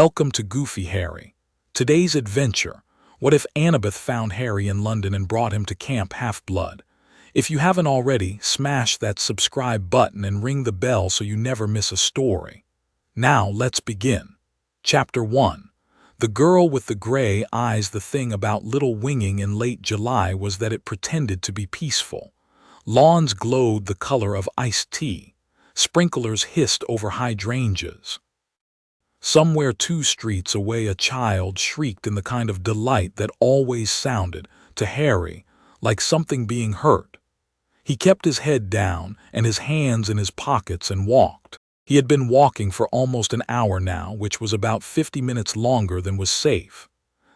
Welcome to Goofy Harry. Today's adventure. What if Annabeth found Harry in London and brought him to Camp Half-Blood? If you haven't already, smash that subscribe button and ring the bell so you never miss a story. Now let's begin. Chapter 1. The girl with the gray eyes. The thing about Little Whinging in late July was that it pretended to be peaceful. Lawns glowed the color of iced tea. Sprinklers hissed over hydrangeas. Somewhere 2 streets away a child shrieked in the kind of delight that always sounded, to Harry, like something being hurt. He kept his head down and his hands in his pockets and walked. He had been walking for almost an hour now, which was about 50 minutes longer than was safe.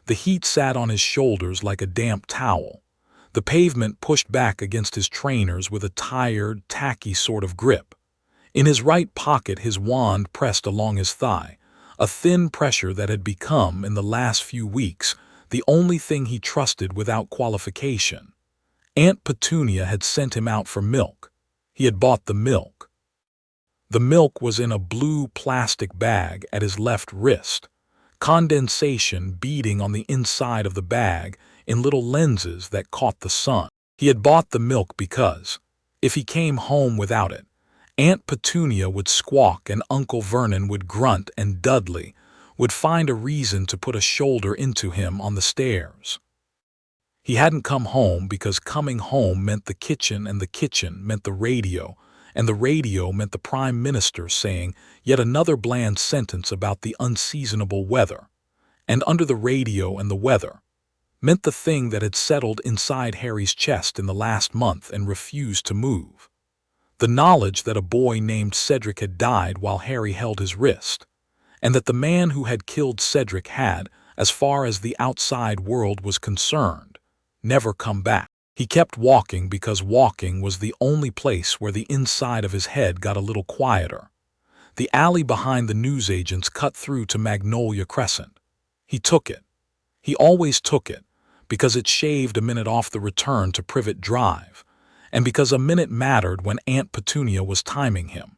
The heat sat on his shoulders like a damp towel. The pavement pushed back against his trainers with a tired, tacky sort of grip. In his right pocket his wand pressed along his thigh, a thin pressure that had become, in the last few weeks, the only thing he trusted without qualification. Aunt Petunia had sent him out for milk. He had bought the milk. The milk was in a blue plastic bag at his left wrist, condensation beading on the inside of the bag in little lenses that caught the sun. He had bought the milk because, if he came home without it, Aunt Petunia would squawk and Uncle Vernon would grunt and Dudley would find a reason to put a shoulder into him on the stairs. He hadn't come home because coming home meant the kitchen and the kitchen meant the radio and the radio meant the Prime Minister saying yet another bland sentence about the unseasonable weather, and under the radio and the weather meant the thing that had settled inside Harry's chest in the last month and refused to move. The knowledge that a boy named Cedric had died while Harry held his wrist, and that the man who had killed Cedric had, as far as the outside world was concerned, never come back. He kept walking because walking was the only place where the inside of his head got a little quieter. The alley behind the newsagents cut through to Magnolia Crescent. He took it. He always took it, because it shaved a minute off the return to Privet Drive, and because a minute mattered when Aunt Petunia was timing him.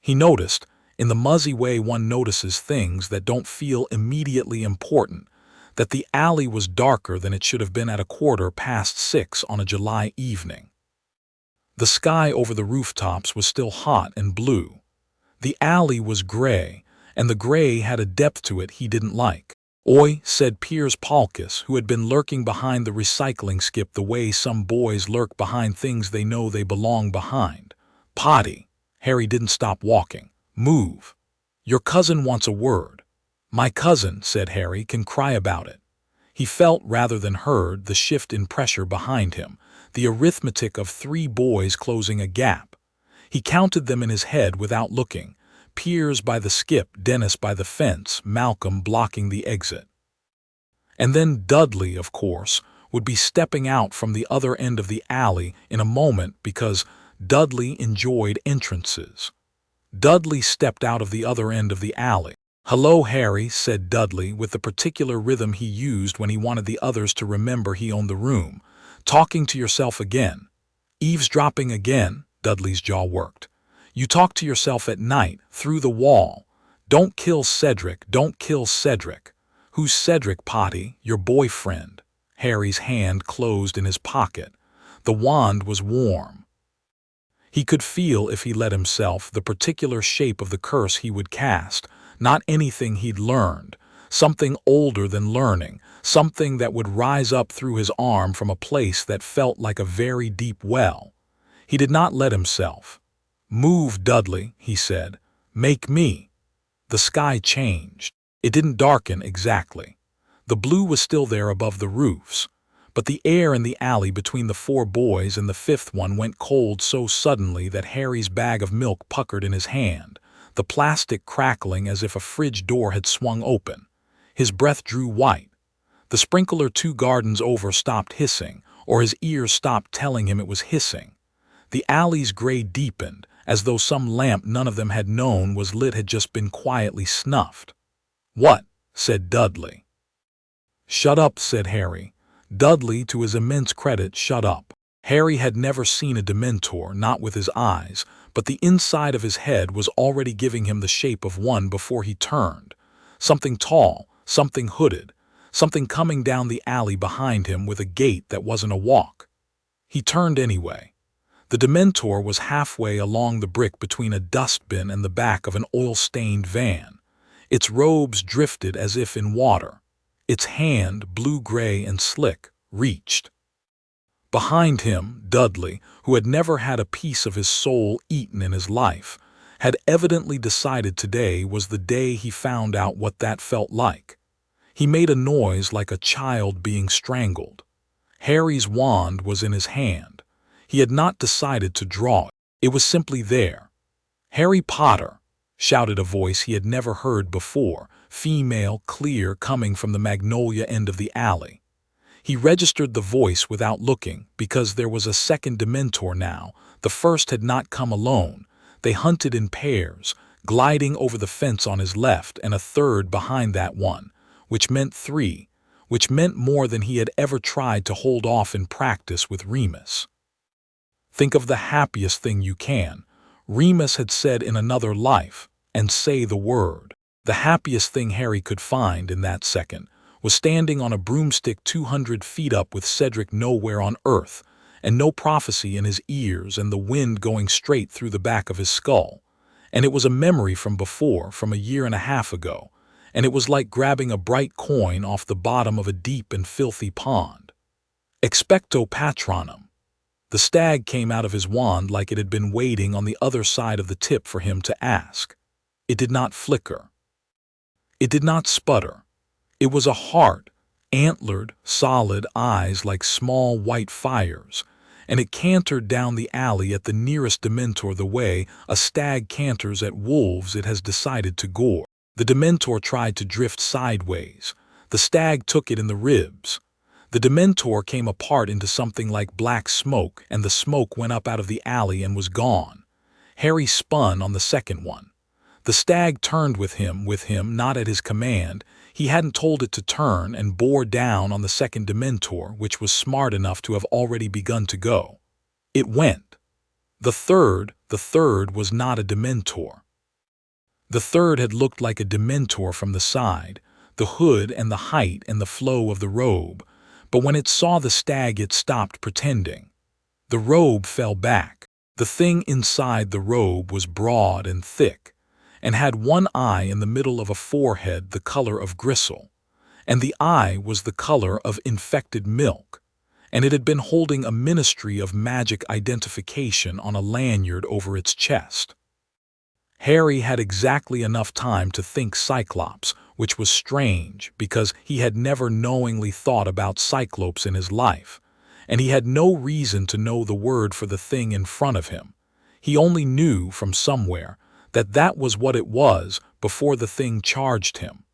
He noticed, in the muzzy way one notices things that don't feel immediately important, that the alley was darker than it should have been at 6:15 on a July evening. The sky over the rooftops was still hot and blue. The alley was gray, and the gray had a depth to it he didn't like. "Oi," said Piers Polkiss, who had been lurking behind the recycling skip the way some boys lurk behind things they know they belong behind. "Potty." Harry didn't stop walking. "Move. Your cousin wants a word." "My cousin," said Harry, "can cry about it." He felt rather than heard the shift in pressure behind him, the arithmetic of 3 boys closing a gap. He counted them in his head without looking. Piers by the skip, Dennis by the fence, Malcolm blocking the exit. And then Dudley, of course, would be stepping out from the other end of the alley in a moment because Dudley enjoyed entrances. Dudley stepped out of the other end of the alley. "Hello, Harry," said Dudley with the particular rhythm he used when he wanted the others to remember he owned the room. "Talking to yourself again." "Eavesdropping again?" Dudley's jaw worked. "You talk to yourself at night, through the wall. Don't kill Cedric, don't kill Cedric." "Who's Cedric, Potty? Your boyfriend." Harry's hand closed in his pocket. The wand was warm. He could feel, if he let himself, the particular shape of the curse he would cast, not anything he'd learned, something older than learning, something that would rise up through his arm from a place that felt like a very deep well. He did not let himself. "Move, Dudley," he said. "Make me." The sky changed. It didn't darken exactly. The blue was still there above the roofs, but the air in the alley between the 4 boys and the 5th one went cold so suddenly that Harry's bag of milk puckered in his hand, the plastic crackling as if a fridge door had swung open. His breath drew white. The sprinkler 2 gardens over stopped hissing, or his ears stopped telling him it was hissing. The alley's gray deepened, as though some lamp none of them had known was lit had just been quietly snuffed. "What?" said Dudley. "Shut up," said Harry. Dudley, to his immense credit, shut up. Harry had never seen a Dementor, not with his eyes, but the inside of his head was already giving him the shape of one before he turned. Something tall, something hooded, something coming down the alley behind him with a gait that wasn't a walk. He turned anyway. The Dementor was halfway along the brick between a dustbin and the back of an oil-stained van. Its robes drifted as if in water. Its hand, blue-gray and slick, reached. Behind him, Dudley, who had never had a piece of his soul eaten in his life, had evidently decided today was the day he found out what that felt like. He made a noise like a child being strangled. Harry's wand was in his hand. He had not decided to draw it. It was simply there. "Harry Potter!" shouted a voice he had never heard before, female, clear, coming from the magnolia end of the alley. He registered the voice without looking, because there was a second Dementor now. The first had not come alone. They hunted in pairs, gliding over the fence on his left, and a third behind that one, which meant three, which meant more than he had ever tried to hold off in practice with Remus. "Think of the happiest thing you can," Remus had said in another life, "and say the word." The happiest thing Harry could find in that second was standing on a broomstick 200 feet up with Cedric nowhere on earth, and no prophecy in his ears and the wind going straight through the back of his skull. And it was a memory from before, from a year and a half ago, and it was like grabbing a bright coin off the bottom of a deep and filthy pond. Expecto Patronum. The stag came out of his wand like it had been waiting on the other side of the tip for him to ask. It did not flicker. It did not sputter. It was a heart, antlered, solid eyes like small white fires, and it cantered down the alley at the nearest Dementor the way a stag canters at wolves it has decided to gore. The Dementor tried to drift sideways. The stag took it in the ribs. The Dementor came apart into something like black smoke, and the smoke went up out of the alley and was gone. Harry spun on the second one. The stag turned with him, not at his command. He hadn't told it to turn, and bore down on the second Dementor, which was smart enough to have already begun to go. It went. The third was not a Dementor. The third had looked like a Dementor from the side, the hood and the height and the flow of the robe, but when it saw the stag it stopped pretending. The robe fell back. The thing inside the robe was broad and thick, and had one eye in the middle of a forehead the color of gristle, and the eye was the color of infected milk, and it had been holding a ministry of magic identification on a lanyard over its chest. Harry had exactly enough time to think Cyclops, which was strange because he had never knowingly thought about Cyclopes in his life, and he had no reason to know the word for the thing in front of him. He only knew from somewhere that was what it was before the thing charged him.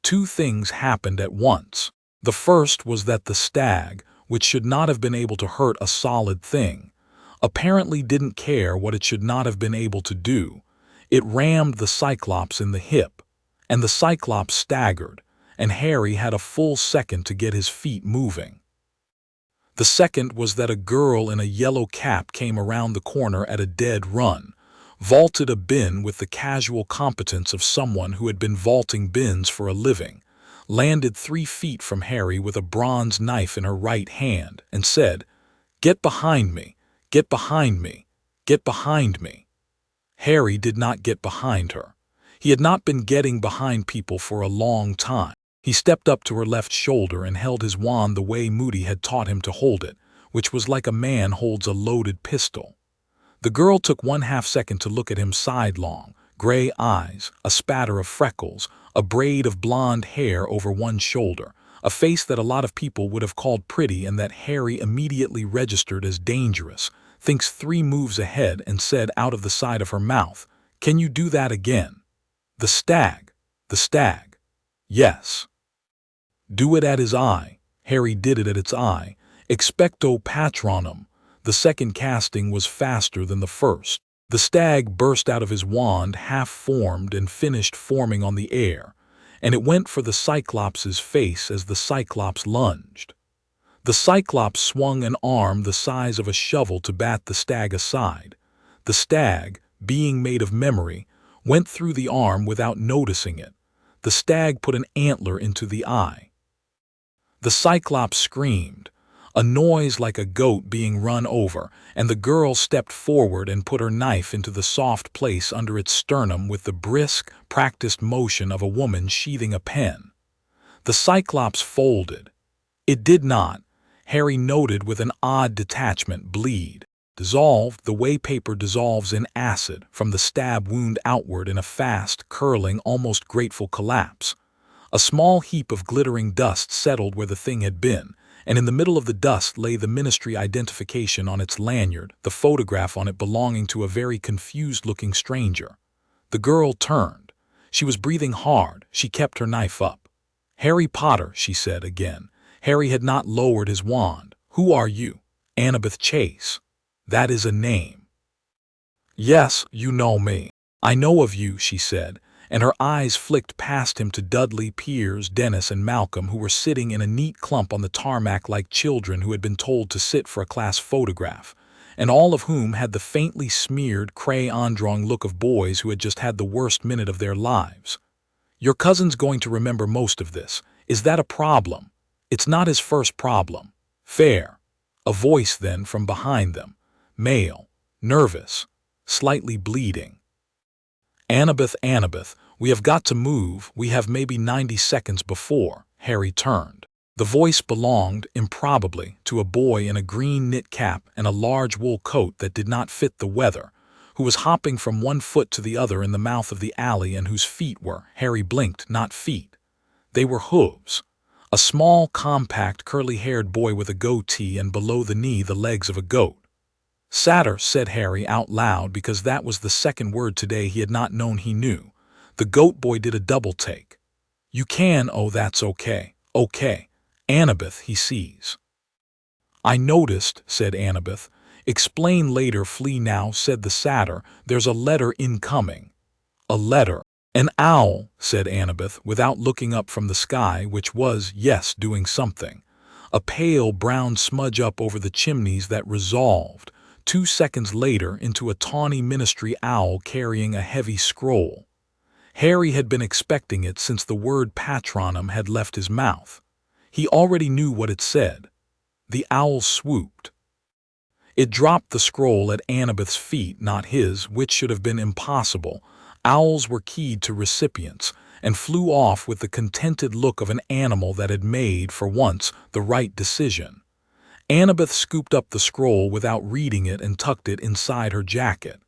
Two things happened at once. The first was that the stag, which should not have been able to hurt a solid thing, apparently didn't care what it should not have been able to do. It rammed the Cyclops in the hip, and the Cyclops staggered, and Harry had a full second to get his feet moving. The second was that a girl in a yellow cap came around the corner at a dead run, vaulted a bin with the casual competence of someone who had been vaulting bins for a living, landed 3 feet from Harry with a bronze knife in her right hand, and said, "Get behind me, get behind me, get behind me." Harry did not get behind her. He had not been getting behind people for a long time. He stepped up to her left shoulder and held his wand the way Moody had taught him to hold it, which was like a man holds a loaded pistol. The girl took 1/2 second to look at him sidelong, gray eyes, a spatter of freckles, a braid of blonde hair over one shoulder, a face that a lot of people would have called pretty and that Harry immediately registered as dangerous, thinks 3 moves ahead and said out of the side of her mouth, "Can you do that again?" The stag. Yes. Do it at his eye. Harry did it at its eye. Expecto Patronum. The second casting was faster than the first. The stag burst out of his wand, half-formed and finished forming on the air, and it went for the Cyclops' face as the Cyclops lunged. The Cyclops swung an arm the size of a shovel to bat the stag aside. The stag, being made of memory, went through the arm without noticing it. The stag put an antler into the eye. The Cyclops screamed, a noise like a goat being run over, and the girl stepped forward and put her knife into the soft place under its sternum with the brisk, practiced motion of a woman sheathing a pen. The Cyclops folded. It did not, Harry noted with an odd detachment, bleed. Dissolved the way paper dissolves in acid from the stab wound outward in a fast, curling, almost grateful collapse. A small heap of glittering dust settled where the thing had been, and in the middle of the dust lay the ministry identification on its lanyard, the photograph on it belonging to a very confused-looking stranger. The girl turned. She was breathing hard. She kept her knife up. "Harry Potter," she said again. Harry had not lowered his wand. "Who are you?" "Annabeth Chase." "That is a name." "Yes, you know me." "I know of you," she said, and her eyes flicked past him to Dudley, Piers, Dennis, and Malcolm, who were sitting in a neat clump on the tarmac like children who had been told to sit for a class photograph, and all of whom had the faintly smeared, crayon-drawn look of boys who had just had the worst minute of their lives. "Your cousin's going to remember most of this. Is that a problem?" "It's not his first problem." "Fair." A voice then from behind them. Male. Nervous. Slightly bleeding. "Annabeth, Annabeth, we have got to move. We have maybe 90 seconds before." Harry turned. The voice belonged, improbably, to a boy in a green knit cap and a large wool coat that did not fit the weather, who was hopping from one foot to the other in the mouth of the alley and whose feet were, Harry blinked, not feet. They were hooves. A small, compact, curly-haired boy with a goatee and below the knee the legs of a goat. "Satyr," said Harry out loud because that was the second word today he had not known he knew. The goat boy did a double take. "You can, oh that's okay. Okay. Annabeth, he sees." "I noticed," said Annabeth. "Explain later, flee now," said the satyr. "There's a letter incoming." "A letter." "An owl," said Annabeth, without looking up from the sky, which was, yes, doing something. A pale brown smudge up over the chimneys that resolved, 2 seconds later, into a tawny ministry owl carrying a heavy scroll. Harry had been expecting it since the word patronum had left his mouth. He already knew what it said. The owl swooped. It dropped the scroll at Annabeth's feet, not his, which should have been impossible. Owls were keyed to recipients, and flew off with the contented look of an animal that had made, for once, the right decision. Annabeth scooped up the scroll without reading it and tucked it inside her jacket.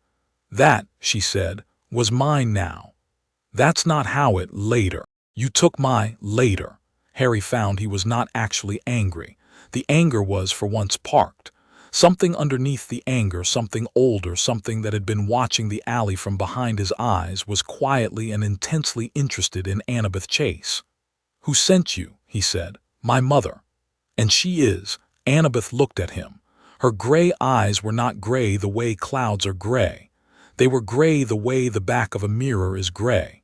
"That," she said, "was mine now." "That's not how it, later. You took my, later." Harry found he was not actually angry. The anger was, for once, parked. Something underneath the anger, something older, something that had been watching the alley from behind his eyes, was quietly and intensely interested in Annabeth Chase. "Who sent you?" he said. "My mother." "And she is." Annabeth looked at him. Her gray eyes were not gray the way clouds are gray. They were gray the way the back of a mirror is gray.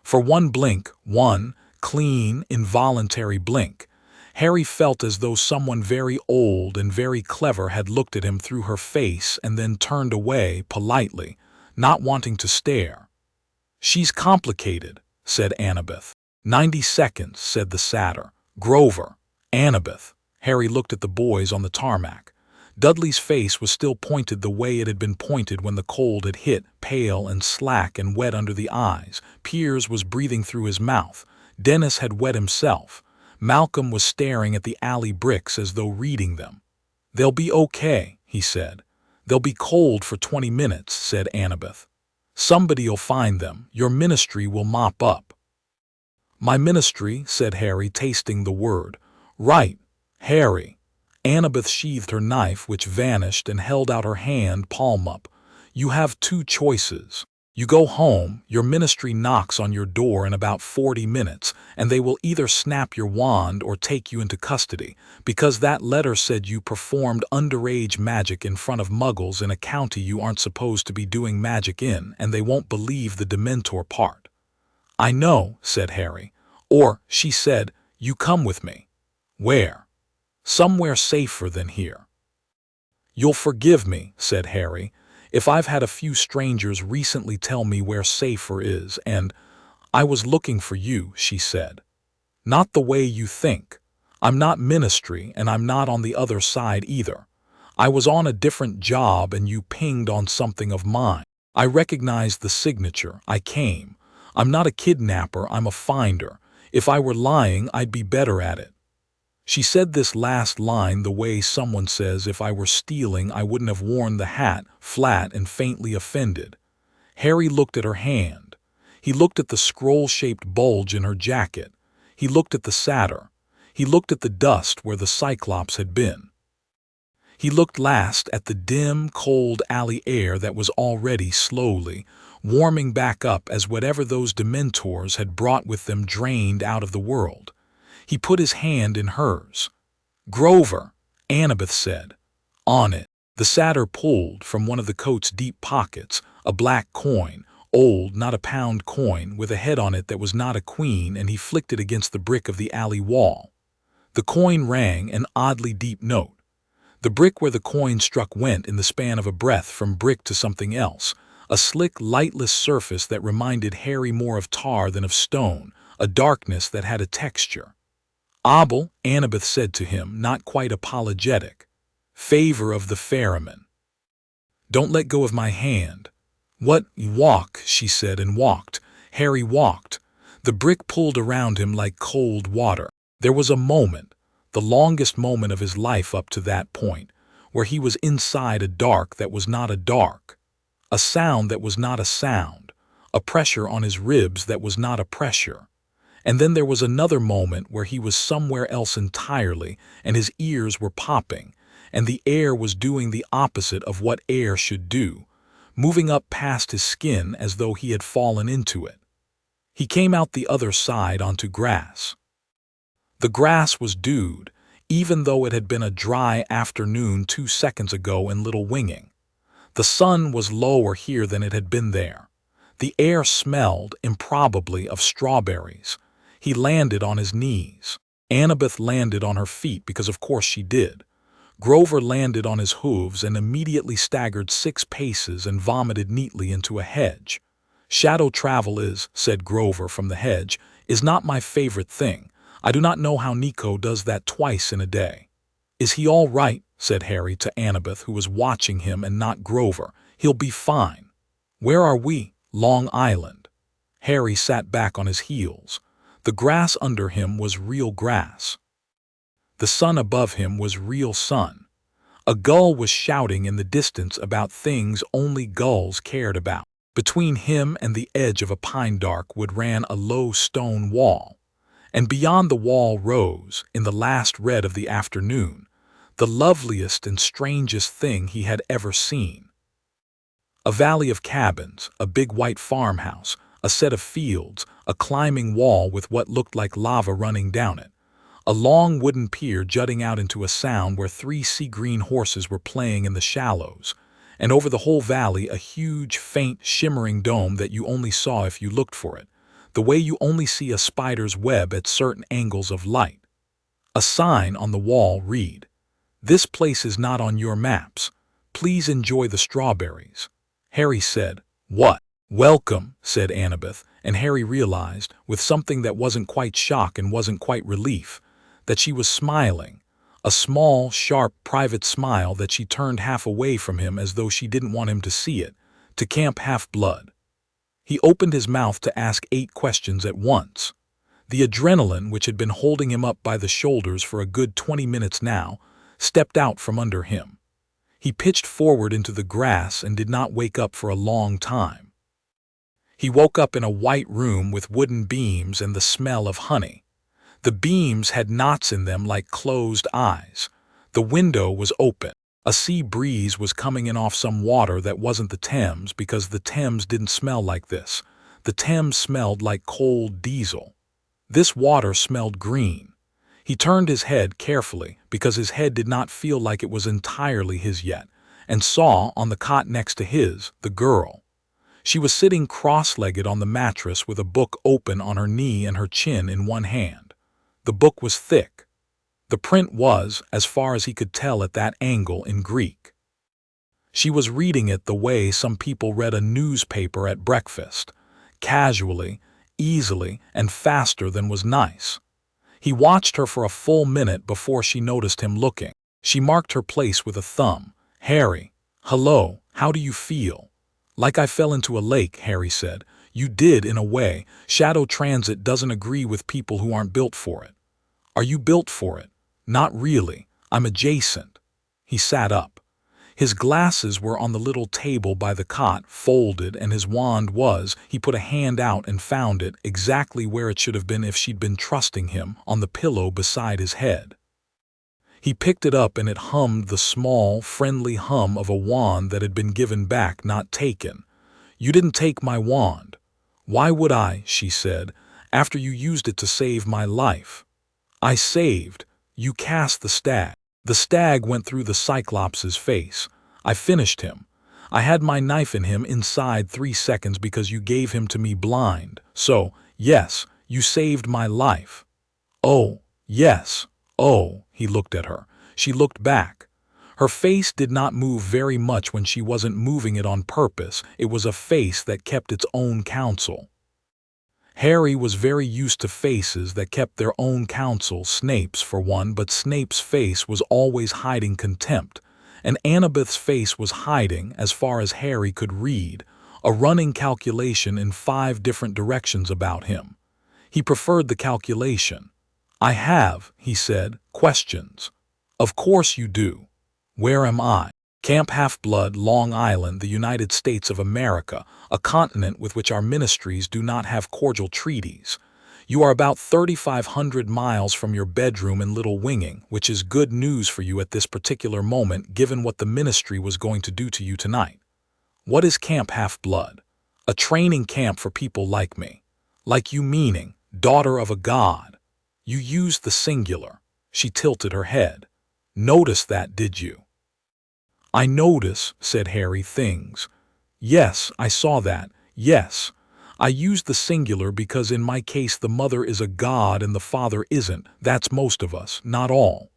For one blink, one clean, involuntary blink, Harry felt as though someone very old and very clever had looked at him through her face and then turned away politely, not wanting to stare. "She's complicated," said Annabeth. 90 seconds, said the satyr. "Grover." "Annabeth." Harry looked at the boys on the tarmac. Dudley's face was still pointed the way it had been pointed when the cold had hit, pale and slack and wet under the eyes. Piers was breathing through his mouth. Dennis had wet himself. Malcolm was staring at the alley bricks as though reading them. "They'll be okay," he said. "They'll be cold for 20 minutes, said Annabeth. "Somebody'll find them. Your ministry will mop up." "My ministry," said Harry, tasting the word. "Right, Harry." Annabeth sheathed her knife, which vanished, and held out her hand, palm up. "You have 2 choices. You go home, your ministry knocks on your door in about 40 minutes, and they will either snap your wand or take you into custody, because that letter said you performed underage magic in front of muggles in a county you aren't supposed to be doing magic in, and they won't believe the Dementor part." "I know," said Harry. "Or," she said, "you come with me." "Where?" "Somewhere safer than here." "You'll forgive me," said Harry, "if I've had a few strangers recently tell me where safer is, and "I was looking for you," she said. "Not the way you think. I'm not ministry, and I'm not on the other side either. I was on a different job and you pinged on something of mine. I recognized the signature. I came. I'm not a kidnapper, I'm a finder. If I were lying, I'd be better at it." She said this last line the way someone says, "If I were stealing, I wouldn't have worn the hat," flat and faintly offended. Harry looked at her hand. He looked at the scroll-shaped bulge in her jacket. He looked at the satyr. He looked at the dust where the Cyclops had been. He looked last at the dim, cold alley air that was already slowly warming back up as whatever those Dementors had brought with them drained out of the world. He put his hand in hers. "Grover," Annabeth said. "On it." The satyr pulled from one of the coat's deep pockets a black coin, old, not a pound coin, with a head on it that was not a queen, and he flicked it against the brick of the alley wall. The coin rang an oddly deep note. The brick where the coin struck went in the span of a breath from brick to something else, a slick, lightless surface that reminded Harry more of tar than of stone, a darkness that had a texture. "Abel," Annabeth said to him, not quite apologetic. "Favor of the ferryman. Don't let go of my hand." "What? Walk," she said, and walked. Harry walked. The brick pulled around him like cold water. There was a moment, the longest moment of his life up to that point, where he was inside a dark that was not a dark, a sound that was not a sound, a pressure on his ribs that was not a pressure. And then there was another moment where he was somewhere else entirely, and his ears were popping, and the air was doing the opposite of what air should do, moving up past his skin as though he had fallen into it. He came out the other side onto grass. The grass was dewed, even though it had been a dry afternoon 2 seconds ago in Little Whinging. The sun was lower here than it had been there. The air smelled, improbably, of strawberries. He landed on his knees. Annabeth landed on her feet because of course she did. Grover landed on his hooves and immediately staggered 6 paces and vomited neatly into a hedge. "Shadow travel is," said Grover from the hedge, "is not my favorite thing. I do not know how Nico does that twice in a day." "Is he all right?" said Harry to Annabeth, who was watching him and not Grover. "He'll be fine." "Where are we?" "Long Island." Harry sat back on his heels. The grass under him was real grass. The sun above him was real sun. A gull was shouting in the distance about things only gulls cared about. Between him and the edge of a pine dark-wood ran a low stone wall, and beyond the wall rose, in the last red of the afternoon, the loveliest and strangest thing he had ever seen. A valley of cabins, a big white farmhouse, a set of fields, a climbing wall with what looked like lava running down it, a long wooden pier jutting out into a sound where 3 sea-green horses were playing in the shallows, and over the whole valley a huge, faint, shimmering dome that you only saw if you looked for it, the way you only see a spider's web at certain angles of light. A sign on the wall read, "This place is not on your maps. Please enjoy the strawberries." Harry said, "What?" "Welcome," said Annabeth, and Harry realized, with something that wasn't quite shock and wasn't quite relief, that she was smiling, a small, sharp, private smile that she turned half away from him as though she didn't want him to see it, to Camp Half-Blood. He opened his mouth to ask 8 questions at once. The adrenaline, which had been holding him up by the shoulders for a good 20 minutes now, stepped out from under him. He pitched forward into the grass and did not wake up for a long time. He woke up in a white room with wooden beams and the smell of honey. The beams had knots in them like closed eyes. The window was open. A sea breeze was coming in off some water that wasn't the Thames, because the Thames didn't smell like this. The Thames smelled like cold diesel. This water smelled green. He turned his head carefully, because his head did not feel like it was entirely his yet, and saw, on the cot next to his, the girl. She was sitting cross-legged on the mattress with a book open on her knee and her chin in one hand. The book was thick. The print was, as far as he could tell at that angle, in Greek. She was reading it the way some people read a newspaper at breakfast, casually, easily and faster than was nice. He watched her for a full minute before she noticed him looking. She marked her place with a thumb. "Harry, hello, how do you feel?" "Like I fell into a lake," Harry said. "You did, in a way. Shadow transit doesn't agree with people who aren't built for it." "Are you built for it?" "Not really. I'm adjacent." He sat up. His glasses were on the little table by the cot, folded, and his wand was, he put a hand out and found it, exactly where it should have been if she'd been trusting him, on the pillow beside his head. He picked it up and it hummed the small, friendly hum of a wand that had been given back, not taken. "You didn't take my wand." "Why would I?" she said, "after you used it to save my life." "I saved. You cast the stag." The stag went through the Cyclops' face. "I finished him. I had my knife in him inside 3 seconds because you gave him to me blind. So, yes, you saved my life." "Oh, yes. Oh," he looked at her. She looked back. Her face did not move very much when she wasn't moving it on purpose. It was a face that kept its own counsel. Harry was very used to faces that kept their own counsel, Snape's for one, but Snape's face was always hiding contempt, and Annabeth's face was hiding, as far as Harry could read, a running calculation in 5 different directions about him. He preferred the calculation. "I have," he said, "questions." "Of course you do. Where am I?" "Camp Half-Blood, Long Island, the United States of America, a continent with which our ministries do not have cordial treaties. You are about 3,500 miles from your bedroom in Little Whinging, which is good news for you at this particular moment given what the ministry was going to do to you tonight." "What is Camp Half-Blood?" "A training camp for people like me." "Like you meaning, daughter of a god." "You used the singular." She tilted her head. "Notice that, did you?" "I notice," said Harry, "things." "Yes, I saw that. Yes. I used the singular because in my case the mother is a god and the father isn't. That's most of us, not all."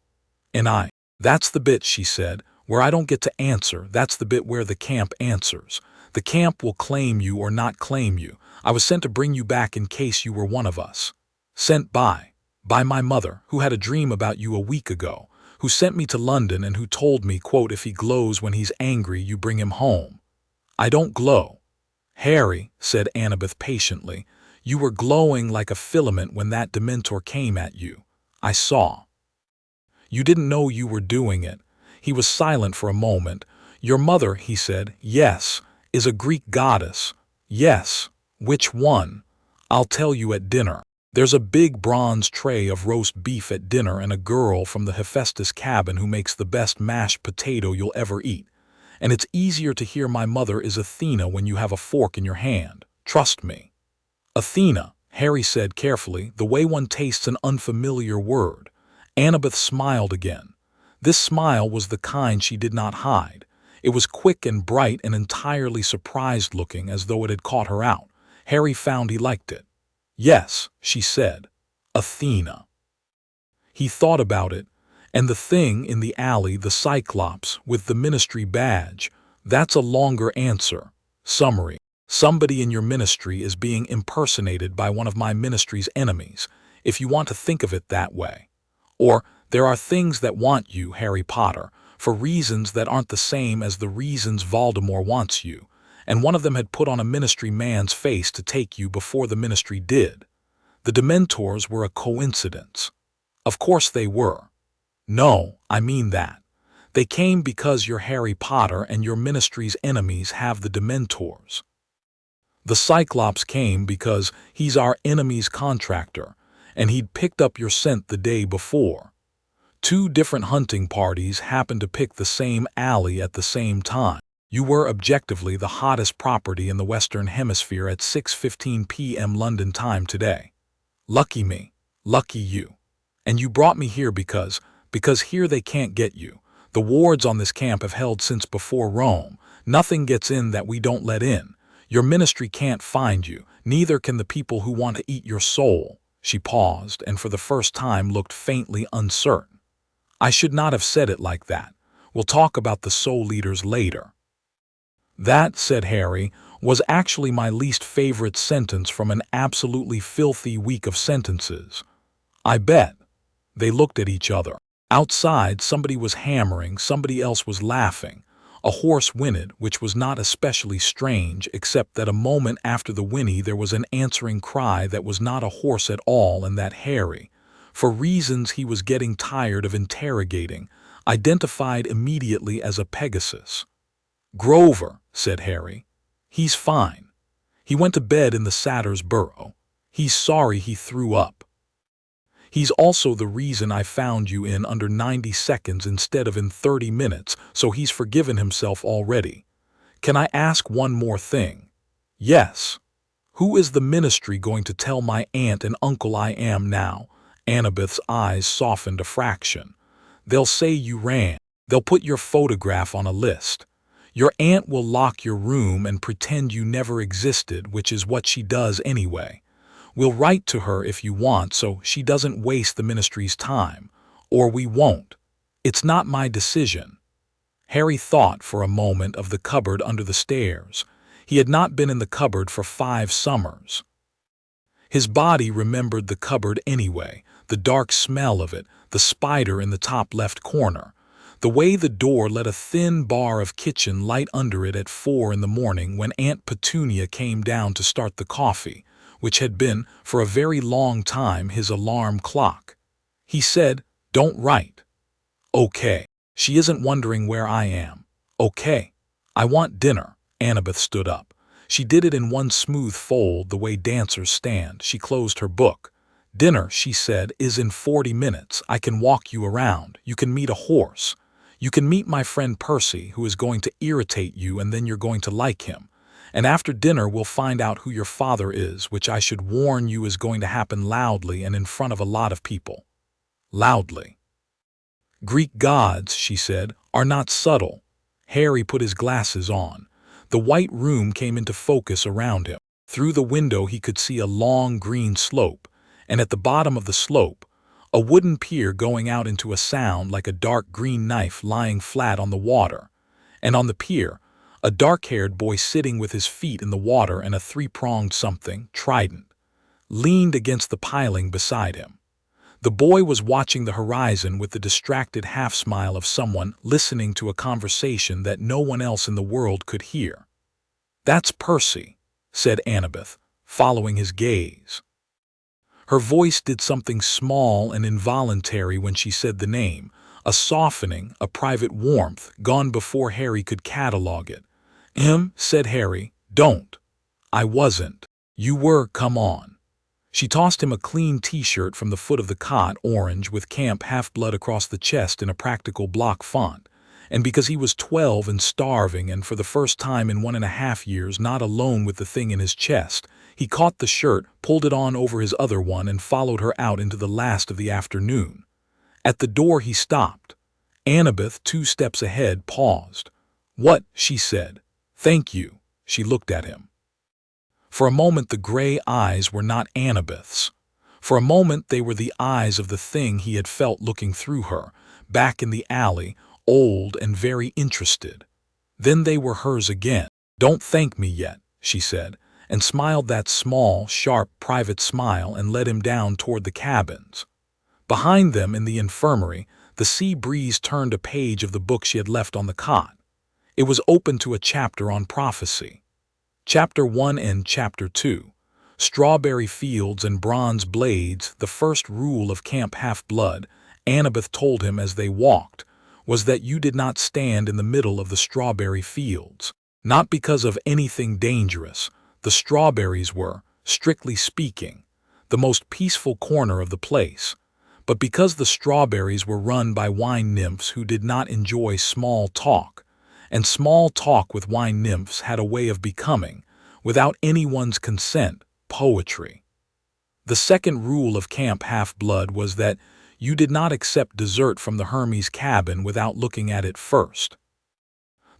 "And I." "That's the bit," she said, "where I don't get to answer. That's the bit where the camp answers. The camp will claim you or not claim you. I was sent to bring you back in case you were one of us." "Sent by?" "By my mother, who had a dream about you a week ago, who sent me to London and who told me, quote, if he glows when he's angry, you bring him home." "I don't glow." "Harry," said Annabeth patiently, "you were glowing like a filament when that Dementor came at you. I saw." "You didn't know you were doing it." He was silent for a moment. "Your mother," he said, "yes, is a Greek goddess." "Yes. Which one?" "I'll tell you at dinner. There's a big bronze tray of roast beef at dinner and a girl from the Hephaestus cabin who makes the best mashed potato you'll ever eat. And it's easier to hear my mother is Athena when you have a fork in your hand. Trust me." "Athena," Harry said carefully, the way one tastes an unfamiliar word. Annabeth smiled again. This smile was the kind she did not hide. It was quick and bright and entirely surprised-looking, as though it had caught her out. Harry found he liked it. "Yes," she said, "Athena." He thought about it. "And the thing in the alley, the Cyclops, with the ministry badge, that's a longer answer. Summary. Somebody in your ministry is being impersonated by one of my ministry's enemies, if you want to think of it that way. Or, there are things that want you, Harry Potter, for reasons that aren't the same as the reasons Voldemort wants you, and one of them had put on a ministry man's face to take you before the ministry did. The Dementors were a coincidence." "Of course they were." "No, I mean that. They came because you're Harry Potter and your ministry's enemies have the Dementors. The Cyclops came because he's our enemy's contractor, and he'd picked up your scent the day before. 2 different hunting parties happened to pick the same alley at the same time. You were objectively the hottest property in the Western Hemisphere at 6:15 p.m. London time today. Lucky me. Lucky you. And you brought me here because here they can't get you. The wards on this camp have held since before Rome. Nothing gets in that we don't let in. Your ministry can't find you. Neither can the people who want to eat your soul." She paused and for the first time looked faintly uncertain. "I should not have said it like that. We'll talk about the soul eaters later." "That," said Harry, was actually my least favorite sentence from an absolutely filthy week of sentences. I bet. They looked at each other. Outside, somebody was hammering, somebody else was laughing. A horse whinnied, which was not especially strange, except that a moment after the whinny there was an answering cry that was not a horse at all, and that Harry, for reasons he was getting tired of interrogating, identified immediately as a Pegasus. "Grover," said Harry. "He's fine. He went to bed in the satyr's burrow. He's sorry he threw up. He's also the reason I found you in under 90 seconds instead of in 30 minutes, so he's forgiven himself already. Can I ask one more thing?" "Yes." "Who is the ministry going to tell my aunt and uncle I am now?" Annabeth's eyes softened a fraction. "They'll say you ran. They'll put your photograph on a list. Your aunt will lock your room and pretend you never existed, which is what she does anyway. We'll write to her if you want so she doesn't waste the ministry's time. Or we won't. It's not my decision." Harry thought for a moment of the cupboard under the stairs. He had not been in the cupboard for 5 summers. His body remembered the cupboard anyway, the dark smell of it, the spider in the top left corner, the way the door let a thin bar of kitchen light under it at 4 in the morning when Aunt Petunia came down to start the coffee, which had been, for a very long time, his alarm clock. He said, "Don't write." "Okay." "She isn't wondering where I am." "Okay." "I want dinner." Annabeth stood up. She did it in one smooth fold, the way dancers stand. She closed her book. "Dinner," she said, "is in 40 minutes. I can walk you around. You can meet a horse. You can meet my friend Percy, who is going to irritate you, and then you're going to like him. And after dinner we'll find out who your father is, which I should warn you is going to happen loudly and in front of a lot of people." Loudly. "Greek gods," she said, "are not subtle." Harry put his glasses on. The white room came into focus around him. Through the window he could see a long green slope, and at the bottom of the slope, a wooden pier going out into a sound like a dark green knife lying flat on the water, and on the pier, a dark-haired boy sitting with his feet in the water and a 3-pronged something, trident, leaned against the piling beside him. The boy was watching the horizon with the distracted half-smile of someone listening to a conversation that no one else in the world could hear. "That's Percy," said Annabeth, following his gaze. Her voice did something small and involuntary when she said the name, a softening, a private warmth, gone before Harry could catalog it. Said Harry. "Don't." "I wasn't." "You were, come on." She tossed him a clean t-shirt from the foot of the cot, orange, with Camp Half-Blood across the chest in a practical block font. And because he was 12 and starving and for the first time in 1.5 years not alone with the thing in his chest, he caught the shirt, pulled it on over his other one, and followed her out into the last of the afternoon. At the door he stopped. Annabeth, 2 steps ahead, paused. "What?" she said. "Thank you." She looked at him. For a moment the gray eyes were not Annabeth's. For a moment they were the eyes of the thing he had felt looking through her, back in the alley, old and very interested. Then they were hers again. "Don't thank me yet," she said, and smiled that small, sharp, private smile and led him down toward the cabins. Behind them in the infirmary, the sea breeze turned a page of the book she had left on the cot. It was open to a chapter on prophecy. Chapter 1 and Chapter 2. Strawberry fields and bronze blades, the first rule of Camp Half-Blood, Annabeth told him as they walked, was that you did not stand in the middle of the strawberry fields. Not because of anything dangerous. The strawberries were, strictly speaking, the most peaceful corner of the place, but because the strawberries were run by wine nymphs who did not enjoy small talk, and small talk with wine nymphs had a way of becoming, without anyone's consent, poetry. The second rule of Camp Half-Blood was that you did not accept dessert from the Hermes cabin without looking at it first.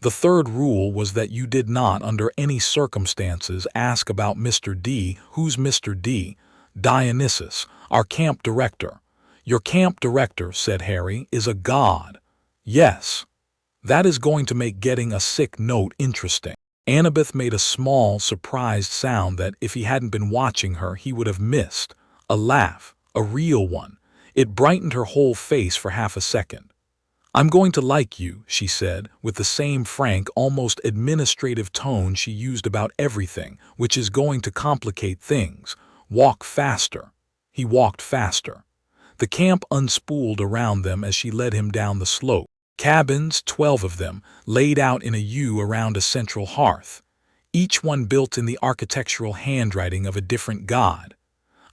The third rule was that you did not, under any circumstances, ask about Mr. D. Who's Mr. D? Dionysus, our camp director. Your camp director, said Harry, is a god. Yes. That is going to make getting a sick note interesting. Annabeth made a small, surprised sound that, if he hadn't been watching her, he would have missed. A laugh, a real one. It brightened her whole face for half a second. "I'm going to like you," she said, with the same frank, almost administrative tone she used about everything, "which is going to complicate things. Walk faster." He walked faster. The camp unspooled around them as she led him down the slope. Cabins, 12 of them, laid out in a U around a central hearth, each one built in the architectural handwriting of a different god.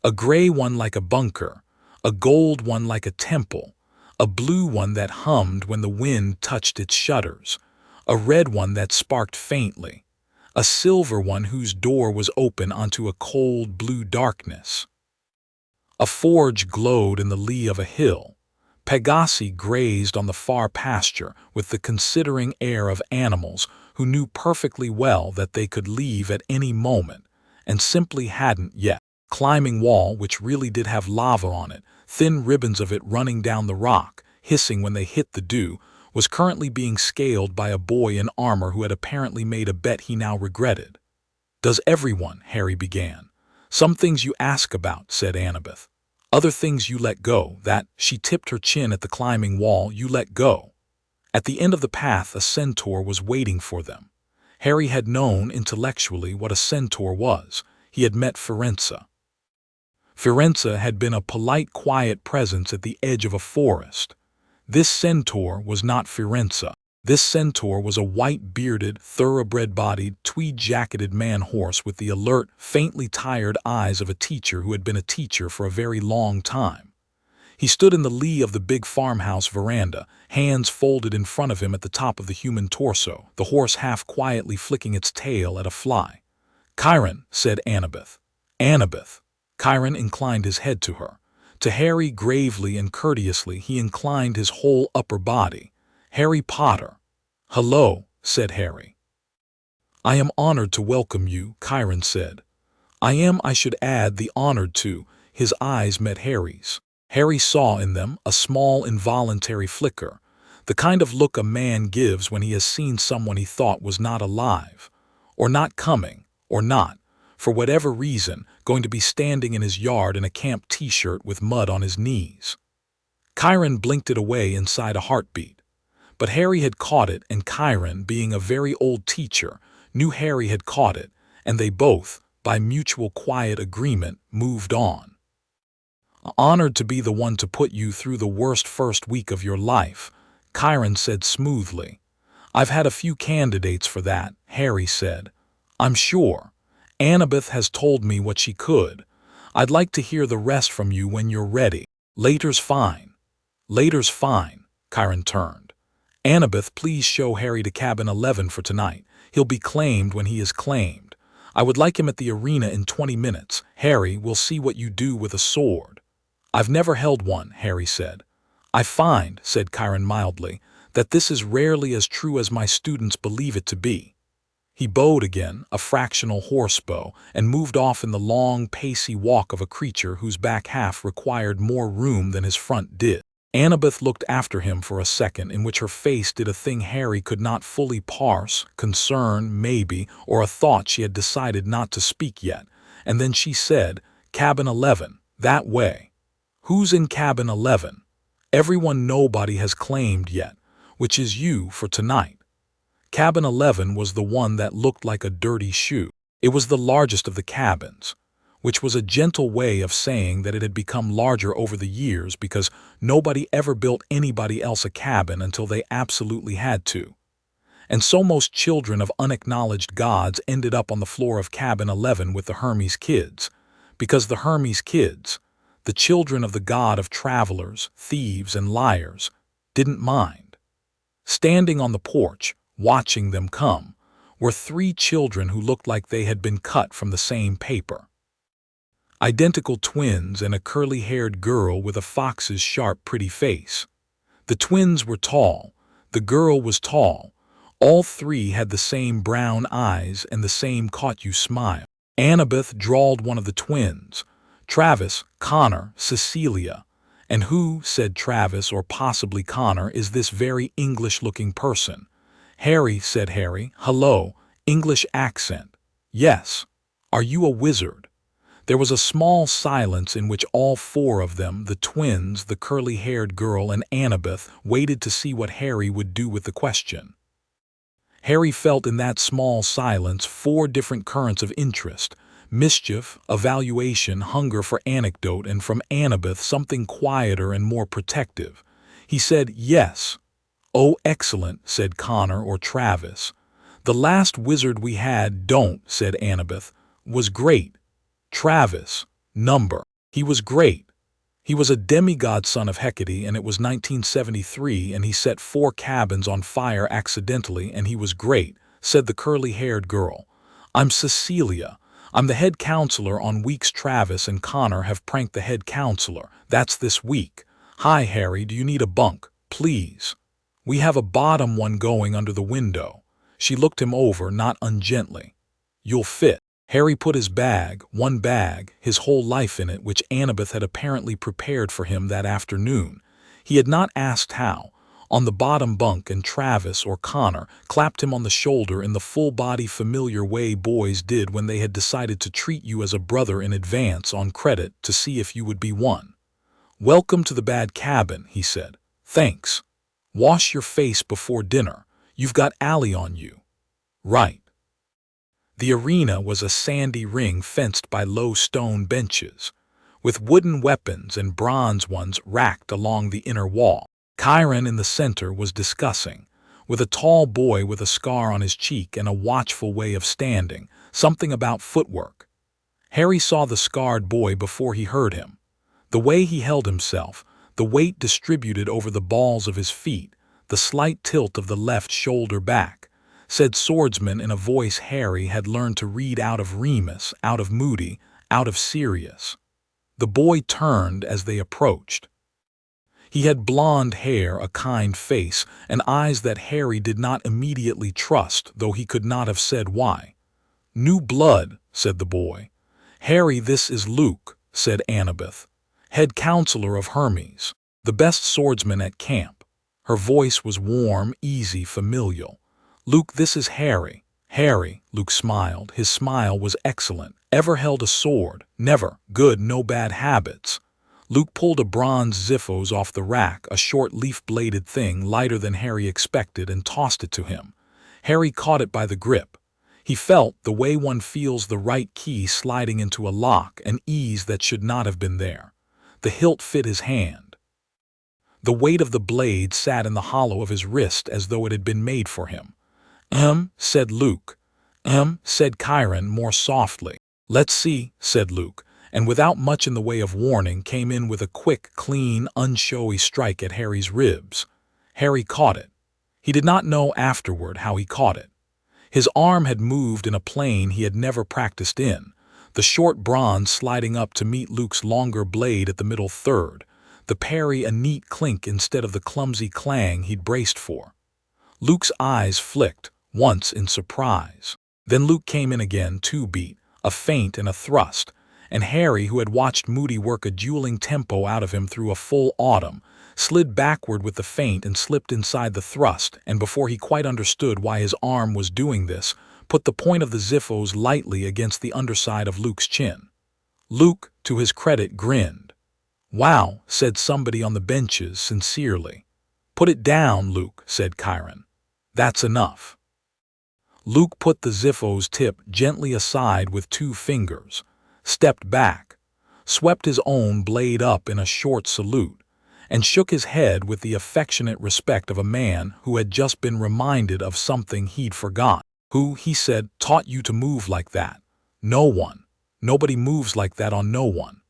A gray one like a bunker, a gold one like a temple, a blue one that hummed when the wind touched its shutters, a red one that sparked faintly, a silver one whose door was open onto a cold blue darkness. A forge glowed in the lee of a hill. Pegasi grazed on the far pasture with the considering air of animals who knew perfectly well that they could leave at any moment, and simply hadn't yet. Climbing wall, which really did have lava on it, thin ribbons of it running down the rock, hissing when they hit the dew, was currently being scaled by a boy in armor who had apparently made a bet he now regretted. "Does everyone?" Harry began. "Some things you ask about," said Annabeth. "Other things you let go, that," she tipped her chin at the climbing wall, "you let go." At the end of the path a centaur was waiting for them. Harry had known intellectually what a centaur was. He had met Firenze. Firenze had been a polite, quiet presence at the edge of a forest. This centaur was not Firenze. This centaur was a white-bearded, thoroughbred-bodied, tweed-jacketed man-horse with the alert, faintly tired eyes of a teacher who had been a teacher for a very long time. He stood in the lee of the big farmhouse veranda, hands folded in front of him at the top of the human torso, the horse half quietly flicking its tail at a fly. "Chiron," said Annabeth. "Annabeth." Chiron inclined his head to her. To Harry, gravely and courteously, he inclined his whole upper body. "Harry Potter." "Hello," said Harry. "I am honored to welcome you," Chiron said. "I am, I should add, the honored to." His eyes met Harry's. Harry saw in them a small involuntary flicker, the kind of look a man gives when he has seen someone he thought was not alive, or not coming, or not, for whatever reason, going to be standing in his yard in a camp t-shirt with mud on his knees. Chiron blinked it away inside a heartbeat. But Harry had caught it, and Chiron, being a very old teacher, knew Harry had caught it, and they both, by mutual quiet agreement, moved on. "Honored to be the one to put you through the worst first week of your life," Chiron said smoothly. "I've had a few candidates for that," Harry said. "I'm sure. Annabeth has told me what she could. I'd like to hear the rest from you when you're ready." "Later's fine." "Later's fine," Chiron turned. "Annabeth, please show Harry to cabin 11 for tonight. He'll be claimed when he is claimed. I would like him at the arena in 20 minutes. Harry, we'll see what you do with a sword." "I've never held one," Harry said. "I find," said Chiron mildly, "that this is rarely as true as my students believe it to be." He bowed again, a fractional horse bow, and moved off in the long, pacey walk of a creature whose back half required more room than his front did. Annabeth looked after him for a second, in which her face did a thing Harry could not fully parse, concern, maybe, or a thought she had decided not to speak yet, and then she said, "Cabin 11, that way." "Who's in cabin 11? "Everyone nobody has claimed yet, which is you for tonight." Cabin 11 was the one that looked like a dirty shoe. It was the largest of the cabins, which was a gentle way of saying that it had become larger over the years because nobody ever built anybody else a cabin until they absolutely had to. And so most children of unacknowledged gods ended up on the floor of cabin 11 with the Hermes kids, because the Hermes kids, the children of the god of travelers, thieves, and liars, didn't mind. Standing on the porch, watching them come, were 3 children who looked like they had been cut from the same paper. Identical twins and a curly-haired girl with a fox's sharp, pretty face. The twins were tall. The girl was tall. All 3 had the same brown eyes and the same caught-you smile. Annabeth drawled one of the twins. "Travis, Connor, Cecilia." "And who," said Travis, or possibly Connor, "is this very English-looking person?" "Harry," said Harry. "Hello, English accent. Yes. Are you a wizard? There was a small silence in which all four of them, the twins, the curly-haired girl, and Annabeth, waited to see what Harry would do with the question. Harry felt in that small silence four different currents of interest: mischief, evaluation, hunger for anecdote, and from Annabeth something quieter and more protective. He said, "Yes." "Oh, excellent," said Connor or Travis. "The last wizard we had, don't," said Annabeth, "was great." Travis, number. "He was great. He was a demigod son of Hecate, and it was 1973, and he set 4 cabins on fire accidentally, and he was great," said the curly-haired girl. "I'm Cecilia. I'm the head counselor on weeks. Travis and Connor have pranked the head counselor. That's this week. Hi, Harry, do you need a bunk? Please. We have a bottom one going under the window." She looked him over, not ungently. "You'll fit." Harry put his bag, one bag, his whole life in it, which Annabeth had apparently prepared for him that afternoon. He had not asked how, on the bottom bunk, and Travis or Connor clapped him on the shoulder in the full-body familiar way boys did when they had decided to treat you as a brother in advance on credit to see if you would be one. "Welcome to the bad cabin," he said. "Thanks. Wash your face before dinner. You've got Allie on you." "Right." The arena was a sandy ring fenced by low stone benches, with wooden weapons and bronze ones racked along the inner wall. Chiron in the center was discussing, with a tall boy with a scar on his cheek and a watchful way of standing, something about footwork. Harry saw the scarred boy before he heard him. The way he held himself, the weight distributed over the balls of his feet, the slight tilt of the left shoulder back, said swordsman in a voice Harry had learned to read out of Remus, out of Moody, out of Sirius. The boy turned as they approached. He had blonde hair, a kind face, and eyes that Harry did not immediately trust, though he could not have said why. "New blood," said the boy. "Harry, this is Luke," said Annabeth, "head counselor of Hermes, the best swordsman at camp." Her voice was warm, easy, familial. "Luke, this is Harry." "Harry," Luke smiled. His smile was excellent. "Ever held a sword?" "Never." "Good, no bad habits." Luke pulled a bronze Ziphos off the rack, a short leaf-bladed thing lighter than Harry expected, and tossed it to him. Harry caught it by the grip. He felt, the way one feels the right key sliding into a lock, an ease that should not have been there. The hilt fit his hand. The weight of the blade sat in the hollow of his wrist as though it had been made for him. Said Luke. Said Chiron more softly. "Let's see," said Luke, and without much in the way of warning came in with a quick, clean, unshowy strike at Harry's ribs. Harry caught it. He did not know afterward how he caught it. His arm had moved in a plane he had never practiced in, the short bronze sliding up to meet Luke's longer blade at the middle third, the parry a neat clink instead of the clumsy clang he'd braced for. Luke's eyes flicked, once in surprise. Then Luke came in again, 2 beat, a feint and a thrust, and Harry, who had watched Moody work a dueling tempo out of him through a full autumn, slid backward with the feint and slipped inside the thrust, and before he quite understood why his arm was doing this, put the point of the Ziphos lightly against the underside of Luke's chin. Luke, to his credit, grinned. "Wow," said somebody on the benches sincerely. "Put it down, Luke," said Chiron. "That's enough." Luke put the Ziphos tip gently aside with 2 fingers, stepped back, swept his own blade up in a short salute, and shook his head with the affectionate respect of a man who had just been reminded of something he'd forgotten. "Who," he said, "taught you to move like that?" "No one. Nobody moves like that on no one."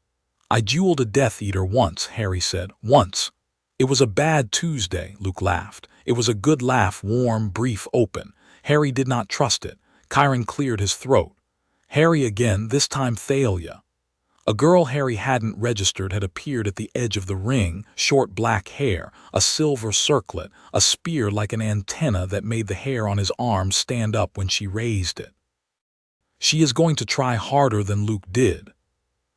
"I dueled a Death Eater once," Harry said. "Once." "It was a bad Tuesday," Luke laughed. It was a good laugh, warm, brief, open. Harry did not trust it. Chiron cleared his throat. Harry again, this time Thalia. A girl Harry hadn't registered had appeared at the edge of the ring, short black hair, a silver circlet, a spear like an antenna that made the hair on his arm stand up when she raised it. She is going to try harder than Luke did.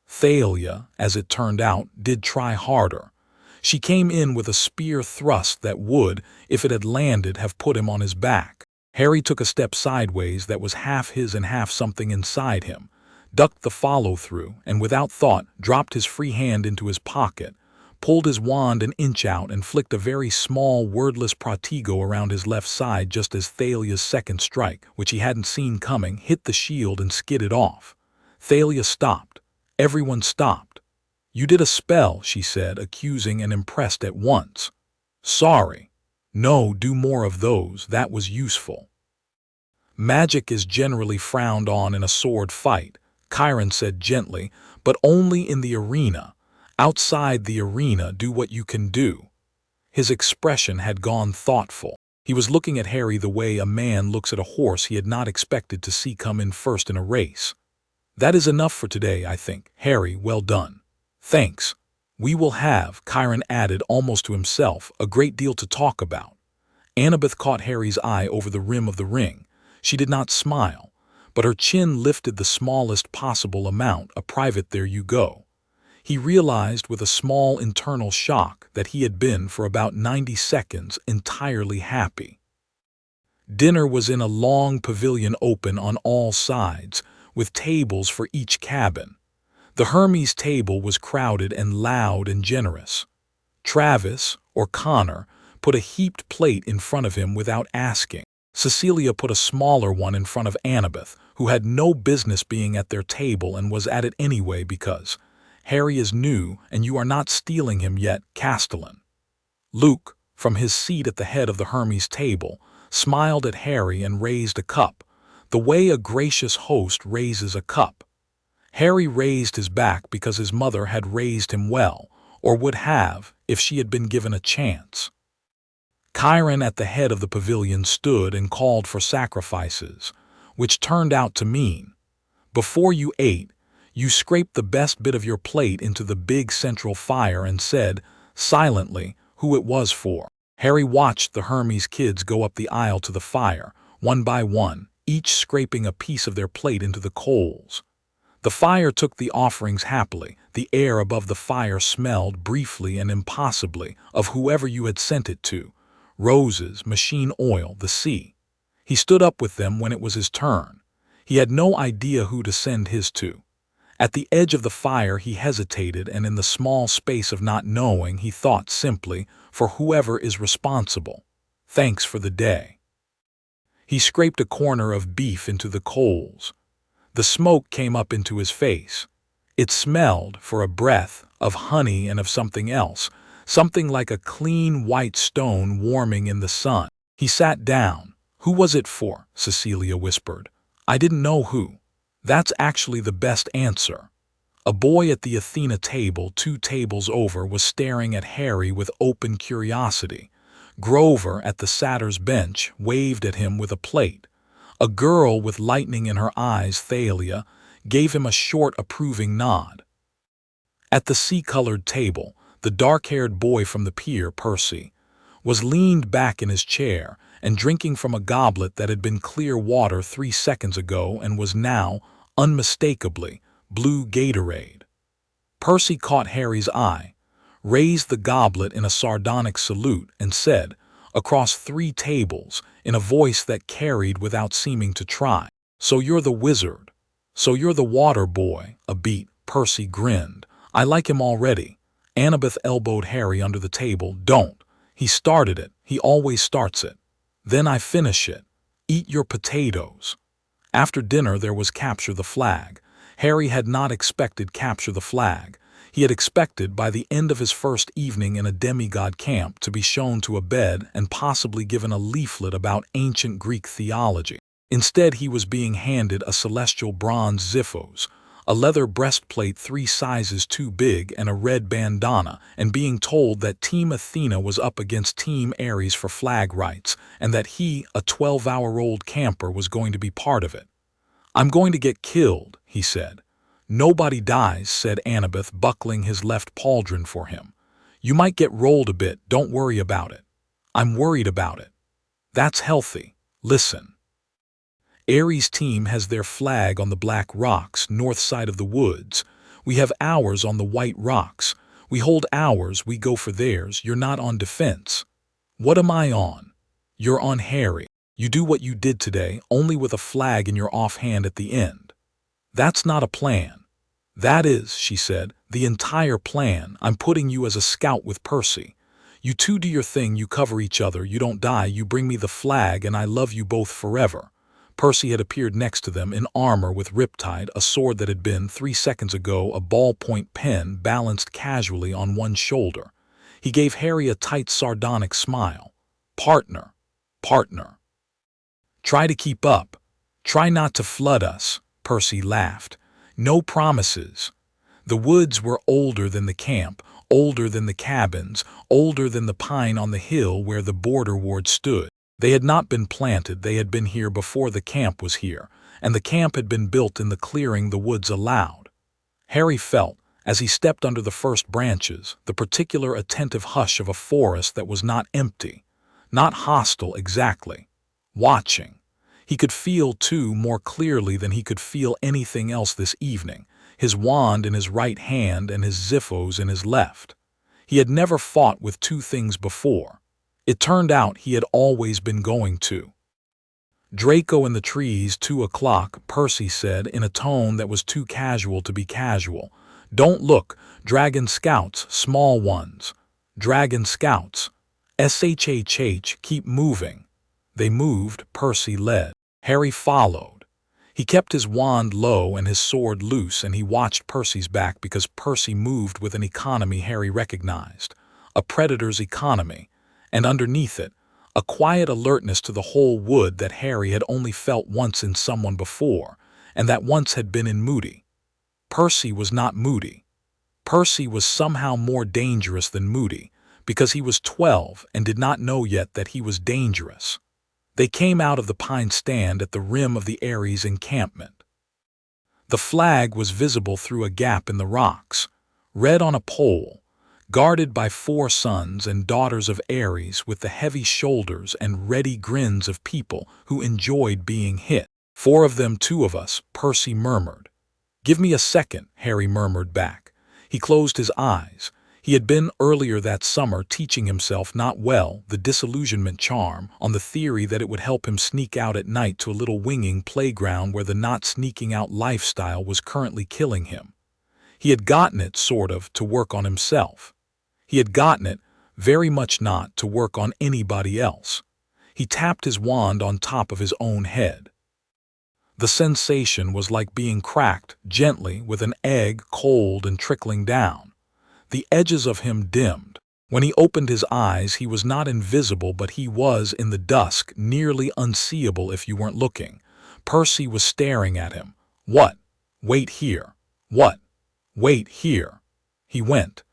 Thalia, as it turned out, did try harder. She came in with a spear thrust that would, if it had landed, have put him on his back. Harry took a step sideways that was half his and half something inside him, ducked the follow-through, and without thought dropped his free hand into his pocket, pulled his wand an inch out and flicked a very small, wordless protego around his left side just as Thalia's second strike, which he hadn't seen coming, hit the shield and skidded off. Thalia stopped. Everyone stopped. "You did a spell," she said, accusing and impressed at once. "Sorry. No, do more of those, that was useful." "Magic is generally frowned on in a sword fight," Chiron said gently, "but only in the arena. Outside the arena, do what you can do." His expression had gone thoughtful. He was looking at Harry the way a man looks at a horse he had not expected to see come in first in a race. "That is enough for today, I think. Harry, well done." "Thanks. We will have," Chiron added almost to himself, "a great deal to talk about." Annabeth caught Harry's eye over the rim of the ring. She did not smile, but her chin lifted the smallest possible amount, a private "there you go." He realized with a small internal shock that he had been for about 90 seconds entirely happy. Dinner was in a long pavilion open on all sides, with tables for each cabin. The Hermes table was crowded and loud and generous. Travis, or Connor, put a heaped plate in front of him without asking. Cecilia put a smaller one in front of Annabeth, who had no business being at their table and was at it anyway because Harry is new and you are not stealing him yet, Castellan. Luke, from his seat at the head of the Hermes table, smiled at Harry and raised a cup, the way a gracious host raises a cup. Harry raised his back because his mother had raised him well, or would have if she had been given a chance. Chiron at the head of the pavilion stood and called for sacrifices, which turned out to mean, before you ate, you scraped the best bit of your plate into the big central fire and said, silently, who it was for. Harry watched the Hermes kids go up the aisle to the fire, one by one, each scraping a piece of their plate into the coals. The fire took the offerings happily. The air above the fire smelled briefly and impossibly of whoever you had sent it to. Roses, machine oil, the sea. He stood up with them when it was his turn. He had no idea who to send his to. At the edge of the fire he hesitated, and in the small space of not knowing he thought simply, for whoever is responsible. Thanks for the day. He scraped a corner of beef into the coals. The smoke came up into his face. It smelled, for a breath, of honey and of something else, something like a clean white stone warming in the sun. He sat down. "Who was it for?" Cecilia whispered. "I didn't know who." That's actually the best answer. A boy at the Athena table 2 tables over was staring at Harry with open curiosity. Grover at the satyr's bench waved at him with a plate. A girl with lightning in her eyes, Thalia, gave him a short approving nod. At the sea-colored table, the dark-haired boy from the pier, Percy, was leaned back in his chair and drinking from a goblet that had been clear water 3 seconds ago and was now, unmistakably, blue Gatorade. Percy caught Harry's eye, raised the goblet in a sardonic salute, and said, across 3 tables, in a voice that carried without seeming to try, "So you're the wizard. So you're the water boy." A beat. Percy grinned. "I like him already." Annabeth elbowed Harry under the table. "Don't. He started it. He always starts it. Then I finish it. Eat your potatoes." After dinner there was Capture the Flag. Harry had not expected Capture the Flag. He had expected, by the end of his first evening in a demigod camp, to be shown to a bed and possibly given a leaflet about ancient Greek theology. Instead, he was being handed a celestial bronze xiphos, a leather breastplate 3 sizes too big, and a red bandana, and being told that Team Athena was up against Team Ares for flag rights, and that he, a 12-hour-old camper, was going to be part of it. "I'm going to get killed," he said. "Nobody dies," said Annabeth, buckling his left pauldron for him. "You might get rolled a bit, don't worry about it." "I'm worried about it." "That's healthy. Listen. Ares' team has their flag on the black rocks, north side of the woods. We have ours on the white rocks. We hold ours, we go for theirs. You're not on defense." "What am I on?" "You're on Harry. You do what you did today, only with a flag in your offhand at the end. That's not a plan. That is, she said, the entire plan. I'm putting you as a scout with Percy. You two do your thing, you cover each other, you don't die, you bring me the flag, and I love you both forever. Percy had appeared next to them in armor with riptide, a sword that had been, 3 seconds ago, a ballpoint pen balanced casually on one shoulder. He gave Harry a tight, sardonic smile. Partner. Partner. Try to keep up. Try not to flood us, Percy laughed. No promises. The woods were older than the camp, older than the cabins, older than the pine on the hill where the border ward stood. They had not been planted, they had been here before the camp was here, and the camp had been built in the clearing the woods allowed. Harry felt, as he stepped under the first branches, the particular attentive hush of a forest that was not empty, not hostile exactly, watching. He could feel, too, more clearly than he could feel anything else this evening, his wand in his right hand and his ziphos in his left. He had never fought with two things before. It turned out he had always been going to. Draco in the trees, 2 o'clock, Percy said in a tone that was too casual to be casual. Don't look, dragon scouts, small ones. Dragon scouts. SHHH, keep moving. They moved, Percy led. Harry followed. He kept his wand low and his sword loose, and he watched Percy's back because Percy moved with an economy Harry recognized, a predator's economy, and underneath it, a quiet alertness to the whole wood that Harry had only felt once in someone before, and that once had been in Moody. Percy was not Moody. Percy was somehow more dangerous than Moody, because he was 12 and did not know yet that he was dangerous. They came out of the pine stand at the rim of the Ares encampment. The flag was visible through a gap in the rocks, red on a pole, guarded by 4 sons and daughters of Ares with the heavy shoulders and ready grins of people who enjoyed being hit. 4 of them, 2 of us, Percy murmured. Give me a second, Harry murmured back. He closed his eyes. He had been earlier that summer teaching himself not well the disillusionment charm on the theory that it would help him sneak out at night to a Little Whinging playground where the not sneaking out lifestyle was currently killing him. He had gotten it, sort of, to work on himself. He had gotten it, very much not, to work on anybody else. He tapped his wand on top of his own head. The sensation was like being cracked gently with an egg, cold and trickling down. The edges of him dimmed. When he opened his eyes, he was not invisible, but he was, in the dusk, nearly unseeable if you weren't looking. Percy was staring at him. What? Wait here. What? Wait here. He went.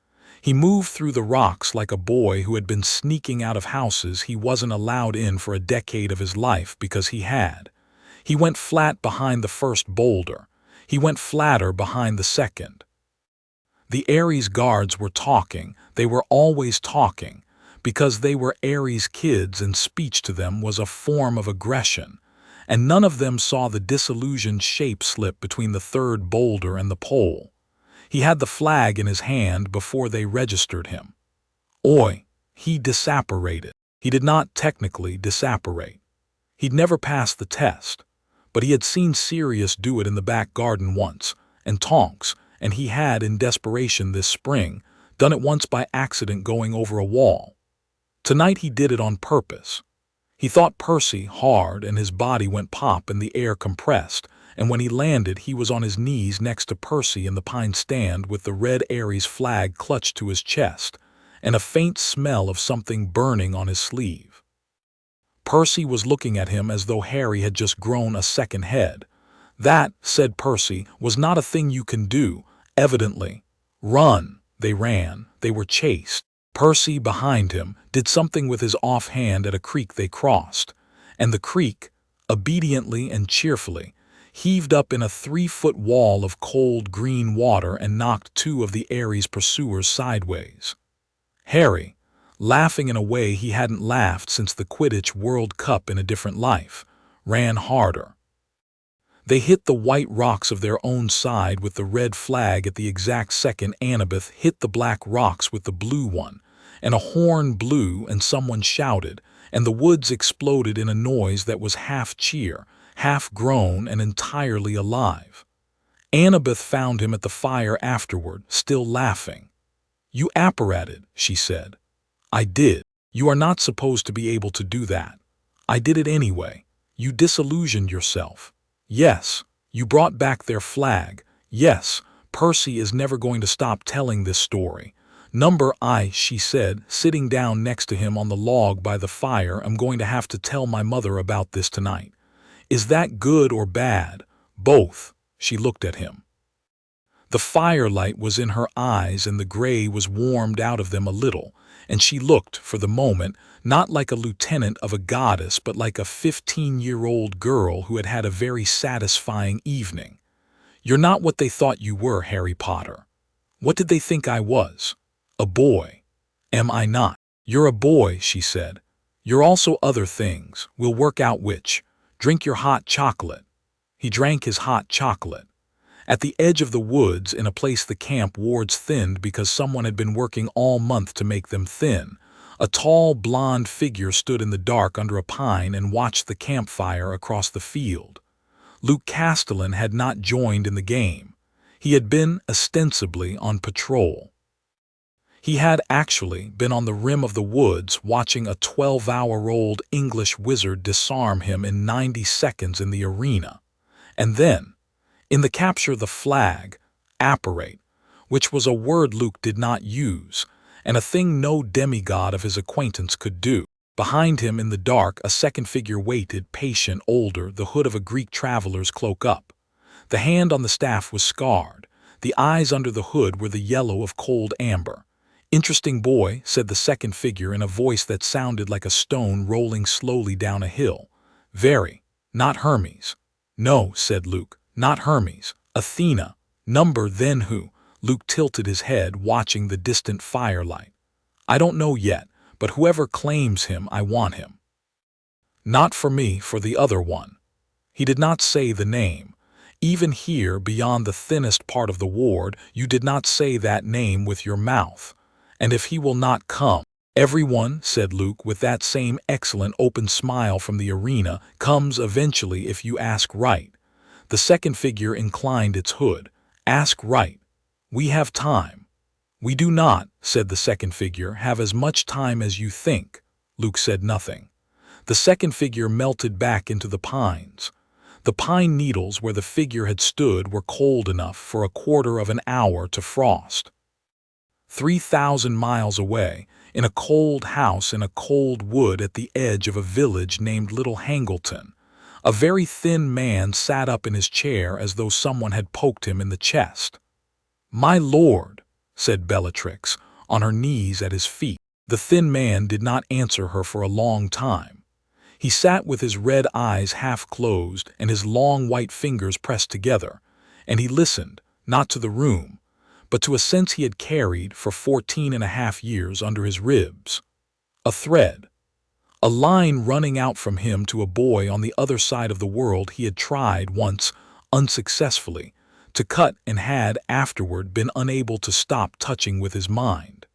He moved through the rocks like a boy who had been sneaking out of houses he wasn't allowed in for a decade of his life because he had. He went flat behind the first boulder. He went flatter behind the second. The Ares guards were talking. They were always talking, because they were Ares kids and speech to them was a form of aggression, and none of them saw the disillusioned shape slip between the third boulder and the pole. He had the flag in his hand before they registered him. Oi, he disapparated. He did not technically disapparate. He'd never passed the test, but he had seen Sirius do it in the back garden once, and Tonks, and he had, in desperation this spring, done it once by accident going over a wall. Tonight he did it on purpose. He thought Percy hard, and his body went pop and the air compressed, and when he landed he was on his knees next to Percy in the pine stand with the red Ares flag clutched to his chest, and a faint smell of something burning on his sleeve. Percy was looking at him as though Harry had just grown a second head. That, said Percy, was not a thing you can do, evidently. Run. They ran. They were chased. Percy, behind him, did something with his offhand at a creek they crossed, and the creek, obediently and cheerfully, heaved up in a 3-foot wall of cold green water and knocked 2 of the Ares pursuers sideways. Harry, laughing in a way he hadn't laughed since the Quidditch World Cup in a different life, ran harder. They hit the white rocks of their own side with the red flag at the exact second Annabeth hit the black rocks with the blue one, and a horn blew and someone shouted, and the woods exploded in a noise that was half cheer, half groan, and entirely alive. Annabeth found him at the fire afterward, still laughing. "You apparated," she said. "I did. You are not supposed to be able to do that. I did it anyway. You disillusioned yourself. Yes, you brought back their flag. Yes, Percy is never going to stop telling this story. Number I," she said, sitting down next to him on the log by the fire, "am going to have to tell my mother about this tonight. Is that good or bad?" "Both." She looked at him. The firelight was in her eyes and the gray was warmed out of them a little, and she looked, for the moment, not like a lieutenant of a goddess but like a 15-year-old girl who had had a very satisfying evening. "You're not what they thought you were, Harry Potter." "What did they think I was?" "A boy." "Am I not?" "You're a boy," she said. "You're also other things. We'll work out which. Drink your hot chocolate." He drank his hot chocolate. At the edge of the woods, in a place the camp wards thinned because someone had been working all month to make them thin, a tall, blonde figure stood in the dark under a pine and watched the campfire across the field. Luke Castellan had not joined in the game. He had been, ostensibly, on patrol. He had actually been on the rim of the woods watching a 12-hour-old English wizard disarm him in 90 seconds in the arena. And then, in the capture the flag, apparate, which was a word Luke did not use, and a thing no demigod of his acquaintance could do. Behind him in the dark a second figure waited, patient, older, the hood of a Greek traveler's cloak up. The hand on the staff was scarred. The eyes under the hood were the yellow of cold amber. "Interesting boy," said the second figure in a voice that sounded like a stone rolling slowly down a hill. "Very. Not Hermes." "No," said Luke. "Not Hermes. Athena." "Number then who?" Luke tilted his head, watching the distant firelight. "I don't know yet, but whoever claims him, I want him." "Not for me, for the other one." He did not say the name. Even here, beyond the thinnest part of the ward, you did not say that name with your mouth. "And if he will not come—" "Everyone," said Luke, with that same excellent open smile from the arena, "comes eventually if you ask right." The second figure inclined its hood. "Ask right. We have time." "We do not," said the second figure, "have as much time as you think." Luke said nothing. The second figure melted back into the pines. The pine needles where the figure had stood were cold enough for a quarter of an hour to frost. 3,000 miles away, in a cold house in a cold wood at the edge of a village named Little Hangleton, a very thin man sat up in his chair as though someone had poked him in the chest. "My lord," said Bellatrix, on her knees at his feet. The thin man did not answer her for a long time. He sat with his red eyes half closed and his long white fingers pressed together, and he listened, not to the room, but to a sense he had carried for 14.5 years under his ribs. A thread. A line running out from him to a boy on the other side of the world he had tried once, unsuccessfully, to cut and had afterward been unable to stop touching with his mind.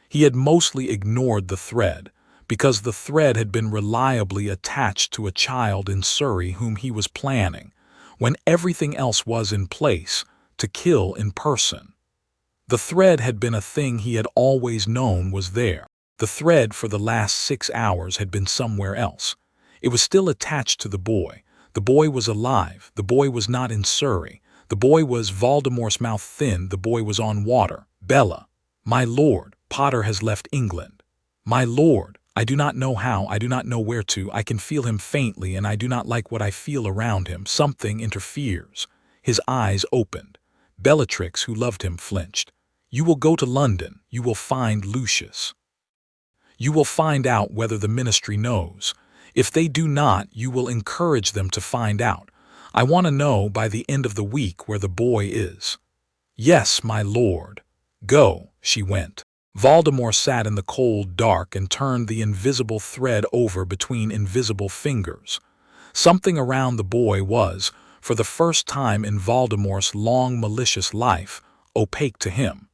He had mostly ignored the thread, because the thread had been reliably attached to a child in Surrey whom he was planning, when everything else was in place, to kill in person. The thread had been a thing he had always known was there. The thread for the last 6 hours had been somewhere else. It was still attached to the boy. The boy was alive. The boy was not in Surrey. The boy was Voldemort's mouth thin. The boy was on water. "Bella." "My lord, Potter has left England." "My lord, I do not know how, I do not know where to, I can feel him faintly and I do not like what I feel around him. Something interferes." His eyes opened. Bellatrix, who loved him, flinched. "You will go to London. You will find Lucius. You will find out whether the ministry knows. If they do not, you will encourage them to find out. I want to know by the end of the week where the boy is." "Yes, my lord." "Go." She went. Voldemort sat in the cold dark and turned the invisible thread over between invisible fingers. Something around the boy was, for the first time in Voldemort's long malicious life, opaque to him.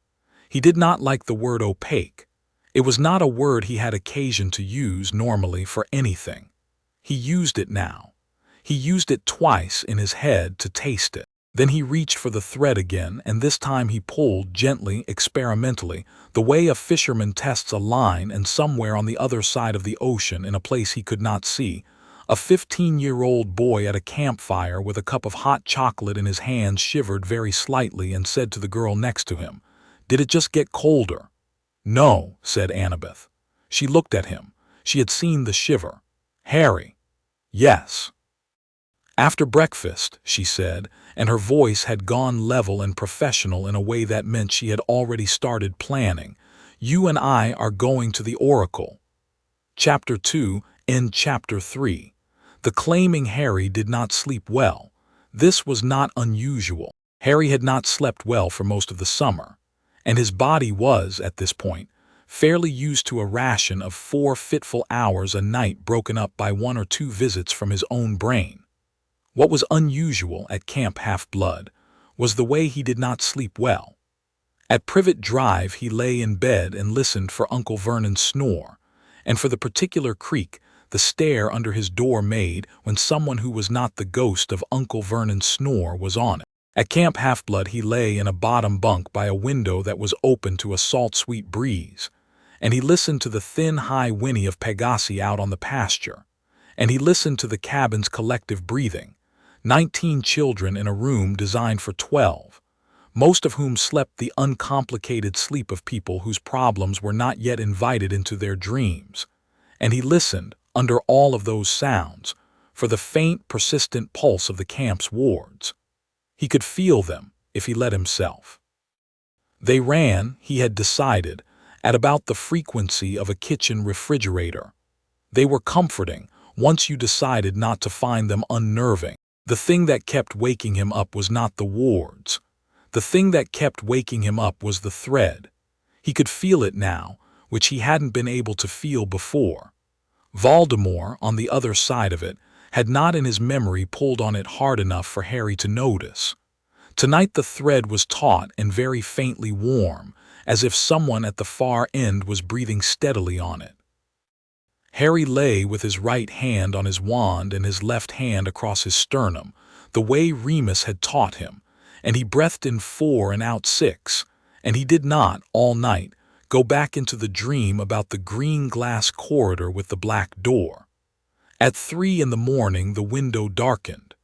He did not like the word opaque. It was not a word he had occasion to use normally for anything. He used it now. He used it twice in his head to taste it. Then he reached for the thread again, and this time he pulled gently, experimentally, the way a fisherman tests a line, and somewhere on the other side of the ocean, in a place he could not see, a 15-year-old boy at a campfire with a cup of hot chocolate in his hands shivered very slightly and said to the girl next to him, "Did it just get colder?" "No," said Annabeth. She looked at him. She had seen the shiver. "Harry." "Yes." "After breakfast," she said, and her voice had gone level and professional in a way that meant she had already started planning. "You and I are going to the Oracle." Chapter 2, End Chapter 3. The claiming Harry did not sleep well. This was not unusual. Harry had not slept well for most of the summer, and his body was, at this point, fairly used to a ration of 4 fitful hours a night broken up by 1 or 2 visits from his own brain. What was unusual at Camp Half-Blood was the way he did not sleep well. At Privet Drive he lay in bed and listened for Uncle Vernon's snore, and for the particular creak the stair under his door made when someone who was not the ghost of Uncle Vernon's snore was on it. At Camp Half-Blood he lay in a bottom bunk by a window that was open to a salt-sweet breeze, and he listened to the thin high whinny of Pegasi out on the pasture, and he listened to the cabin's collective breathing. 19 children in a room designed for 12, most of whom slept the uncomplicated sleep of people whose problems were not yet invited into their dreams. And he listened, under all of those sounds, for the faint, persistent pulse of the camp's wards. He could feel them if he let himself. They ran, he had decided, at about the frequency of a kitchen refrigerator. They were comforting, once you decided not to find them unnerving. The thing that kept waking him up was not the wards. The thing that kept waking him up was the thread. He could feel it now, which he hadn't been able to feel before. Voldemort, on the other side of it, had not in his memory pulled on it hard enough for Harry to notice. Tonight the thread was taut and very faintly warm, as if someone at the far end was breathing steadily on it. Harry lay with his right hand on his wand and his left hand across his sternum, the way Remus had taught him, and he breathed in 4 and out 6, and he did not, all night, go back into the dream about the green glass corridor with the black door. At 3 in the morning the window darkened.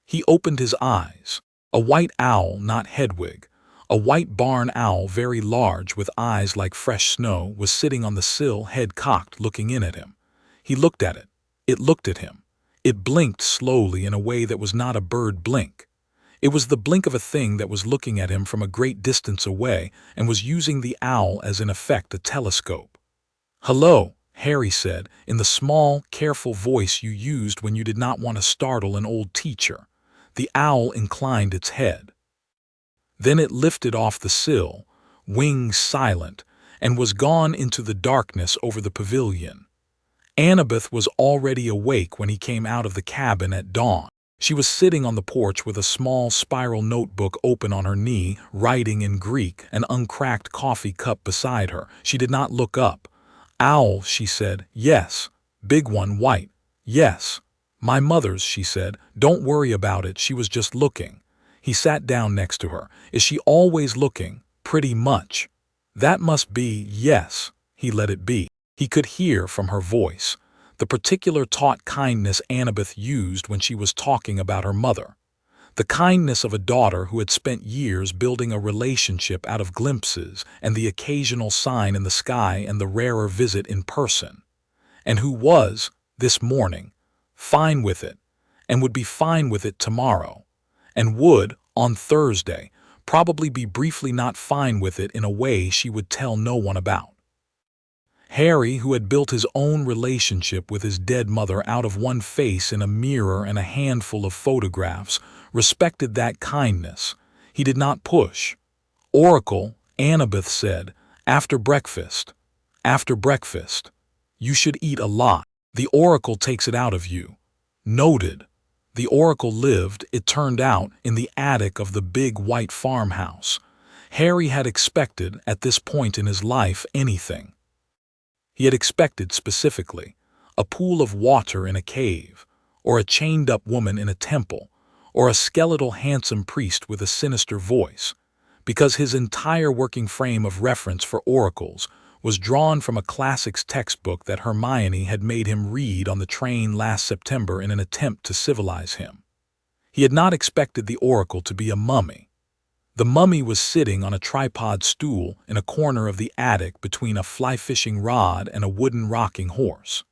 He opened his eyes. A white owl, not Hedwig, a white barn owl very large with eyes like fresh snow, was sitting on the sill, head cocked, looking in at him. He looked at it. It looked at him. It blinked slowly in a way that was not a bird blink. It was the blink of a thing that was looking at him from a great distance away and was using the owl as in effect a telescope. "Hello," Harry said, in the small, careful voice you used when you did not want to startle an old teacher. The owl inclined its head. Then it lifted off the sill, wings silent, and was gone into the darkness over the pavilion. Annabeth was already awake when he came out of the cabin at dawn. She was sitting on the porch with a small spiral notebook open on her knee, writing in Greek, an uncracked coffee cup beside her. She did not look up. "Owl," she said. "Yes." "Big one, white." "Yes." "My mother's," she said. "Don't worry about it, she was just looking." He sat down next to her. "Is she always looking?" "Pretty much." "That must be, yes." He let it be. He could hear from her voice the particular taut kindness Annabeth used when she was talking about her mother. The kindness of a daughter who had spent years building a relationship out of glimpses and the occasional sign in the sky and the rarer visit in person, and who was, this morning, fine with it, and would be fine with it tomorrow, and would, on Thursday, probably be briefly not fine with it in a way she would tell no one about. Harry, who had built his own relationship with his dead mother out of one face in a mirror and a handful of photographs, respected that kindness. He did not push. "Oracle," Annabeth said, "after breakfast. After breakfast. You should eat a lot. The Oracle takes it out of you." Noted. The Oracle lived, it turned out, in the attic of the big white farmhouse. Harry had expected, at this point in his life, anything. He had expected specifically a pool of water in a cave, or a chained-up woman in a temple, or a skeletal handsome priest with a sinister voice, because his entire working frame of reference for oracles was drawn from a classics textbook that Hermione had made him read on the train last September in an attempt to civilize him. He had not expected the oracle to be a mummy. The mummy was sitting on a tripod stool in a corner of the attic between a fly-fishing rod and a wooden rocking horse.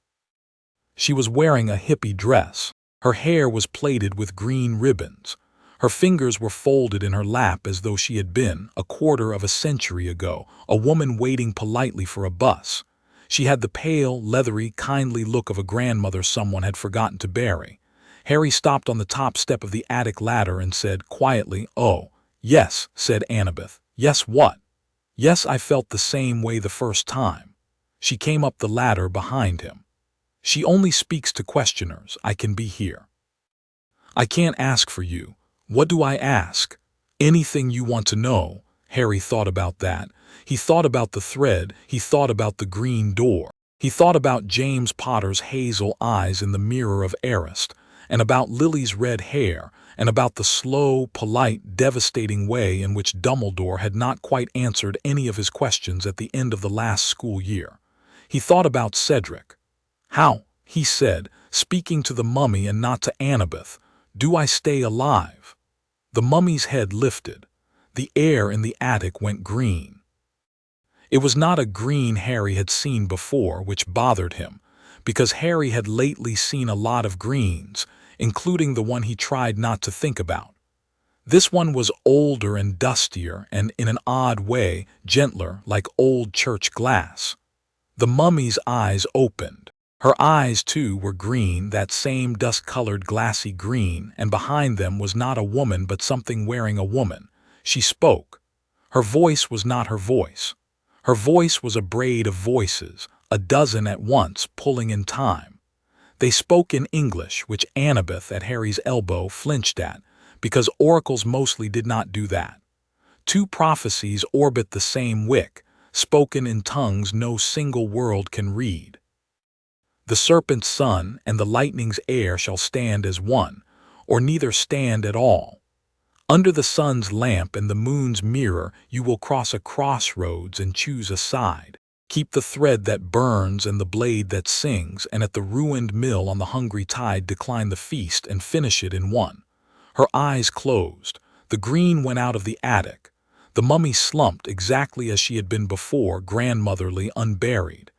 She was wearing a hippie dress. Her hair was plaited with green ribbons. Her fingers were folded in her lap as though she had been, a quarter of a century ago, a woman waiting politely for a bus. She had the pale, leathery, kindly look of a grandmother someone had forgotten to bury. Harry stopped on the top step of the attic ladder and said quietly, "Oh, yes," said Annabeth. "Yes, what?" "Yes, I felt the same way the first time." She came up the ladder behind him. "She only speaks to questioners. I can be here." "I can't ask for you." "What do I ask?" "Anything you want to know." Harry thought about that. He thought about the thread. He thought about the green door. He thought about James Potter's hazel eyes in the mirror of Arist, and about Lily's red hair, and about the slow, polite, devastating way in which Dumbledore had not quite answered any of his questions at the end of the last school year. He thought about Cedric. "How," he said, speaking to the mummy and not to Annabeth, "do I stay alive?" The mummy's head lifted. The air in the attic went green. It was not a green Harry had seen before, which bothered him, because Harry had lately seen a lot of greens, including the one he tried not to think about. This one was older and dustier and, in an odd way, gentler, like old church glass. The mummy's eyes opened. Her eyes, too, were green, that same dust-colored glassy green, and behind them was not a woman but something wearing a woman. She spoke. Her voice was not her voice. Her voice was a braid of voices, a dozen at once, pulling in time. They spoke in English, which Annabeth, at Harry's elbow, flinched at, because oracles mostly did not do that. Two prophecies orbit the same wick, spoken in tongues no single world can read. "The serpent's son and the lightning's heir shall stand as one, or neither stand at all. Under the sun's lamp and the moon's mirror you will cross a crossroads and choose a side. Keep the thread that burns and the blade that sings, and at the ruined mill on the hungry tide decline the feast and finish it in one." Her eyes closed. The green went out of the attic. The mummy slumped exactly as she had been before, grandmotherly, unburied.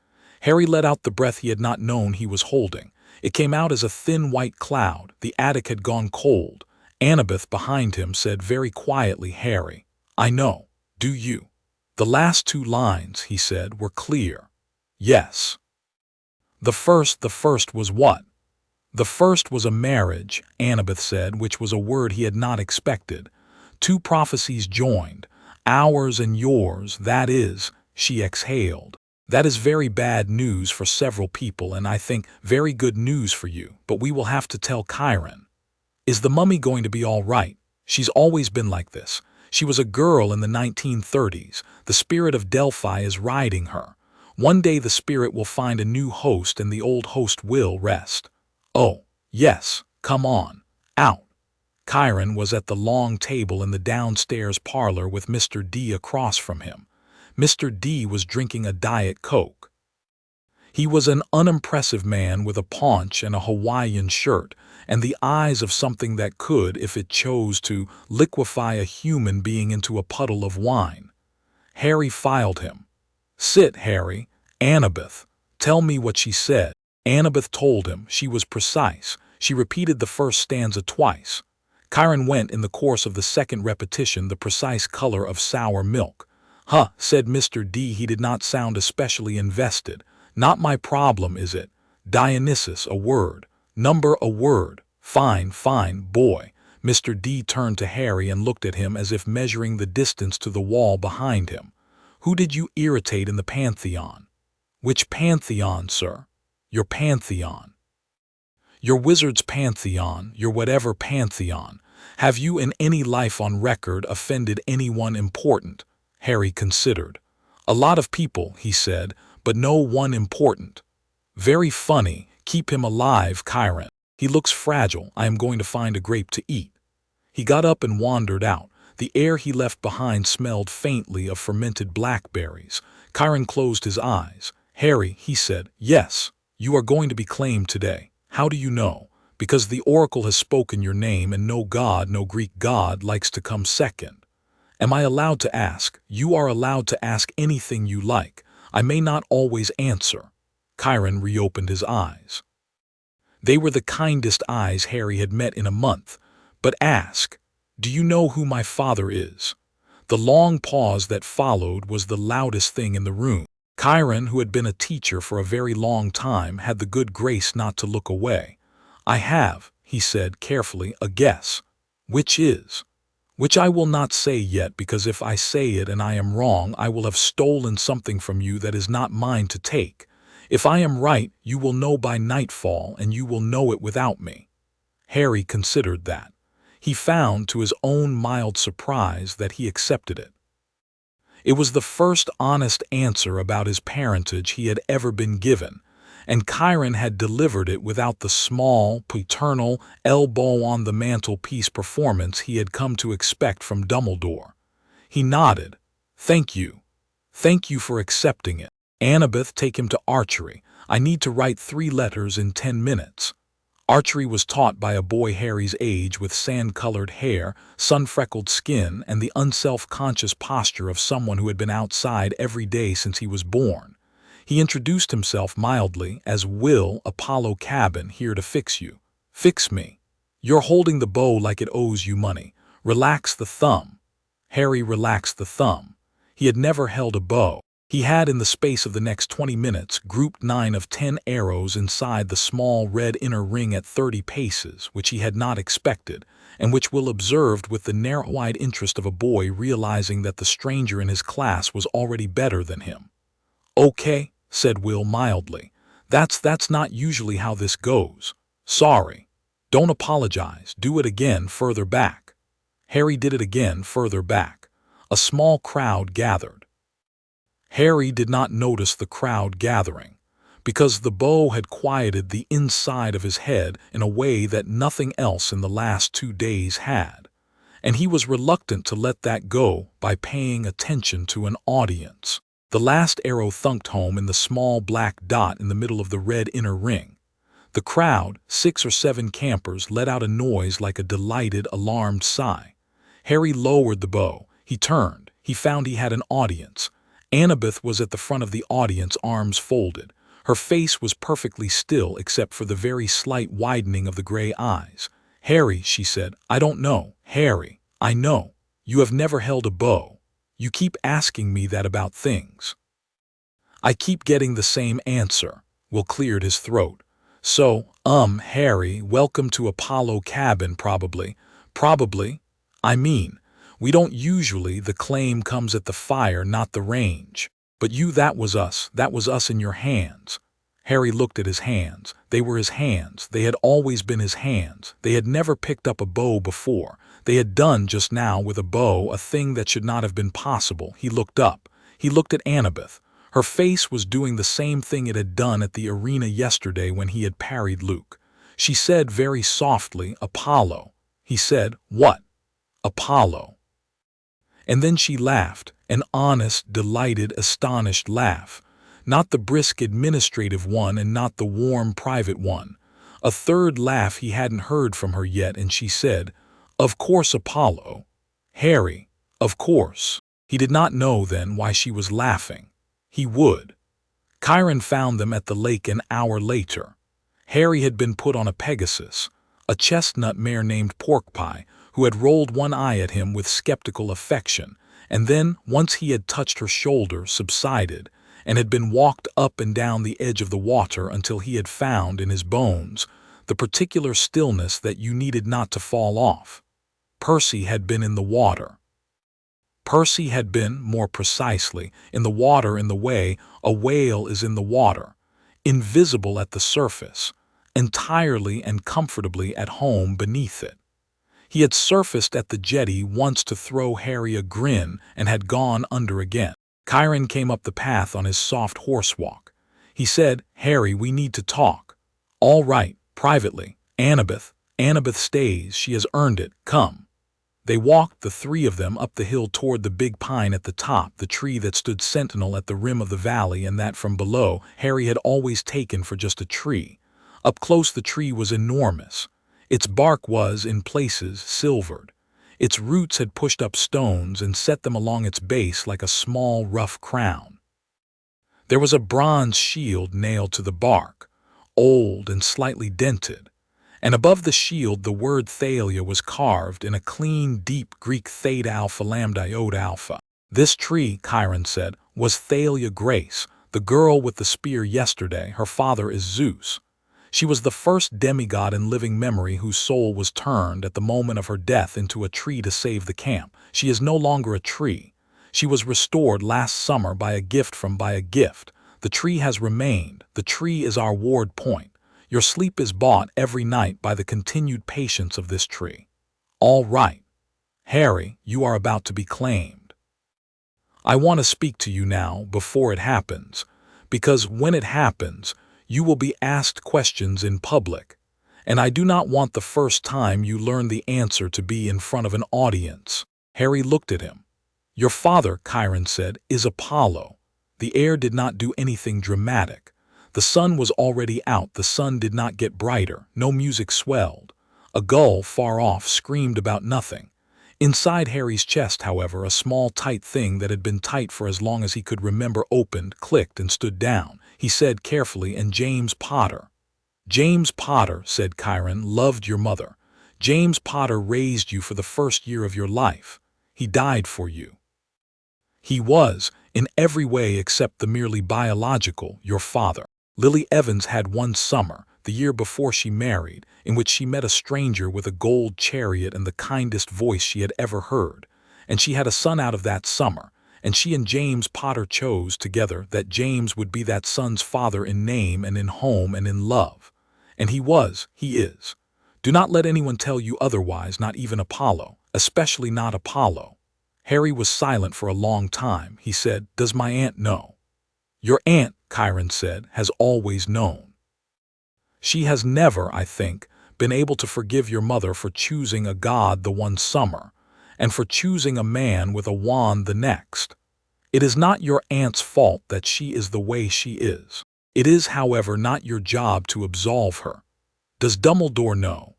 Harry let out the breath he had not known he was holding. It came out as a thin white cloud. The attic had gone cold. Annabeth, behind him, said very quietly, "Harry, I know. Do you?" "The last two lines," he said, "were clear." "Yes." The first was what?" "The first was a marriage," Annabeth said, which was a word he had not expected. "Two prophecies joined. Ours and yours, that is," she exhaled. "That is very bad news for several people, and I think very good news for you, but we will have to tell Chiron." "Is the mummy going to be all right?" "She's always been like this. She was a girl in the 1930s. The spirit of Delphi is riding her. One day the spirit will find a new host and the old host will rest." "Oh, yes, come on. Out." Chiron was at the long table in the downstairs parlor with Mr. D across from him. Mr. D was drinking a Diet Coke. He was an unimpressive man with a paunch and a Hawaiian shirt, and the eyes of something that could, if it chose to, liquefy a human being into a puddle of wine. Harry filed him. "Sit, Harry. Annabeth, tell me what she said." Annabeth told him. She was precise. She repeated the first stanza twice. Chiron went in the course of the second repetition the precise color of sour milk. "Huh," said Mr. D. He did not sound especially invested. "Not my problem, is it? Dionysus, a word. Number, a word. Fine, fine, boy." Mr. D turned to Harry and looked at him as if measuring the distance to the wall behind him. "Who did you irritate in the Pantheon?" "Which Pantheon, sir?" "Your Pantheon." "Your wizard's Pantheon, your whatever Pantheon. Have you in any life on record offended anyone important?" Harry considered. "A lot of people," he said, but no one important. Very funny, keep him alive, Chiron. He looks fragile, I am going to find a grape to eat. He got up and wandered out. The air he left behind smelled faintly of fermented blackberries. Chiron closed his eyes. Harry, he said, yes, you are going to be claimed today. How do you know? Because the oracle has spoken your name, and no god, no Greek god, likes to come second. Am I allowed to ask? You are allowed to ask anything you like. I may not always answer. Chiron reopened his eyes. They were the kindest eyes Harry had met in a month. But ask, do you know who my father is? The long pause that followed was the loudest thing in the room. Chiron, who had been a teacher for a very long time, had the good grace not to look away. I have, he said carefully, a guess. Which is? Which I will not say yet, because if I say it and I am wrong, I will have stolen something from you that is not mine to take. If I am right, you will know by nightfall, and you will know it without me. Harry considered that. He found, to his own mild surprise, that he accepted it. It was the first honest answer about his parentage he had ever been given, and Chiron had delivered it without the small, paternal, elbow-on-the-mantelpiece performance he had come to expect from Dumbledore. He nodded. Thank you. Thank you for accepting it. Annabeth, take him to archery. I need to write 3 letters in 10 minutes. Archery was taught by a boy Harry's age with sand-colored hair, sun-freckled skin, and the unself-conscious posture of someone who had been outside every day since he was born. He introduced himself mildly as Will, Apollo Cabin, here to fix you. Fix me. You're holding the bow like it owes you money. Relax the thumb. Harry relaxed the thumb. He had never held a bow. He had, in the space of the next 20 minutes, grouped 9 of 10 arrows inside the small red inner ring at 30 paces, which he had not expected, and which Will observed with the narrow-eyed interest of a boy realizing that the stranger in his class was already better than him. Okay, said Will mildly. That's not usually how this goes. Sorry. Don't apologize. Do it again further back. Harry did it again further back. A small crowd gathered. Harry did not notice the crowd gathering, because the bow had quieted the inside of his head in a way that nothing else in the last 2 days had, and he was reluctant to let that go by paying attention to an audience. The last arrow thunked home in the small black dot in the middle of the red inner ring. The crowd, 6 or 7 campers, let out a noise like a delighted, alarmed sigh. Harry lowered the bow. He turned. He found he had an audience. Annabeth was at the front of the audience, arms folded. Her face was perfectly still except for the very slight widening of the gray eyes. Harry, she said, I don't know. Harry, I know. You have never held a bow. You keep asking me that about things. I keep getting the same answer. Will cleared his throat. So, Harry, welcome to Apollo Cabin, probably. Probably. I mean, we don't usually, the claim comes at the fire, not the range. But you, that was us in your hands. Harry looked at his hands. They were his hands. They had always been his hands. They had never picked up a bow before. They had done just now with a bow a thing that should not have been possible. He looked up. He looked at Annabeth. Her face was doing the same thing it had done at the arena yesterday when he had parried Luke. She said very softly, Apollo. He said, what? Apollo. And then she laughed, an honest, delighted, astonished laugh. Not the brisk administrative one and not the warm private one. A third laugh he hadn't heard from her yet, and she said, Of course, Apollo. Harry, of course. He did not know then why she was laughing. He would. Chiron found them at the lake an hour later. Harry had been put on a Pegasus, a chestnut mare named Porkpie, who had rolled one eye at him with skeptical affection, and then, once he had touched her shoulder, subsided, and had been walked up and down the edge of the water until he had found in his bones the particular stillness that you needed not to fall off. Percy had been in the water. Percy had been, more precisely, in the water in the way a whale is in the water, invisible at the surface, entirely and comfortably at home beneath it. He had surfaced at the jetty once to throw Harry a grin and had gone under again. Chiron came up the path on his soft horse walk. He said, "Harry, we need to talk." "All right, privately. Annabeth. Annabeth stays. She has earned it. Come." They walked, the three of them, up the hill toward the big pine at the top, the tree that stood sentinel at the rim of the valley and that from below Harry had always taken for just a tree. Up close the tree was enormous. Its bark was, in places, silvered. Its roots had pushed up stones and set them along its base like a small, rough crown. There was a bronze shield nailed to the bark, old and slightly dented, and above the shield the word Thalia was carved in a clean, deep Greek Theta Alpha Lambda Iota Alpha. "This tree," Chiron said, "was Thalia Grace, the girl with the spear yesterday. Her father is Zeus. She was the first demigod in living memory whose soul was turned at the moment of her death into a tree to save the camp. She is no longer a tree. She was restored last summer by a gift. The tree has remained. The tree is our ward point. Your sleep is bought every night by the continued patience of this tree. All right. Harry, you are about to be claimed. I want to speak to you now, before it happens, because when it happens, you will be asked questions in public, and I do not want the first time you learn the answer to be in front of an audience." Harry looked at him. "Your father," Chiron said, "is Apollo." The air did not do anything dramatic. The sun was already out. The sun did not get brighter. No music swelled. A gull far off screamed about nothing. Inside Harry's chest, however, a small tight thing that had been tight for as long as he could remember opened, clicked, and stood down. He said carefully, "And James Potter." "James Potter," said Chiron, "loved your mother. James Potter raised you for the first year of your life. He died for you. He was, in every way except the merely biological, your father." Lily Evans had one summer, the year before she married, in which she met a stranger with a gold chariot and the kindest voice she had ever heard, and she had a son out of that summer, and she and James Potter chose together that James would be that son's father in name and in home and in love. And he is. Do not let anyone tell you otherwise, not even Apollo, especially not Apollo. Harry was silent for a long time. He said, "Does my aunt know?" "Your aunt," Chiron said, "has always known. She has never, I think, been able to forgive your mother for choosing a god the one summer, and for choosing a man with a wand the next. It is not your aunt's fault that she is the way she is. It is, however, not your job to absolve her. Does Dumbledore know?"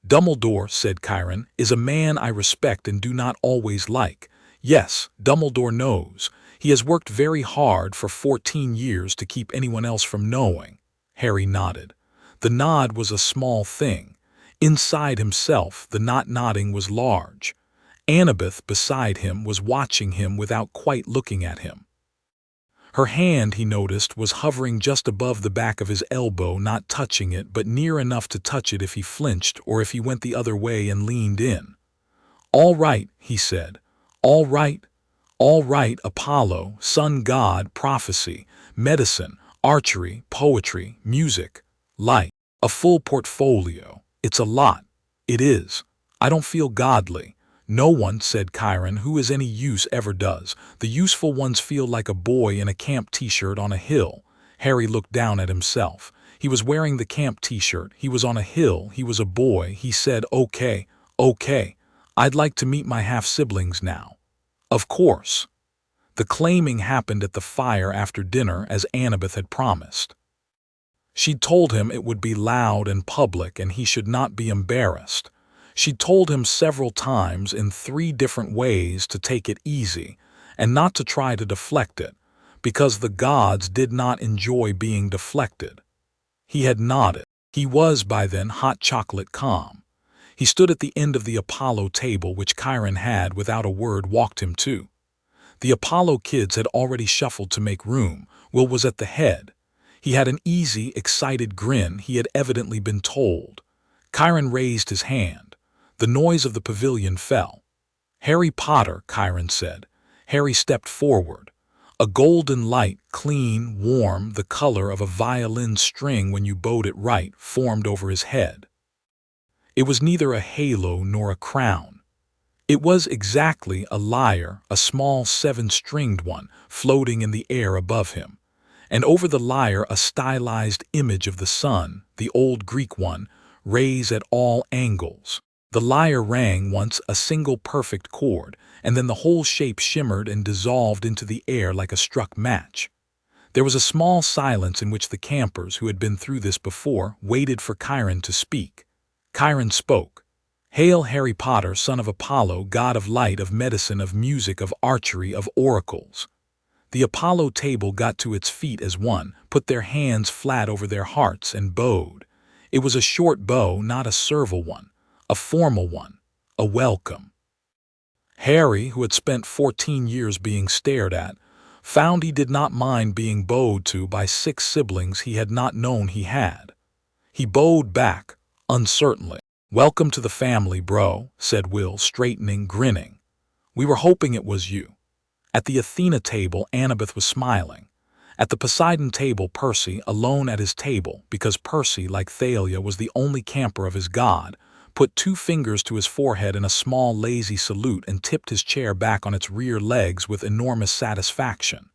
"Dumbledore," said Chiron, "is a man I respect and do not always like. Yes, Dumbledore knows. He has worked very hard for 14 years to keep anyone else from knowing." Harry nodded. The nod was a small thing. Inside himself, the not nodding was large. Annabeth, beside him, was watching him without quite looking at him. Her hand, he noticed, was hovering just above the back of his elbow, not touching it, but near enough to touch it if he flinched or if he went the other way and leaned in. "All right," he said. "All right. All right, Apollo, sun god, prophecy, medicine, archery, poetry, music, light. A full portfolio. It's a lot. It is. I don't feel godly. No one," said Chiron, "who is any use ever does. The useful ones feel like a boy in a camp t-shirt on a hill." Harry looked down at himself. He was wearing the camp t-shirt. He was on a hill. He was a boy. He said, "Okay. I'd like to meet my half-siblings now." "Of course." The claiming happened at the fire after dinner, as Annabeth had promised. She'd told him it would be loud and public and he should not be embarrassed. She'd told him several times in 3 different ways to take it easy and not to try to deflect it, because the gods did not enjoy being deflected. He had nodded. He was, by then, hot chocolate calm. He stood at the end of the Apollo table, which Chiron had, without a word, walked him to. The Apollo kids had already shuffled to make room. Will was at the head. He had an easy, excited grin, he had evidently been told. Chiron raised his hand. The noise of the pavilion fell. "Harry Potter," Chiron said. Harry stepped forward. A golden light, clean, warm, the color of a violin string when you bowed it right, formed over his head. It was neither a halo nor a crown. It was exactly a lyre, a small seven-stringed one, floating in the air above him. And over the lyre a stylized image of the sun, the old Greek one, raised at all angles. The lyre rang once a single perfect chord, and then the whole shape shimmered and dissolved into the air like a struck match. There was a small silence in which the campers, who had been through this before, waited for Chiron to speak. Chiron spoke. "Hail, Harry Potter, son of Apollo, god of light, of medicine, of music, of archery, of oracles." The Apollo table got to its feet as one, put their hands flat over their hearts, and bowed. It was a short bow, not a servile one, a formal one, a welcome. Harry, who had spent 14 years being stared at, found he did not mind being bowed to by 6 siblings he had not known he had. He bowed back, uncertainly. "Welcome to the family, bro," said Will, straightening, grinning. "We were hoping it was you." At the Athena table, Annabeth was smiling. At the Poseidon table, Percy, alone at his table, because Percy, like Thalia, was the only camper of his god, put 2 fingers to his forehead in a small lazy salute and tipped his chair back on its rear legs with enormous satisfaction.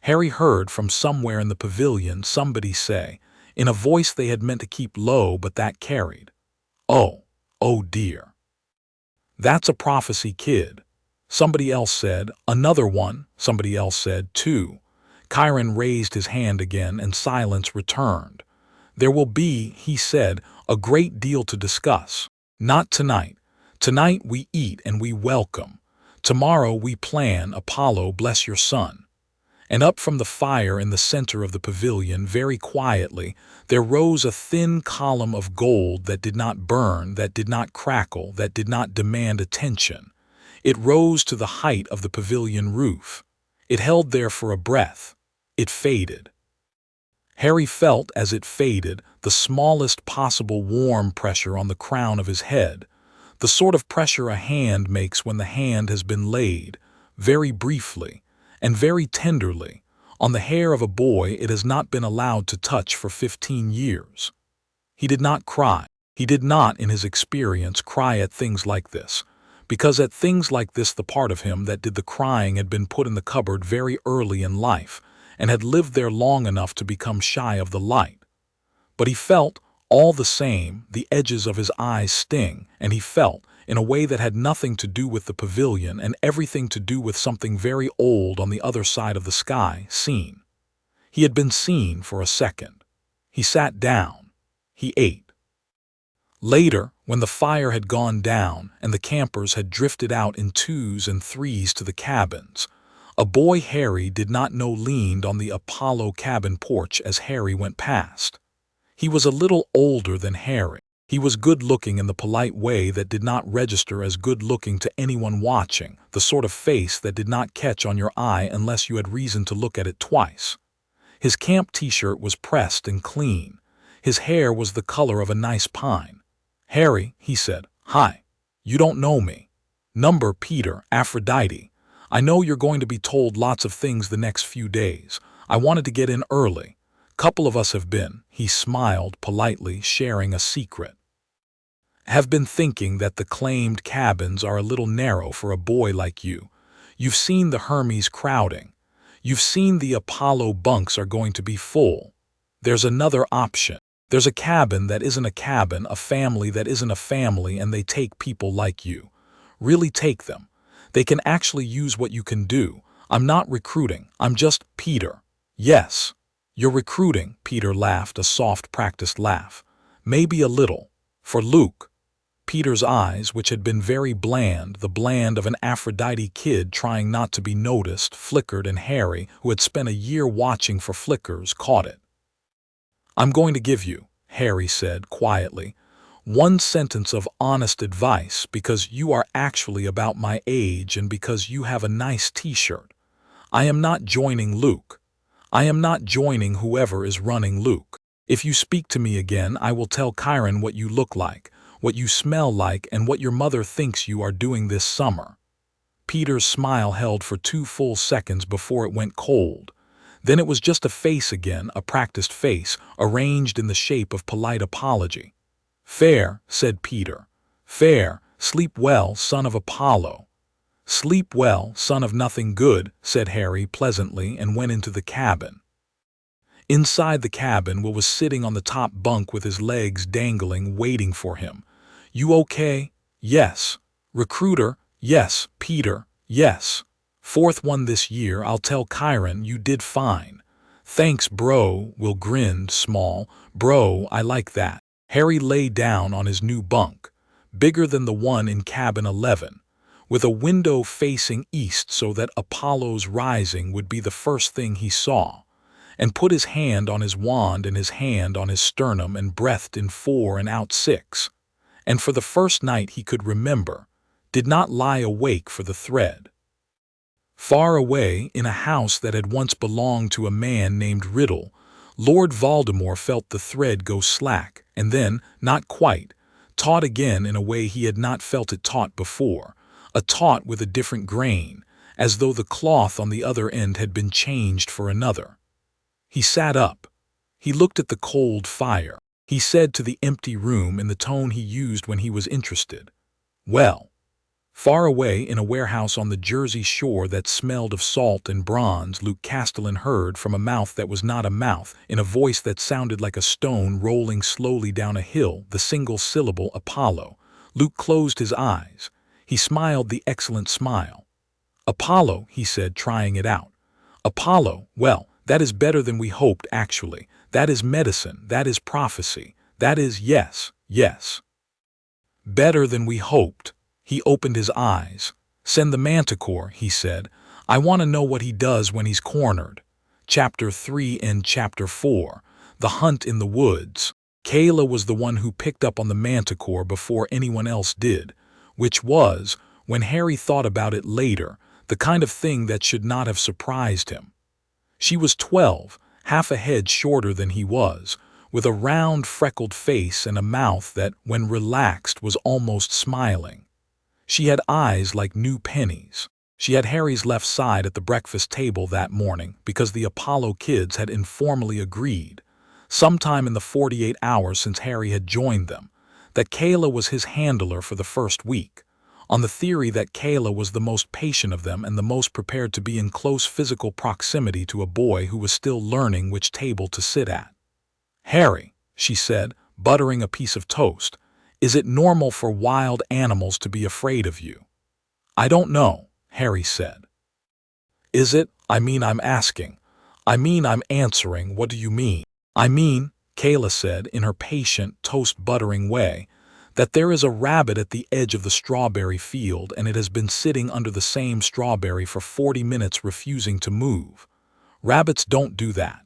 Harry heard from somewhere in the pavilion somebody say, in a voice they had meant to keep low but that carried, oh dear. That's a prophecy, kid." Somebody else said, "Another one." Somebody else said, "Two." Chiron raised his hand again and silence returned. "There will be," he said, "a great deal to discuss. Not tonight. Tonight we eat and we welcome. Tomorrow we plan, Apollo bless your son." And up from the fire in the center of the pavilion, very quietly, there rose a thin column of gold that did not burn, that did not crackle, that did not demand attention. It rose to the height of the pavilion roof. It held there for a breath. It faded. Harry felt, as it faded, the smallest possible warm pressure on the crown of his head, the sort of pressure a hand makes when the hand has been laid, very briefly, and very tenderly, on the hair of a boy it has not been allowed to touch for 15 years. He did not cry. He did not, in his experience, cry at things like this, because at things like this the part of him that did the crying had been put in the cupboard very early in life, and had lived there long enough to become shy of the light. But he felt, all the same, the edges of his eyes sting, and he felt, in a way that had nothing to do with the pavilion and everything to do with something very old on the other side of the sky, seen. He had been seen for a second. He sat down. He ate. Later, when the fire had gone down and the campers had drifted out in 2s and 3s to the cabins, a boy Harry did not know leaned on the Apollo cabin porch as Harry went past. He was a little older than Harry. He was good-looking in the polite way that did not register as good-looking to anyone watching, the sort of face that did not catch on your eye unless you had reason to look at it twice. His camp t-shirt was pressed and clean. His hair was the color of a nice pine. "Harry," he said, "hi. You don't know me. Number Peter, Aphrodite. I know you're going to be told lots of things the next few days. I wanted to get in early. Couple of us have been," he smiled politely, sharing a secret, "have been thinking that the claimed cabins are a little narrow for a boy like you. You've seen the Hermes crowding. You've seen the Apollo bunks are going to be full. There's another option. There's a cabin that isn't a cabin, a family that isn't a family, and they take people like you. Really take them. They can actually use what you can do. I'm not recruiting. I'm just Peter." "Yes. You're recruiting," Peter laughed, a soft, practiced laugh. "Maybe a little. For Luke." Peter's eyes, which had been very bland, the bland of an Aphrodite kid trying not to be noticed, flickered, and Harry, who had spent a year watching for flickers, caught it. "I'm going to give you," Harry said quietly, "one sentence of honest advice because you are actually about my age and because you have a nice t-shirt. I am not joining Luke. I am not joining whoever is running Luke. If you speak to me again, I will tell Chiron what you look like, what you smell like, and what your mother thinks you are doing this summer." Peter's smile held for 2 full seconds before it went cold. Then it was just a face again, a practiced face, arranged in the shape of polite apology. "Fair," said Peter. "Fair," "Sleep well, son of Apollo." "Sleep well, son of nothing good," said Harry pleasantly and went into the cabin. Inside the cabin, Will was sitting on the top bunk with his legs dangling, waiting for him. "You okay?" "Yes." "Recruiter?" "Yes." "Peter?" "Yes." "Fourth one this year. I'll tell Chiron you did fine." "Thanks, bro." Will grinned small. "Bro, I like that." Harry lay down on his new bunk, bigger than the one in cabin 11, with a window facing east so that Apollo's rising would be the first thing he saw, and put his hand on his wand and his hand on his sternum and breathed in 4 and out 6, and for the first night he could remember, did not lie awake for the thread. Far away, in a house that had once belonged to a man named Riddle, Lord Voldemort felt the thread go slack, and then, not quite, taut again in a way he had not felt it taut before, a taut with a different grain, as though the cloth on the other end had been changed for another. He sat up. He looked at the cold fire. He said to the empty room in the tone he used when he was interested, "Well." Far away in a warehouse on the Jersey shore that smelled of salt and bronze, Luke Castellan heard from a mouth that was not a mouth, in a voice that sounded like a stone rolling slowly down a hill, the single syllable Apollo. Luke closed his eyes. He smiled the excellent smile. "Apollo," he said, trying it out. "Apollo, well, that is better than we hoped, actually. That is medicine, that is prophecy, that is yes, yes. Better than we hoped." He opened his eyes. "Send the Manticore," he said. "I want to know what he does when he's cornered." Chapter 3 and Chapter 4, The Hunt in the Woods. Kayla was the one who picked up on the Manticore before anyone else did, which was, when Harry thought about it later, the kind of thing that should not have surprised him. She was 12, half a head shorter than he was, with a round, freckled face and a mouth that, when relaxed, was almost smiling. She had eyes like new pennies. She had Harry's left side at the breakfast table that morning because the Apollo kids had informally agreed, sometime in the 48 hours since Harry had joined them, that Kayla was his handler for the first week, on the theory that Kayla was the most patient of them and the most prepared to be in close physical proximity to a boy who was still learning which table to sit at. "Harry," she said, buttering a piece of toast, "is it normal for wild animals to be afraid of you?" "I don't know," Harry said. "Is it? I mean, I'm asking. I mean, I'm answering. What do you mean?" "I mean," Kayla said in her patient, toast-buttering way, "that there is a rabbit at the edge of the strawberry field and it has been sitting under the same strawberry for 40 minutes refusing to move. Rabbits don't do that.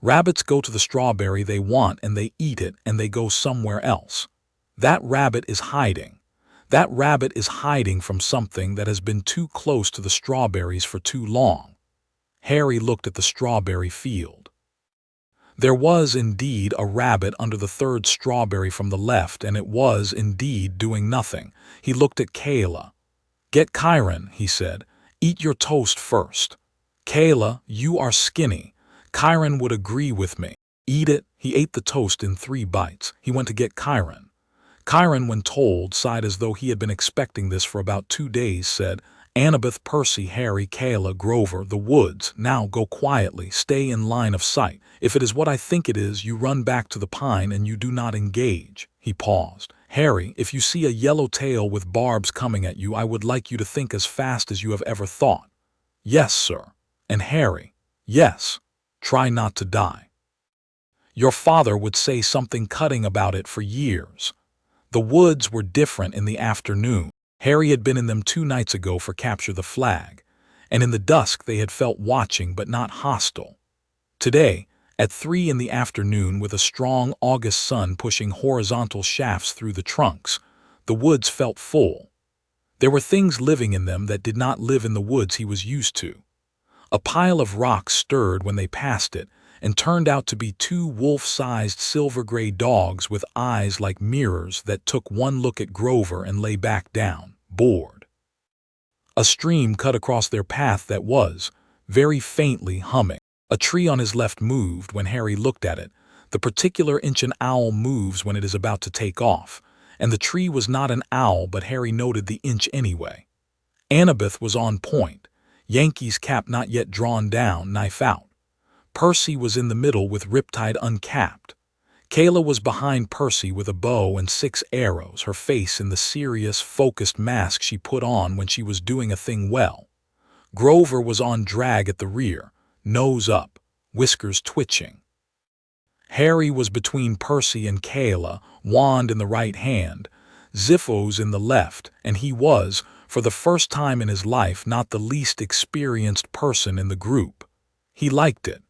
Rabbits go to the strawberry they want and they eat it and they go somewhere else. That rabbit is hiding. That rabbit is hiding from something that has been too close to the strawberries for too long." Harry looked at the strawberry field. There was indeed a rabbit under the third strawberry from the left, and it was indeed doing nothing. He looked at Kayla. "Get Chiron," he said. "Eat your toast first. Kayla, you are skinny. Chiron would agree with me. Eat it." He ate the toast in 3 bites. He went to get Chiron. Chiron, when told, sighed as though he had been expecting this for about 2 days, said, "Annabeth, Percy, Harry, Kayla, Grover, the woods. Now go quietly, stay in line of sight. If it is what I think it is, you run back to the pine and you do not engage." He paused. "Harry, if you see a yellow tail with barbs coming at you, I would like you to think as fast as you have ever thought." "Yes, sir." And Harry, "Yes. Try not to die. Your father would say something cutting about it for years." The woods were different in the afternoon. Harry had been in them 2 nights ago for Capture the Flag, and in the dusk they had felt watching but not hostile. Today, at 3 in the afternoon, with a strong August sun pushing horizontal shafts through the trunks, the woods felt full. There were things living in them that did not live in the woods he was used to. A pile of rocks stirred when they passed it, and turned out to be 2 wolf-sized silver-gray dogs with eyes like mirrors that took one look at Grover and lay back down, bored. A stream cut across their path that was, very faintly, humming. A tree on his left moved when Harry looked at it, the particular inch an owl moves when it is about to take off, and the tree was not an owl, but Harry noted the inch anyway. Annabeth was on point, Yankee's cap not yet drawn down, knife out. Percy was in the middle with Riptide uncapped. Kayla was behind Percy with a bow and 6 arrows, her face in the serious, focused mask she put on when she was doing a thing well. Grover was on drag at the rear, nose up, whiskers twitching. Harry was between Percy and Kayla, wand in the right hand, Ziphos in the left, and he was, for the first time in his life, not the least experienced person in the group. He liked it.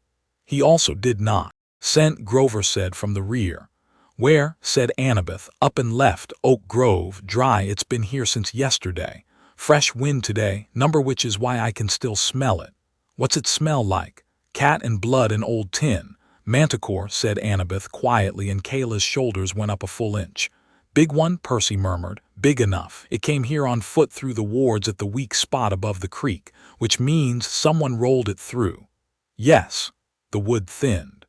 He also did not. "Scent," Grover said from the rear. "Where?" said Annabeth. "Up and left, Oak Grove, dry, it's been here since yesterday. Fresh wind today, number, which is why I can still smell it." "What's it smell like?" "Cat and blood and old tin." "Manticore," said Annabeth quietly, and Kayla's shoulders went up a full inch. "Big one?" Percy murmured. "Big enough. It came here on foot through the wards at the weak spot above the creek, which means someone rolled it through." "Yes." The wood thinned.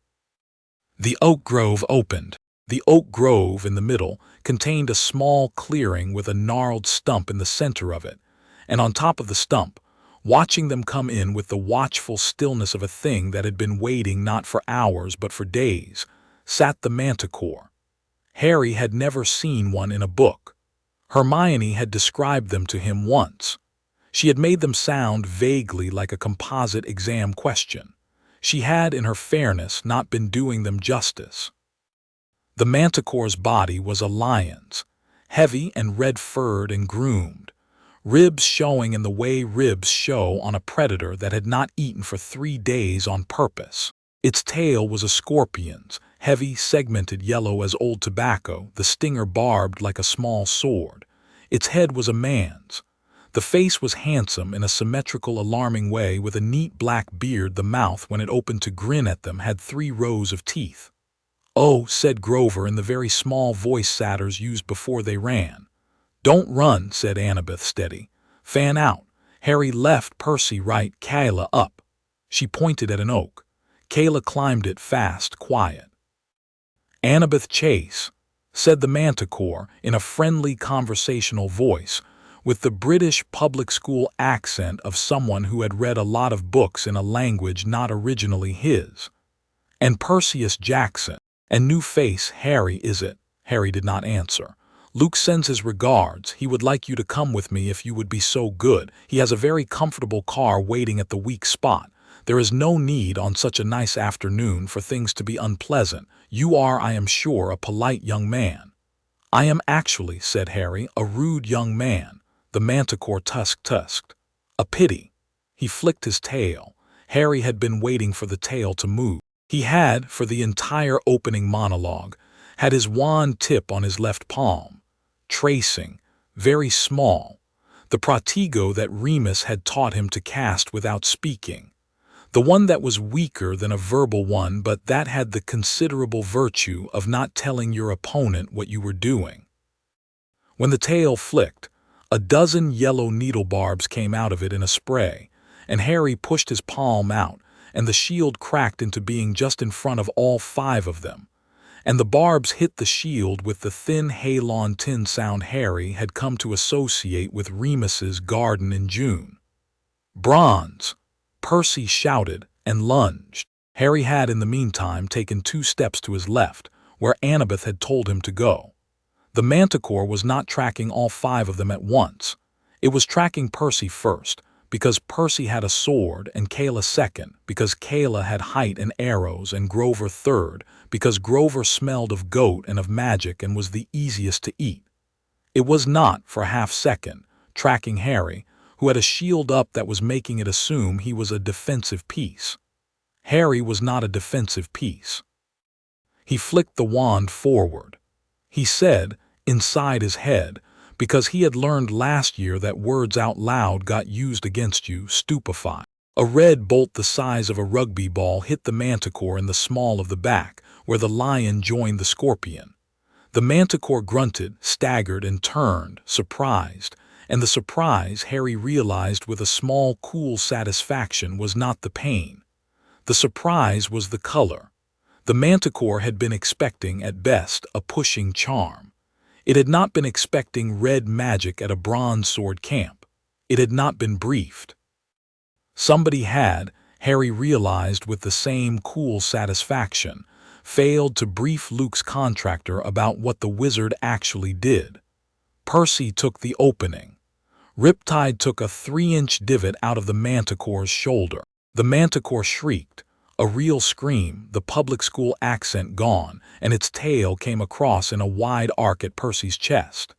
The oak grove opened. The oak grove in the middle contained a small clearing with a gnarled stump in the center of it, and on top of the stump, watching them come in with the watchful stillness of a thing that had been waiting not for hours but for days, sat the manticore. Harry had never seen one in a book. Hermione had described them to him once. She had made them sound vaguely like a composite exam question. She had, in her fairness, not been doing them justice. The manticore's body was a lion's, heavy and red-furred and groomed, ribs showing in the way ribs show on a predator that had not eaten for 3 days on purpose. Its tail was a scorpion's, heavy, segmented yellow as old tobacco, the stinger barbed like a small sword. Its head was a man's. The face was handsome in a symmetrical, alarming way, with a neat black beard. The mouth, when it opened to grin at them, had 3 rows of teeth. "Oh," said Grover in the very small voice satyrs used before they ran. "Don't run," said Annabeth, steady. "Fan out." Harry left, Percy right, Kayla up. She pointed at an oak. Kayla climbed it fast, quiet. "Annabeth chase," said the manticore in a friendly conversational voice, with the British public school accent of someone who had read a lot of books in a language not originally his. "And Perseus Jackson. And new face, Harry, is it?" Harry did not answer. "Luke sends his regards. He would like you to come with me if you would be so good. He has a very comfortable car waiting at the weak spot. There is no need on such a nice afternoon for things to be unpleasant. You are, I am sure, a polite young man." "I am actually," said Harry, "a rude young man." The manticore tusked. "A pity." He flicked his tail. Harry had been waiting for the tail to move. He had, for the entire opening monologue, had his wand tip on his left palm, tracing, very small, the protego that Remus had taught him to cast without speaking, the one that was weaker than a verbal one, but that had the considerable virtue of not telling your opponent what you were doing. When the tail flicked, a dozen yellow needle barbs came out of it in a spray, and Harry pushed his palm out, and the shield cracked into being just in front of all 5 of them, and the barbs hit the shield with the thin halon tin sound Harry had come to associate with Remus's garden in June. "Bronze!" Percy shouted and lunged. Harry had in the meantime taken 2 steps to his left, where Annabeth had told him to go. The manticore was not tracking all 5 of them at once. It was tracking Percy first, because Percy had a sword, and Kayla second, because Kayla had height and arrows, and Grover third, because Grover smelled of goat and of magic and was the easiest to eat. It was not, for a half-second, tracking Harry, who had a shield up that was making it assume he was a defensive piece. Harry was not a defensive piece. He flicked the wand forward. He said, inside his head, because he had learned last year that words out loud got used against you, stupefy. A red bolt the size of a rugby ball hit the manticore in the small of the back, where the lion joined the scorpion. The manticore grunted, staggered, and turned, surprised, and the surprise, Harry realized with a small, cool satisfaction, was not the pain. The surprise was the color. The manticore had been expecting, at best, a pushing charm. It had not been expecting red magic at a bronze sword camp. It had not been briefed. Somebody had, Harry realized with the same cool satisfaction, failed to brief Luke's contractor about what the wizard actually did. Percy took the opening. Riptide took a 3-inch divot out of the manticore's shoulder. The manticore shrieked, a real scream, the public school accent gone, and its tail came across in a wide arc at Percy's chest.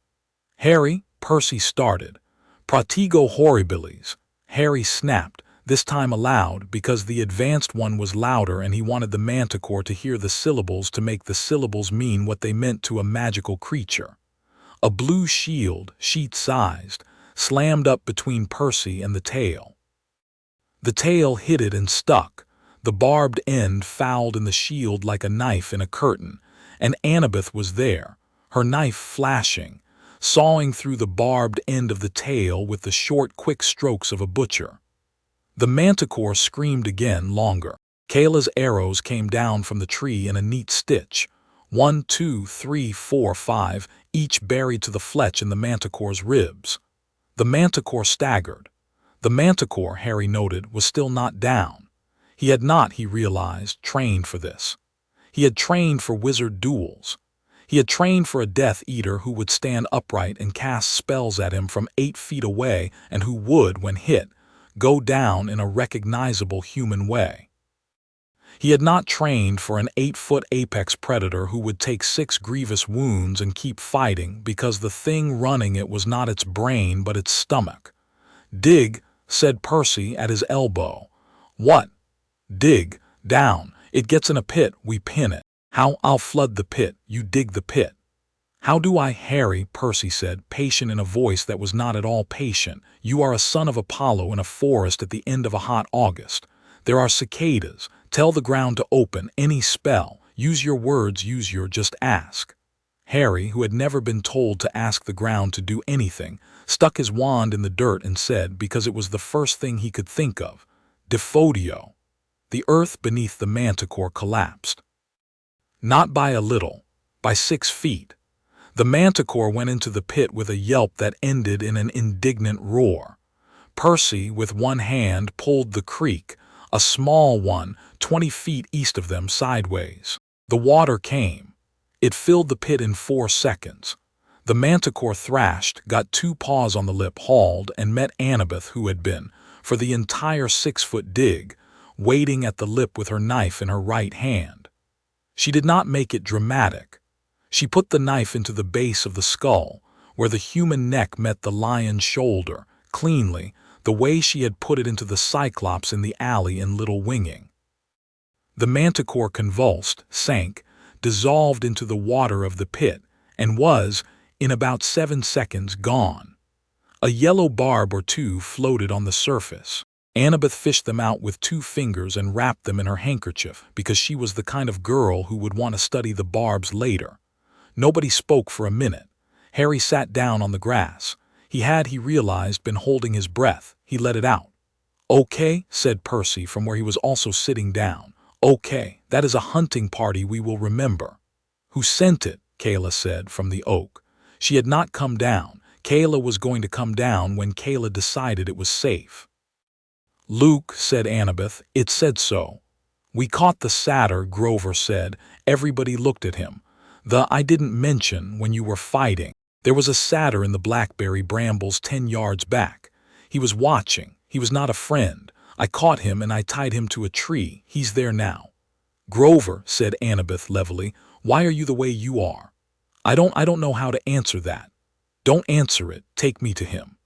"Harry," Percy started. "Protego horribilis." Harry snapped, this time aloud, because the advanced one was louder and he wanted the manticore to hear the syllables to make the syllables mean what they meant to a magical creature. A blue shield, sheet-sized, slammed up between Percy and the tail. The tail hit it and stuck. The barbed end fouled in the shield like a knife in a curtain, and Annabeth was there, her knife flashing, sawing through the barbed end of the tail with the short, quick strokes of a butcher. The manticore screamed again, longer. Kayla's arrows came down from the tree in a neat stitch, 1, 2, 3, 4, 5, each buried to the fletch in the manticore's ribs. The manticore staggered. The manticore, Harry noted, was still not down. He had not, he realized, trained for this. He had trained for wizard duels. He had trained for a Death Eater who would stand upright and cast spells at him from 8 feet away and who would, when hit, go down in a recognizable human way. He had not trained for an 8-foot apex predator who would take 6 grievous wounds and keep fighting because the thing running it was not its brain but its stomach. "Dig," said Percy at his elbow. "What?" "Dig, down. It gets in a pit, we pin it." "How?" "I'll flood the pit, you dig the pit." "How do I?" "Harry," Percy said, patient in a voice that was not at all patient, "you are a son of Apollo in a forest at the end of a hot August. There are cicadas. Tell the ground to open, any spell. Use your words, just ask." Harry, who had never been told to ask the ground to do anything, stuck his wand in the dirt and said, because it was the first thing he could think of, "Defodio." The earth beneath the manticore collapsed. Not by a little, by 6 feet. The manticore went into the pit with a yelp that ended in an indignant roar. Percy, with one hand, pulled the creek, a small one, 20 feet east of them, sideways. The water came. It filled the pit in 4 seconds. The manticore thrashed, got 2 paws on the lip, hauled, and met Annabeth, who had been, for the entire 6-foot dig, waiting at the lip with her knife in her right hand. She did not make it dramatic. She put the knife into the base of the skull, where the human neck met the lion's shoulder, cleanly, the way she had put it into the Cyclops in the alley in Little Whinging. The manticore convulsed, sank, dissolved into the water of the pit, and was, in about 7 seconds, gone. A yellow barb or 2 floated on the surface. Annabeth fished them out with 2 fingers and wrapped them in her handkerchief because she was the kind of girl who would want to study the barbs later. Nobody spoke for a minute. Harry sat down on the grass. He realized, been holding his breath. He let it out. "Okay," said Percy from where he was also sitting down. "Okay, that is a hunting party we will remember." "Who sent it?" Kayla said from the oak. She had not come down. Kayla was going to come down when Kayla decided it was safe. "Luke," said Annabeth. "It said so." "We caught the satyr," Grover said. Everybody looked at him. I didn't mention when you were fighting. There was a satyr in the blackberry brambles 10 yards back. He was watching. He was not a friend. I caught him and I tied him to a tree. He's there now." "Grover," said Annabeth levelly, "why are you the way you are?" I don't know how to answer that." "Don't answer it. Take me to him."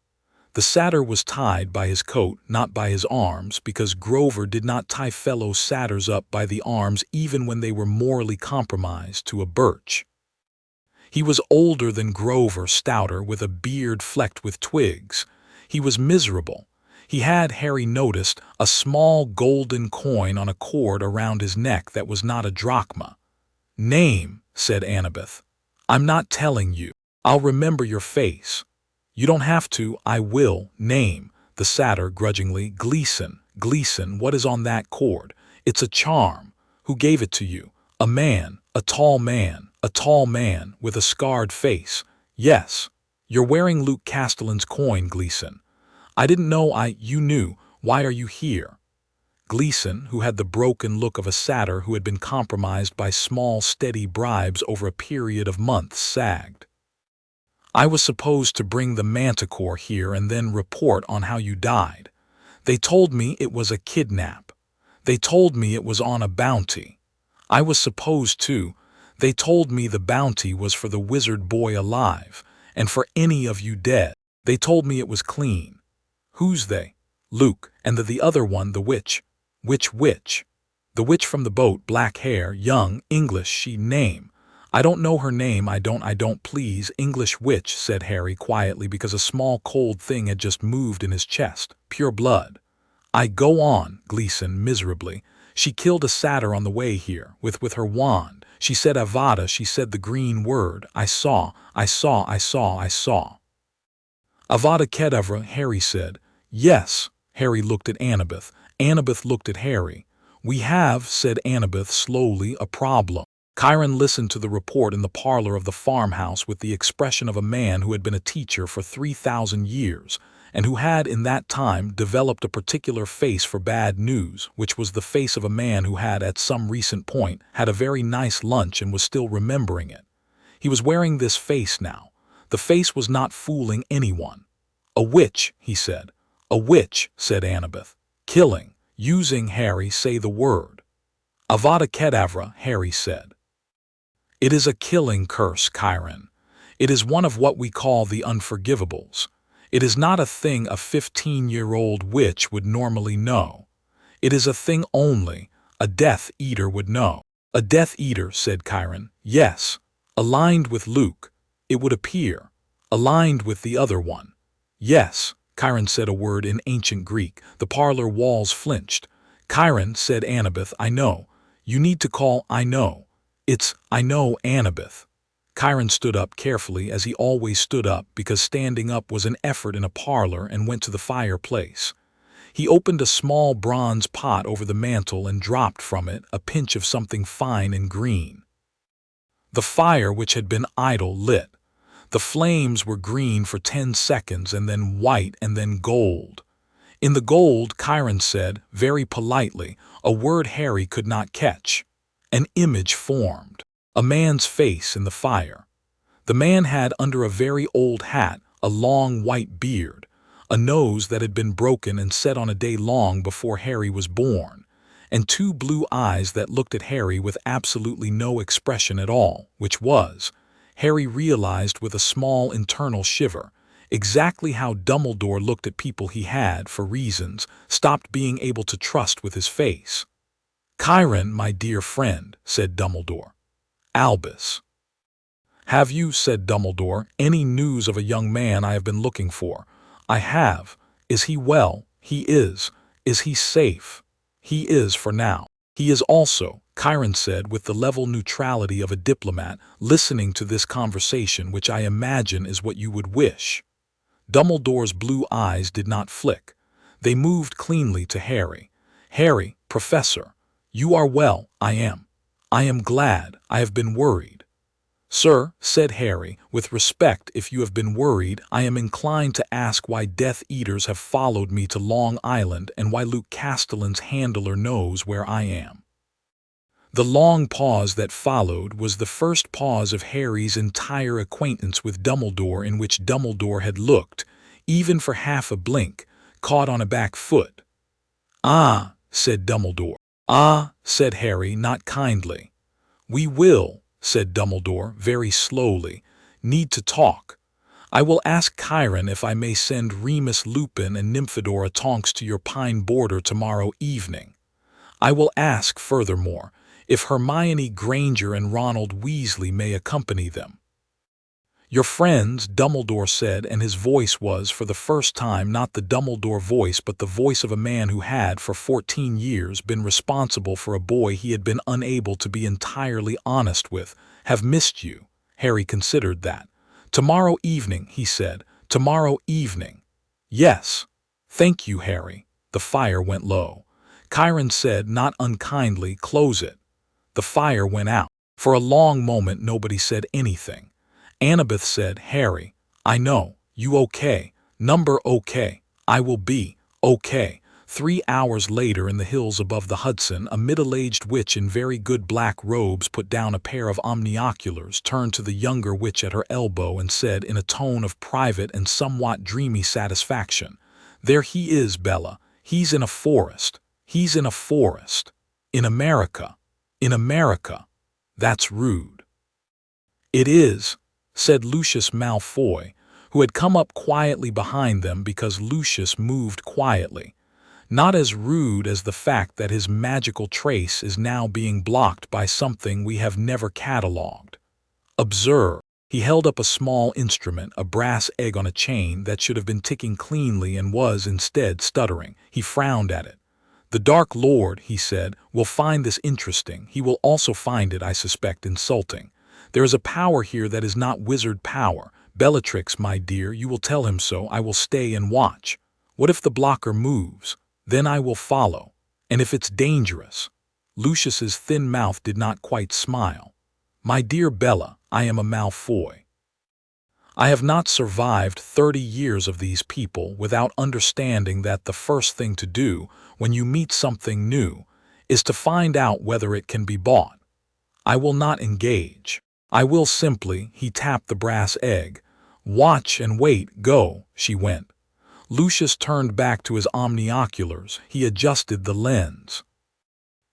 The satyr was tied by his coat, not by his arms, because Grover did not tie fellow satyrs up by the arms even when they were morally compromised to a birch. He was older than Grover, stouter, with a beard flecked with twigs. He was miserable. He had, Harry noticed, a small golden coin on a cord around his neck that was not a drachma. "Name," said Annabeth. "I'm not telling you. I'll remember your face." "You don't have to. I will." "Name." The satyr grudgingly. "Gleason." "Gleason, what is on that cord?" "It's a charm." "Who gave it to you?" "A man. A tall man. A tall man with a scarred face." Yes. You're wearing Luke Castellan's coin, Gleason. I didn't know you knew. Why are you here? Gleason, who had the broken look of a satyr who had been compromised by small, steady bribes over a period of months, sagged. I was supposed to bring the manticore here and then report on how you died. They told me it was a kidnap. They told me it was on a bounty. I was supposed to. They told me the bounty was for the wizard boy alive, and for any of you dead. They told me it was clean. Who's they? Luke, and the other one, the witch. Which witch? The witch from the boat, black hair, young, English, she name. I don't know her name, I don't please, English witch, said Harry quietly because a small cold thing had just moved in his chest. Pure blood. I go on, Gleason, miserably. She killed a satyr on the way here, with her wand. She said Avada, she said the green word. I saw. Avada Kedavra, Harry said. Yes. Harry looked at Annabeth. Annabeth looked at Harry. We have, said Annabeth slowly, a problem. Chiron listened to the report in the parlor of the farmhouse with the expression of a man who had been a teacher for 3,000 years, and who had in that time developed a particular face for bad news, which was the face of a man who had at some recent point had a very nice lunch and was still remembering it. He was wearing this face now. The face was not fooling anyone. A witch, he said. A witch, said Annabeth. Killing. Using, Harry, say the word. Avada Kedavra, Harry said. It is a killing curse, Chiron. It is one of what we call the unforgivables. It is not a thing a 15-year-old witch would normally know. It is a thing only a Death Eater would know. A Death Eater, said Chiron. Yes. Aligned with Luke, it would appear. Aligned with the other one. Yes. Chiron said a word in ancient Greek. The parlor walls flinched. Chiron, said Annabeth, I know. You need to call I know. It's I know, Annabeth. Chiron stood up carefully, as he always stood up, because standing up was an effort in a parlor, and went to the fireplace. He opened a small bronze pot over the mantel and dropped from it a pinch of something fine and green. The fire, which had been idle, lit. The flames were green for 10 seconds, and then white, and then gold. In the gold, Chiron said, very politely, a word Harry could not catch. An image formed. A man's face in the fire. The man had under a very old hat a long white beard, a nose that had been broken and set on a day long before Harry was born, and 2 blue eyes that looked at Harry with absolutely no expression at all, which was, Harry realized with a small internal shiver, exactly how Dumbledore looked at people he had, for reasons, stopped being able to trust with his face. Chiron, my dear friend, said Dumbledore. Albus. Have you, said Dumbledore, any news of a young man I have been looking for? I have. Is he well? He is. Is he safe? He is for now. He is also, Chiron said with the level neutrality of a diplomat, listening to this conversation, which I imagine is what you would wish. Dumbledore's blue eyes did not flick. They moved cleanly to Harry. Harry, Professor, you are well. I am. I am glad. I have been worried. Sir, said Harry, with respect, if you have been worried, I am inclined to ask why Death Eaters have followed me to Long Island and why Luke Castellan's handler knows where I am. The long pause that followed was the first pause of Harry's entire acquaintance with Dumbledore, in which Dumbledore had looked, even for half a blink, caught on a back foot. Ah, said Dumbledore. Ah, said Harry, not kindly. We will, said Dumbledore, very slowly, need to talk. I will ask Chiron if I may send Remus Lupin and Nymphadora Tonks to your pine border tomorrow evening. I will ask, furthermore, if Hermione Granger and Ronald Weasley may accompany them. Your friends, Dumbledore said, and his voice was, for the first time, not the Dumbledore voice but the voice of a man who had, for 14 years, been responsible for a boy he had been unable to be entirely honest with, have missed you. Harry considered that. Tomorrow evening, he said. Tomorrow evening. Yes. Thank you, Harry. The fire went low. Chiron said, not unkindly, close it. The fire went out. For a long moment nobody said anything. Annabeth said, "Harry, I know. You okay? Number okay. I will be okay." 3 hours later in the hills above the Hudson, a middle-aged witch in very good black robes put down a pair of omnioculars, turned to the younger witch at her elbow and said in a tone of private and somewhat dreamy satisfaction, "There he is, Bella. He's in a forest. He's in a forest. In America. In America. That's rude." "It is," said Lucius Malfoy, who had come up quietly behind them because Lucius moved quietly. "Not as rude as the fact that his magical trace is now being blocked by something we have never catalogued. Observe." He held up a small instrument, a brass egg on a chain that should have been ticking cleanly and was instead stuttering. He frowned at it. "The Dark Lord," he said, "will find this interesting. He will also find it, I suspect, insulting. There is a power here that is not wizard power. Bellatrix, my dear, you will tell him so. I will stay and watch. What if the blocker moves? Then I will follow. And if it's dangerous?" Lucius's thin mouth did not quite smile. "My dear Bella, I am a Malfoy. I have not survived 30 years of these people without understanding that the first thing to do when you meet something new is to find out whether it can be bought. I will not engage. I will simply," he tapped the brass egg, "watch and wait. Go." She went. Lucius turned back to his omnioculars. He adjusted the lens.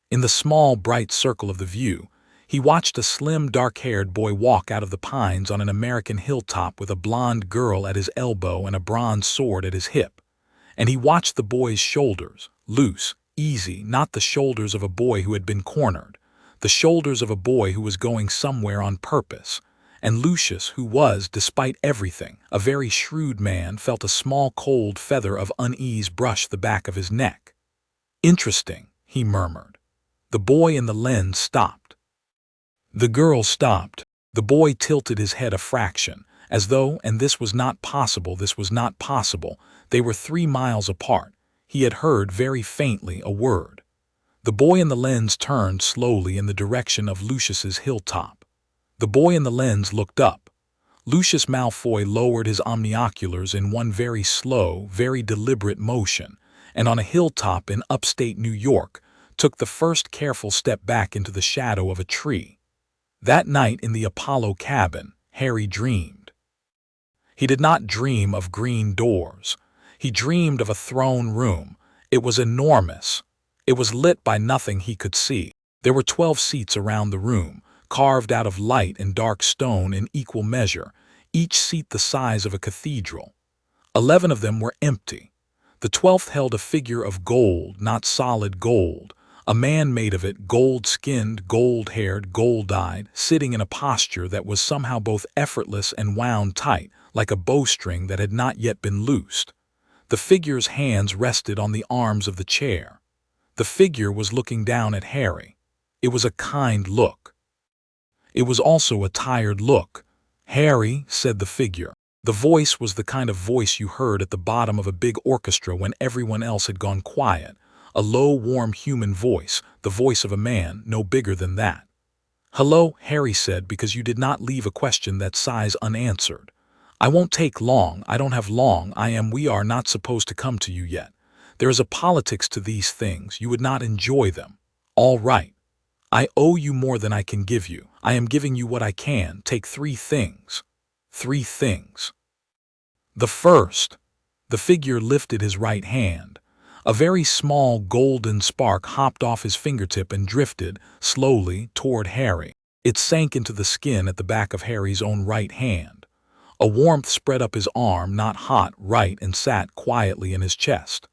In the small, bright circle of the view, he watched a slim, dark-haired boy walk out of the pines on an American hilltop with a blonde girl at his elbow and a bronze sword at his hip. And he watched the boy's shoulders, loose, easy, not the shoulders of a boy who had been cornered, the shoulders of a boy who was going somewhere on purpose. And Lucius, who was, despite everything, a very shrewd man, felt a small cold feather of unease brush the back of his neck. "Interesting," he murmured. The boy in the lens stopped. The girl stopped. The boy tilted his head a fraction, as though, and this was not possible, they were 3 miles apart. He had heard, very faintly, a word. The boy in the lens turned slowly in the direction of Lucius's hilltop. The boy in the lens looked up. Lucius Malfoy lowered his omnioculars in one very slow, very deliberate motion, and on a hilltop in upstate New York, took the first careful step back into the shadow of a tree. That night in the Apollo cabin, Harry dreamed. He did not dream of green doors. He dreamed of a throne room. It was enormous. It was lit by nothing he could see. There were 12 seats around the room, carved out of light and dark stone in equal measure, each seat the size of a cathedral. 11 of them were empty. The 12th held a figure of gold, not solid gold, a man made of it, gold-skinned, gold-haired, gold-eyed, sitting in a posture that was somehow both effortless and wound tight, like a bowstring that had not yet been loosed. The figure's hands rested on the arms of the chair. The figure was looking down at Harry. It was a kind look. It was also a tired look. "Harry," said the figure. The voice was the kind of voice you heard at the bottom of a big orchestra when everyone else had gone quiet. A low, warm human voice, the voice of a man, no bigger than that. "Hello," Harry said, because you did not leave a question that size unanswered. "I won't take long. I don't have long. We are not supposed to come to you yet. There is a politics to these things. You would not enjoy them. All right. I owe you more than I can give you. I am giving you what I can. Take 3 things. 3 things. The first." The figure lifted his right hand. A very small golden spark hopped off his fingertip and drifted, slowly, toward Harry. It sank into the skin at the back of Harry's own right hand. A warmth spread up his arm, not hot, right, and sat quietly in his chest.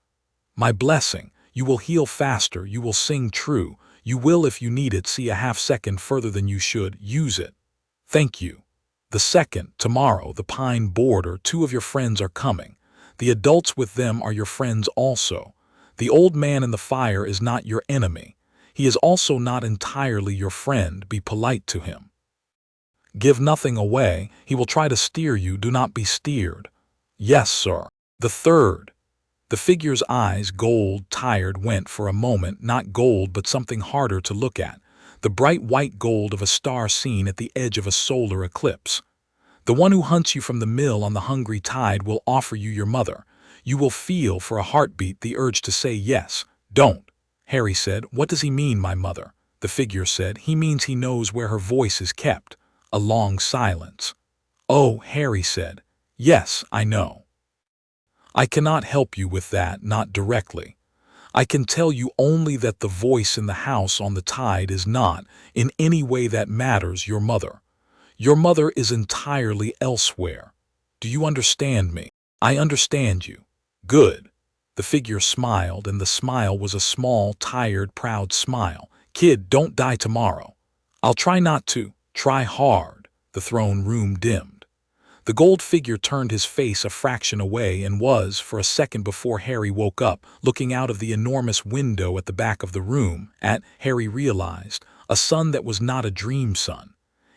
"My blessing. You will heal faster. You will sing true. You will, if you need it, see a half-second further than you should. Use it. Thank you. The second, tomorrow, the pine border, 2 of your friends are coming. The adults with them are your friends also. The old man in the fire is not your enemy. He is also not entirely your friend. Be polite to him. Give nothing away. He will try to steer you. Do not be steered." "Yes, sir." The third. The figure's eyes, gold, tired, went for a moment, not gold but something harder to look at, the bright white gold of a star seen at the edge of a solar eclipse. The one who hunts you from the mill on the hungry tide will offer you your mother. You will feel for a heartbeat the urge to say yes. Don't. Harry said. What does he mean, my mother? The figure said. He means he knows where her voice is kept. A long silence. Oh, Harry said. Yes, I know. I cannot help you with that, not directly. I can tell you only that the voice in the house on the tide is not, in any way that matters, your mother. Your mother is entirely elsewhere. Do you understand me? I understand you. Good. The figure smiled, and the smile was a small, tired, proud smile. Kid, don't die tomorrow. I'll try not to. Try hard. The throne room dimmed. The gold figure turned his face a fraction away and was, for a second before Harry woke up, looking out of the enormous window at the back of the room, at, Harry realized, a sun that was not a dream sun.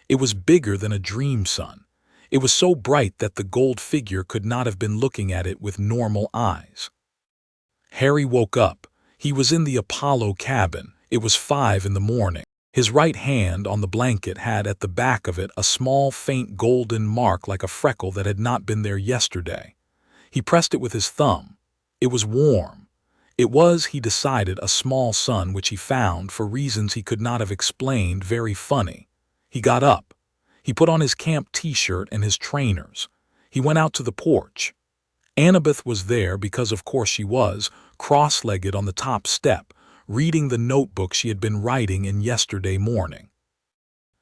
It was bigger than a dream sun. It was so bright that the gold figure could not have been looking at it with normal eyes. Harry woke up. He was in the Apollo cabin. It was 5 in the morning. His right hand on the blanket had at the back of it a small, faint golden mark like a freckle that had not been there yesterday. He pressed it with his thumb. It was warm. It was, he decided, a small sun which he found, for reasons he could not have explained, very funny. He got up. He put on his camp t-shirt and his trainers. He went out to the porch. Annabeth was there because of course she was, cross-legged on the top step, reading the notebook she had been writing in yesterday morning.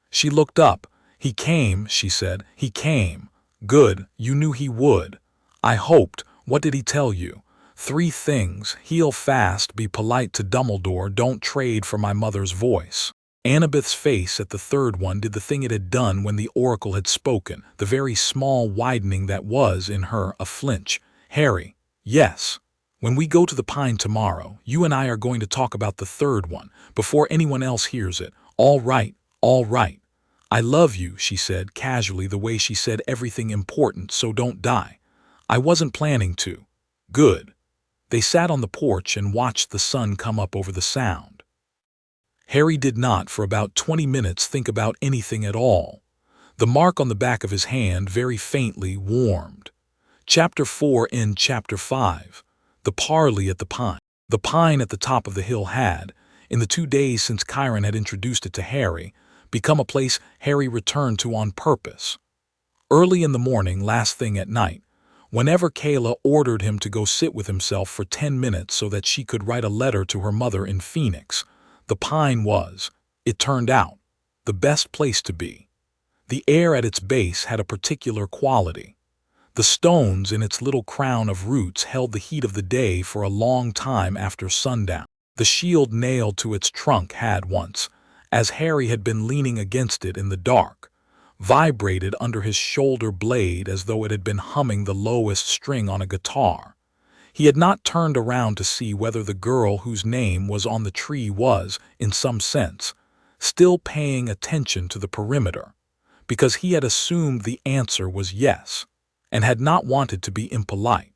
She looked up. He came, she said. He came. Good, you knew he would. I hoped. What did he tell you? 3 things. Heal fast, be polite to Dumbledore, don't trade for my mother's voice. Annabeth's face at the third one did the thing it had done when the oracle had spoken, the very small widening that was, in her, a flinch. Harry. Yes. When we go to the Pine tomorrow, you and I are going to talk about the third one, before anyone else hears it. All right, all right. I love you, she said, casually, the way she said everything important, so don't die. I wasn't planning to. Good. They sat on the porch and watched the sun come up over the sound. Harry did not, for about 20 minutes, think about anything at all. The mark on the back of his hand very faintly warmed. Chapter 4 in Chapter 5. The parley at the Pine. The Pine at the top of the hill had, in the 2 days since Chiron had introduced it to Harry, become a place Harry returned to on purpose. Early in the morning, last thing at night, whenever Kayla ordered him to go sit with himself for 10 minutes so that she could write a letter to her mother in Phoenix, the Pine was, it turned out, the best place to be. The air at its base had a particular quality. The stones in its little crown of roots held the heat of the day for a long time after sundown. The shield nailed to its trunk had once, as Harry had been leaning against it in the dark, vibrated under his shoulder blade as though it had been humming the lowest string on a guitar. He had not turned around to see whether the girl whose name was on the tree was, in some sense, still paying attention to the perimeter, because he had assumed the answer was yes, and had not wanted to be impolite.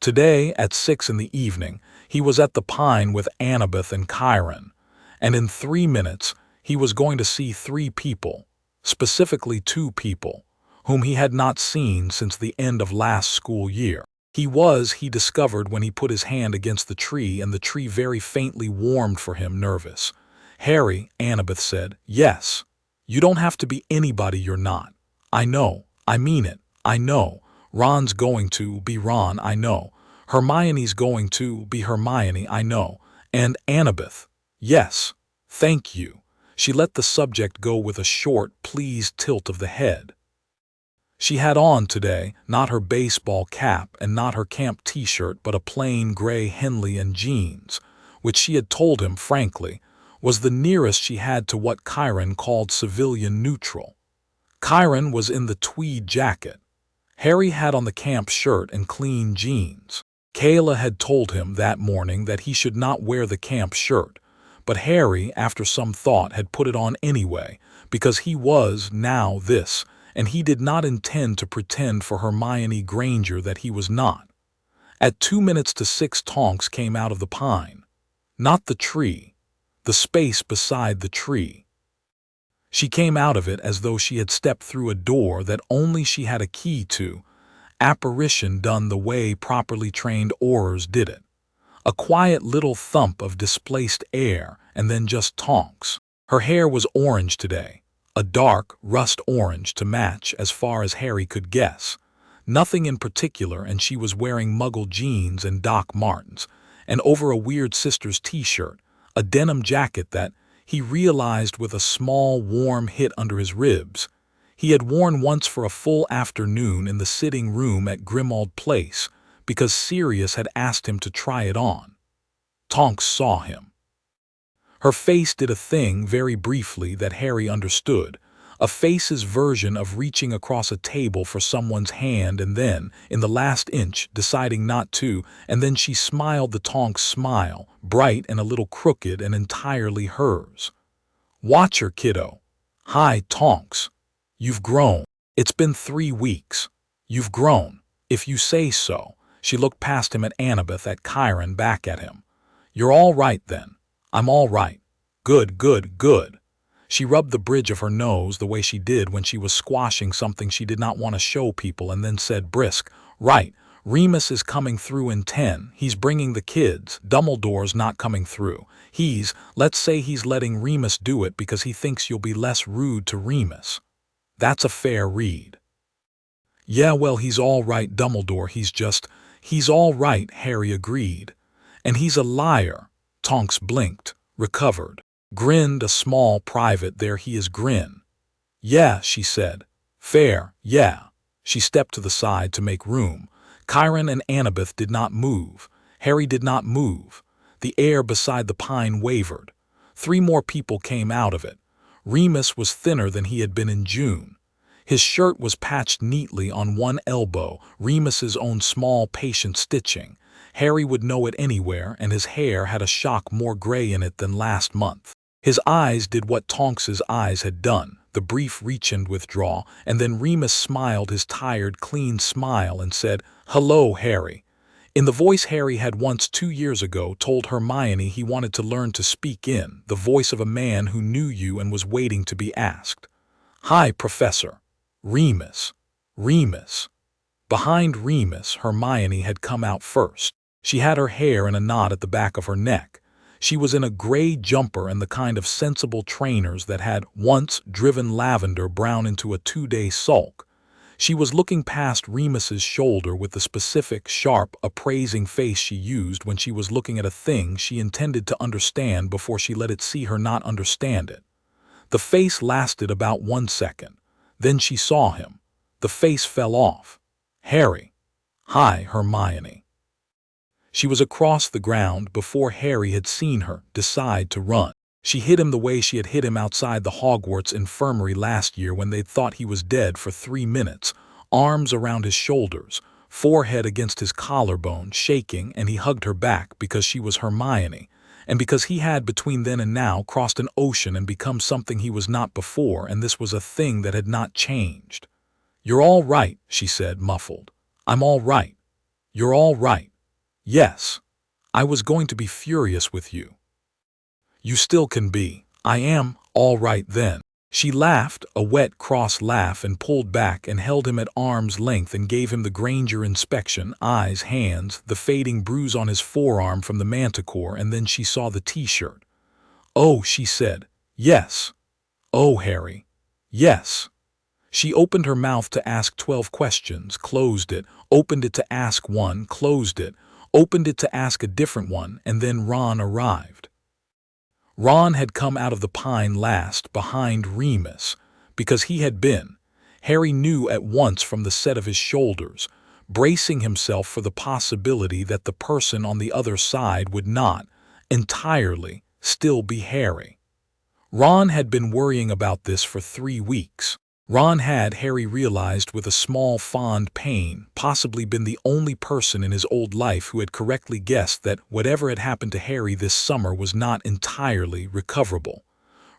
Today, at 6 in the evening, he was at the Pine with Annabeth and Chiron, and in 3 minutes he was going to see 3 people, specifically 2 people, whom he had not seen since the end of last school year. He discovered when he put his hand against the tree and the tree very faintly warmed for him, nervous. Harry, Annabeth said, yes. You don't have to be anybody you're not. I know. I mean it. I know. Ron's going to be Ron, I know. Hermione's going to be Hermione, I know. And Annabeth. Yes. Thank you. She let the subject go with a short, pleased tilt of the head. She had on today, not her baseball cap and not her camp t-shirt, but a plain gray Henley and jeans, which she had told him, frankly, was the nearest she had to what Chiron called civilian neutral. Chiron was in the tweed jacket. Harry had on the camp shirt and clean jeans. Kayla had told him that morning that he should not wear the camp shirt, but Harry, after some thought, had put it on anyway, because he was now this, and he did not intend to pretend for Hermione Granger that he was not. At 2 minutes to 6, Tonks came out of the Pine. Not the tree. The space beside the tree. She came out of it as though she had stepped through a door that only she had a key to, apparition done the way properly trained aurors did it. A quiet little thump of displaced air, and then just Tonks. Her hair was orange today, a dark, rust orange to match as far as Harry could guess. Nothing in particular, and she was wearing muggle jeans and Doc Martens, and over a weird sister's t-shirt, a denim jacket that, he realized with a small, warm hit under his ribs, he had worn once for a full afternoon in the sitting room at Grimmauld Place because Sirius had asked him to try it on. Tonks saw him. Her face did a thing very briefly that Harry understood, a face's version of reaching across a table for someone's hand and then, in the last inch, deciding not to, and then she smiled the Tonks smile, bright and a little crooked and entirely hers. "Watch her, kiddo." "Hi, Tonks. You've grown. It's been 3 weeks. You've grown, if you say so." She looked past him at Annabeth, at Chiron, back at him. "You're all right then." "I'm all right." "Good, good, good." She rubbed the bridge of her nose the way she did when she was squashing something she did not want to show people, and then said brisk, "Right, Remus is coming through in 10. He's bringing the kids. Dumbledore's not coming through. Let's say he's letting Remus do it because he thinks you'll be less rude to Remus. That's a fair read." "Yeah, well, he's all right, Dumbledore. He's all right," Harry agreed. "And he's a liar." Tonks blinked, recovered, grinned a small private there he is grin. "Yeah," she said. "Fair, yeah." She stepped to the side to make room. Chiron and Annabeth did not move. Harry did not move. The air beside the pine wavered. 3 more people came out of it. Remus was thinner than he had been in June. His shirt was patched neatly on one elbow, Remus's own small patient stitching. Harry would know it anywhere, and his hair had a shock more gray in it than last month. His eyes did what Tonks's eyes had done, the brief reach and withdraw, and then Remus smiled his tired, clean smile and said, "Hello, Harry," in the voice Harry had once 2 years ago told Hermione he wanted to learn to speak in, the voice of a man who knew you and was waiting to be asked. "Hi, Professor." "Remus." "Remus." Behind Remus, Hermione had come out first. She had her hair in a knot at the back of her neck. She was in a gray jumper and the kind of sensible trainers that had once driven Lavender Brown into a 2-day sulk. She was looking past Remus's shoulder with the specific, sharp, appraising face she used when she was looking at a thing she intended to understand before she let it see her not understand it. The face lasted about 1 second. Then she saw him. The face fell off. "Harry." "Hi, Hermione." She was across the ground before Harry had seen her decide to run. She hit him the way she had hit him outside the Hogwarts infirmary last year when they'd thought he was dead for 3 minutes, arms around his shoulders, forehead against his collarbone, shaking, and he hugged her back because she was Hermione, and because he had between then and now crossed an ocean and become something he was not before, and this was a thing that had not changed. "You're all right," she said, muffled. "I'm all right." "You're all right." "Yes. I was going to be furious with you." "You still can be." "I am all right then." She laughed, a wet, cross laugh, and pulled back and held him at arm's length and gave him the Granger inspection, eyes, hands, the fading bruise on his forearm from the manticore, and then she saw the t-shirt. "Oh," she said. "Yes." "Oh, Harry." "Yes." She opened her mouth to ask 12 questions, closed it, opened it to ask one, closed it, opened it to ask a different one, and then Ron arrived. Ron had come out of the pine last, behind Remus, because he had been, Harry knew at once from the set of his shoulders, bracing himself for the possibility that the person on the other side would not, entirely, still be Harry. Ron had been worrying about this for 3 weeks. Ron had, Harry realized with a small fond pain, possibly been the only person in his old life who had correctly guessed that whatever had happened to Harry this summer was not entirely recoverable.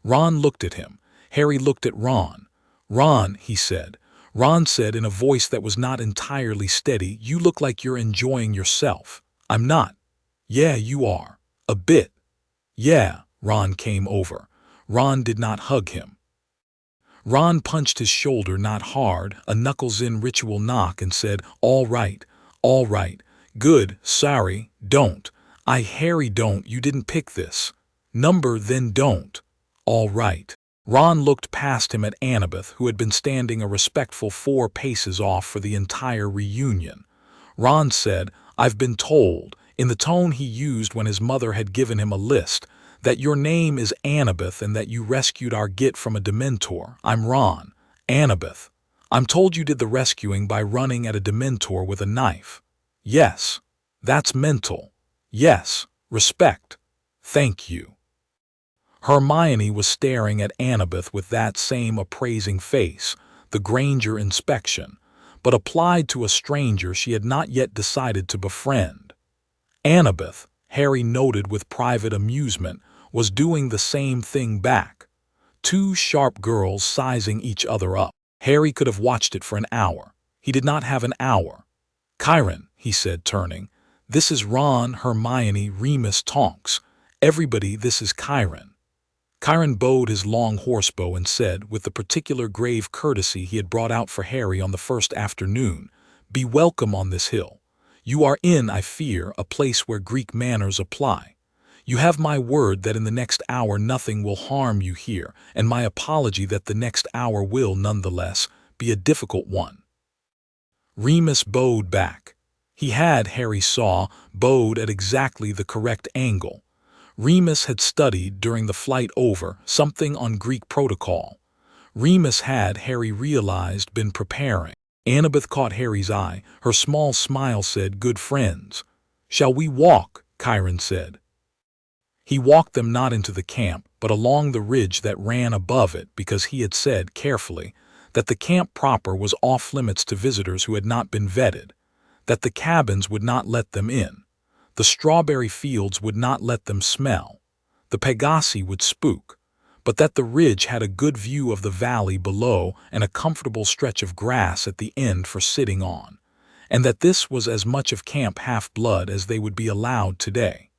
Ron looked at him. Harry looked at Ron. "Ron," he said. Ron said in a voice that was not entirely steady, "You look like you're enjoying yourself." "I'm not." "Yeah, you are. A bit." "Yeah." Ron came over. Ron did not hug him. Ron punched his shoulder not hard, a knuckles-in ritual knock, and said, all right, good, sorry, don't. Harry, don't, you didn't pick this. Number, then don't. All right. Ron looked past him at Annabeth, who had been standing a respectful 4 paces off for the entire reunion. Ron said, I've been told, in the tone he used when his mother had given him a list, that your name is Annabeth and that you rescued our git from a Dementor. I'm Ron. Annabeth. I'm told you did the rescuing by running at a Dementor with a knife. Yes. That's mental. Yes. Respect. Thank you. Hermione was staring at Annabeth with that same appraising face, the Granger inspection, but applied to a stranger she had not yet decided to befriend. Annabeth, Harry noted with private amusement, was doing the same thing back. 2 sharp girls sizing each other up. Harry could have watched it for an hour. He did not have an hour. Chiron, he said, turning. This is Ron, Hermione, Remus, Tonks. Everybody, this is Chiron. Chiron bowed his long horsebow and said, with the particular grave courtesy he had brought out for Harry on the first afternoon, Be welcome on this hill. You are in, I fear, a place where Greek manners apply. You have my word that in the next hour nothing will harm you here, and my apology that the next hour will, nonetheless, be a difficult one. Remus bowed back. He had, Harry saw, bowed at exactly the correct angle. Remus had studied, during the flight over, something on Greek protocol. Remus had, Harry realized, been preparing. Annabeth caught Harry's eye. Her small smile said, Good friends. Shall we walk? Chiron said. He walked them not into the camp, but along the ridge that ran above it, because he had said, carefully, that the camp proper was off-limits to visitors who had not been vetted, that the cabins would not let them in. The strawberry fields would not let them smell. The Pegasi would spook. But that the ridge had a good view of the valley below and a comfortable stretch of grass at the end for sitting on. And that this was as much of Camp Half-Blood as they would be allowed today.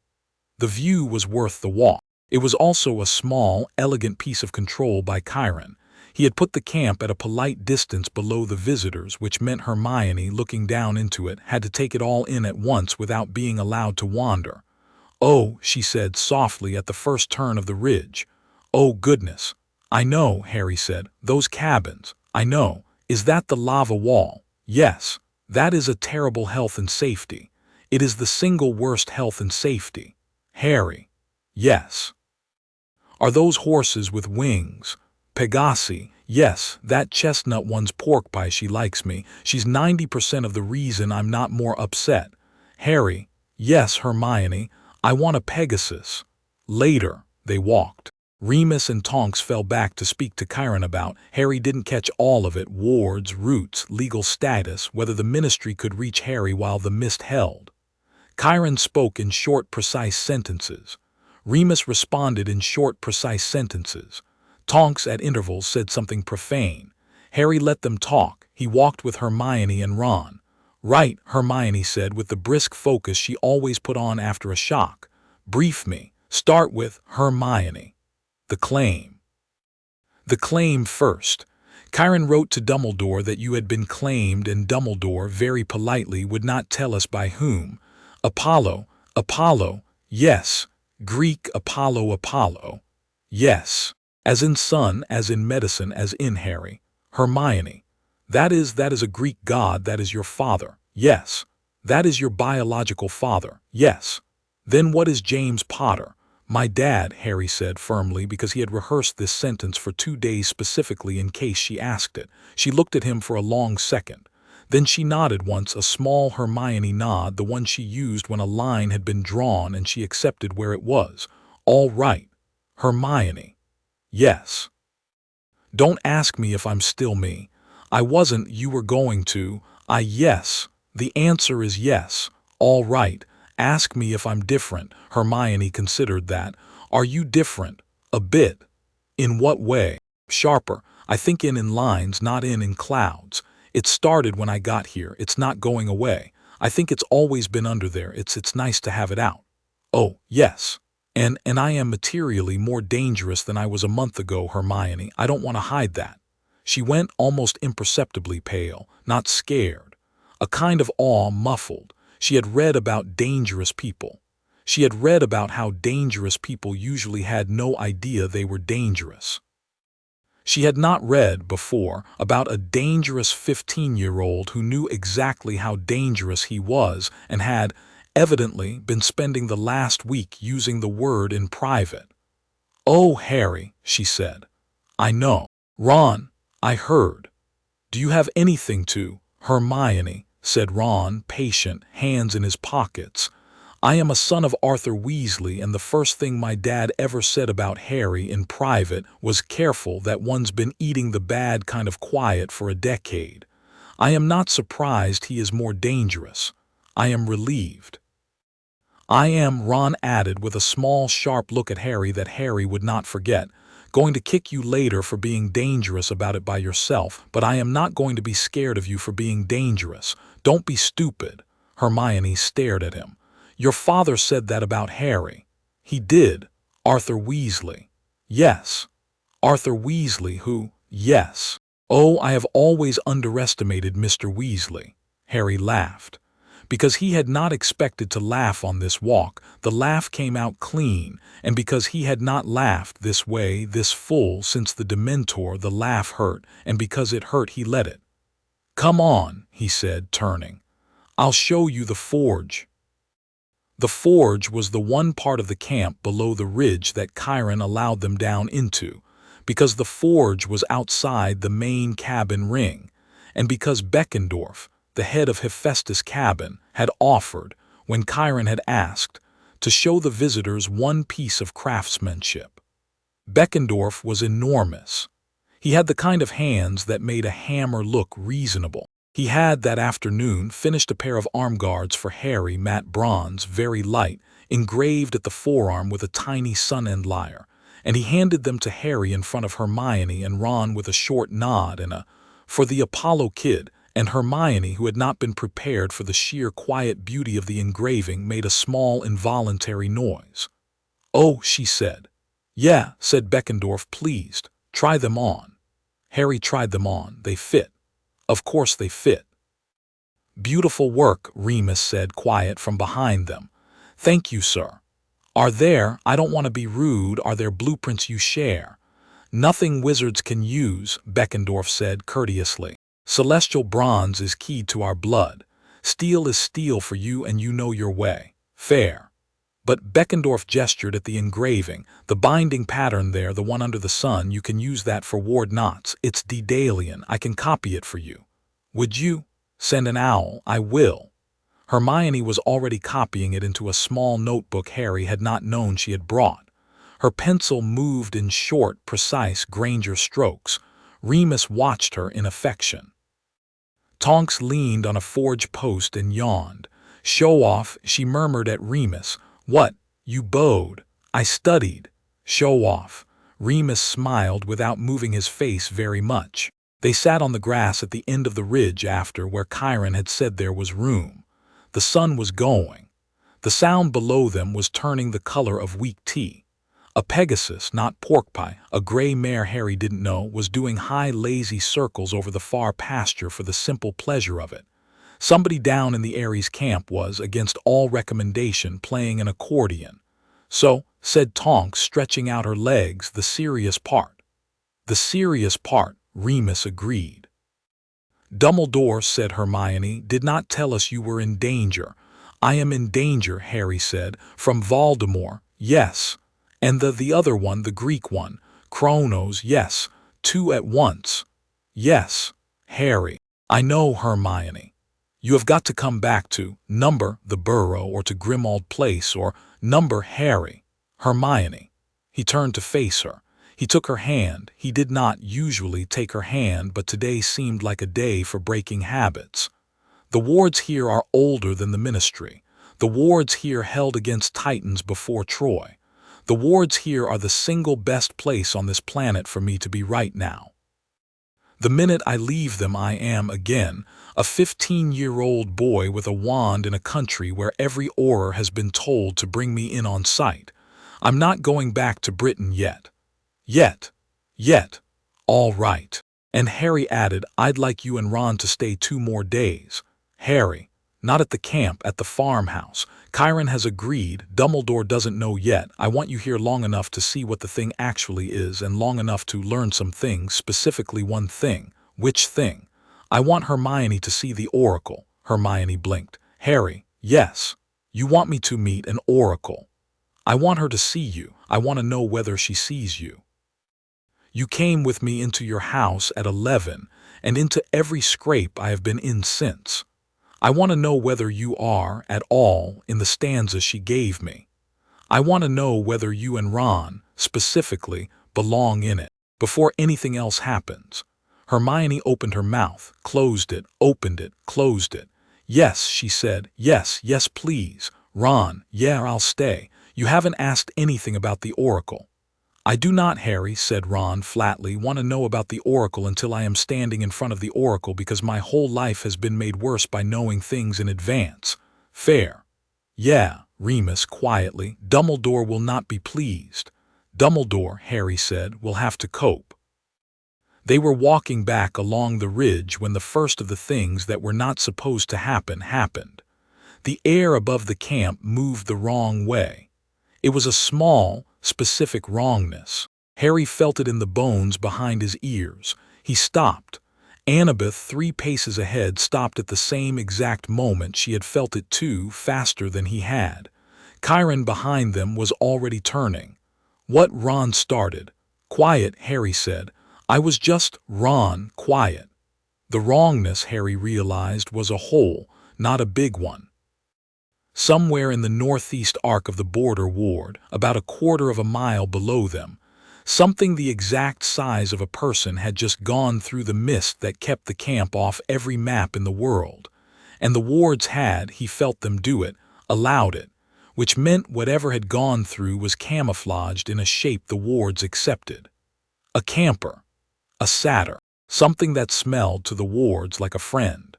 The view was worth the walk. It was also a small, elegant piece of control by Chiron. He had put the camp at a polite distance below the visitors, which meant Hermione, looking down into it, had to take it all in at once without being allowed to wander. Oh, she said softly at the first turn of the ridge. Oh, goodness. I know, Harry said. Those cabins. I know. Is that the lava wall? Yes. That is a terrible health and safety. It is the single worst health and safety. Harry. Yes. Are those horses with wings? Pegasi. Yes, that chestnut one's pork pie. She likes me. She's 90% of the reason I'm not more upset. Harry. Yes, Hermione. I want a Pegasus. Later, they walked. Remus and Tonks fell back to speak to Chiron about. Harry didn't catch all of it. Wards, roots, legal status, whether the ministry could reach Harry while the mist held. Chiron spoke in short, precise sentences. Remus responded in short, precise sentences. Tonks at intervals said something profane. Harry let them talk. He walked with Hermione and Ron. Right, Hermione said with the brisk focus she always put on after a shock. Brief me. Start with Hermione. The claim. The claim first. Chiron wrote to Dumbledore that you had been claimed, and Dumbledore, very politely, would not tell us by whom. Apollo. Yes. Greek Apollo. Yes. As in sun, as in medicine, as in Harry. Hermione. That is a Greek god. That is your father. Yes. That is your biological father. Yes. Then what is James Potter? My dad, Harry said firmly, because he had rehearsed this sentence for 2 days specifically in case she asked it. She looked at him for a long second. Then she nodded once, a small Hermione nod, the one she used when a line had been drawn, and she accepted where it was. All right. Hermione. Yes. Don't ask me if I'm still me. I wasn't. You were going to. Yes. The answer is yes. All right. Ask me if I'm different. Hermione considered that. Are you different? A bit. In what way? Sharper. I think in lines, not in clouds. It started when I got here. It's not going away. I think it's always been under there. It's nice to have it out. Oh, yes. And I am materially more dangerous than I was a month ago, Hermione. I don't want to hide that. She went almost imperceptibly pale, not scared. A kind of awe muffled. She had read about dangerous people. She had read about how dangerous people usually had no idea they were dangerous. She had not read, before, about a dangerous 15-year-old who knew exactly how dangerous he was and had, evidently, been spending the last week using the word in private. "Oh, Harry," she said. "I know. Ron, I heard. Do you have anything to—" "Hermione," said Ron, patient, hands in his pockets. "I am a son of Arthur Weasley, and the first thing my dad ever said about Harry in private was careful that one's been eating the bad kind of quiet for a decade. I am not surprised he is more dangerous. I am relieved." "I am," Ron added with a small, sharp look at Harry that Harry would not forget, "going to kick you later for being dangerous about it by yourself, but I am not going to be scared of you for being dangerous. Don't be stupid." Hermione stared at him. "Your father said that about Harry." "He did. Arthur Weasley." "Yes. Arthur Weasley who—" "Yes. Oh, I have always underestimated Mr. Weasley." Harry laughed. Because he had not expected to laugh on this walk, the laugh came out clean, and because he had not laughed this way, this full, since the Dementor, the laugh hurt, and because it hurt he let it. "Come on," he said, turning. "I'll show you the forge." The forge was the one part of the camp below the ridge that Chiron allowed them down into, because the forge was outside the main cabin ring, and because Beckendorf, the head of Hephaestus' cabin, had offered, when Chiron had asked, to show the visitors one piece of craftsmanship. Beckendorf was enormous. He had the kind of hands that made a hammer look reasonable. He had, that afternoon, finished a pair of arm guards for Harry, matte bronze, very light, engraved at the forearm with a tiny sun-end lyre, and he handed them to Harry in front of Hermione and Ron with a short nod and a "for the Apollo kid," and Hermione, who had not been prepared for the sheer quiet beauty of the engraving, made a small involuntary noise. "Oh," she said. "Yeah," said Beckendorf, pleased. "Try them on." Harry tried them on. They fit. Of course they fit. "Beautiful work," Remus said, quiet from behind them. "Thank you, sir. Are there, I don't want to be rude, are there blueprints you share?" "Nothing wizards can use," Beckendorf said courteously. "Celestial bronze is keyed to our blood. Steel is steel for you, and you know your way. Fair." But Beckendorf gestured at the engraving, the binding pattern there, the one under the sun. "You can use that for ward knots. It's Daedalian. I can copy it for you." "Would you?" "Send an owl. I will." Hermione was already copying it into a small notebook Harry had not known she had brought. Her pencil moved in short, precise Granger strokes. Remus watched her in affection. Tonks leaned on a forge post and yawned. "Show off," she murmured at Remus. "What? You bowed." "I studied." "Show off." Remus smiled without moving his face very much. They sat on the grass at the end of the ridge after, where Chiron had said there was room. The sun was going. The sound below them was turning the color of weak tea. A Pegasus, not pork pie, a gray mare Harry didn't know, was doing high lazy circles over the far pasture for the simple pleasure of it. Somebody down in the Ares camp was, against all recommendation, playing an accordion. "So," said Tonks, stretching out her legs, "the serious part." "The serious part," Remus agreed. "Dumbledore," said Hermione, "did not tell us you were in danger." "I am in danger," Harry said. "From Voldemort, yes. And the other one, the Greek one. Kronos, yes. Two at once." "Yes, Harry." "I know, Hermione. You have got to come back to number the Burrow, or to Grimmauld Place, or number Harry." "Hermione." He turned to face her. He took her hand. He did not usually take her hand, but today seemed like a day for breaking habits. "The wards here are older than the Ministry. The wards here held against Titans before Troy. The wards here are the single best place on this planet for me to be right now. The minute I leave them I am, again, a 15-year-old boy with a wand in a country where every Auror has been told to bring me in on sight. I'm not going back to Britain yet. Yet. All right." And Harry added, "I'd like you and Ron to stay 2 more days." Harry, "Not at the camp, at the farmhouse. Chiron has agreed. Dumbledore doesn't know yet. I want you here long enough to see what the thing actually is and long enough to learn some things, specifically one thing." "Which thing?" "I want Hermione to see the Oracle." Hermione blinked. "Harry, yes. You want me to meet an Oracle. I want her to see you. I want to know whether she sees you. You came with me into your house at 11 and into every scrape I have been in since. I want to know whether you are, at all, in the stanza she gave me. I want to know whether you and Ron, specifically, belong in it, before anything else happens." Hermione opened her mouth, closed it, opened it, closed it. "Yes," she said, "yes, yes, please. Ron, yeah, I'll stay. You haven't asked anything about the Oracle." "I do not," Harry said. Ron flatly, "want to know about the Oracle until I am standing in front of the Oracle because my whole life has been made worse by knowing things in advance." "Fair." "Yeah," Remus quietly, "Dumbledore will not be pleased." "Dumbledore," Harry said, "will have to cope." They were walking back along the ridge when the first of the things that were not supposed to happen happened. The air above the camp moved the wrong way. It was a small, specific wrongness. Harry felt it in the bones behind his ears. He stopped. Annabeth, 3 paces ahead, stopped at the same exact moment. She had felt it too, faster than he had. Chiron behind them was already turning. "What?" Ron started. "Quiet," Harry said. "I was just—" "Ron, quiet." The wrongness, Harry realized, was a hole, not a big one. Somewhere in the northeast arc of the border ward, about a quarter of a mile below them, something the exact size of a person had just gone through the mist that kept the camp off every map in the world. And the wards had, he felt them do it, allowed it, which meant whatever had gone through was camouflaged in a shape the wards accepted. A camper. A satyr. Something that smelled to the wards like a friend.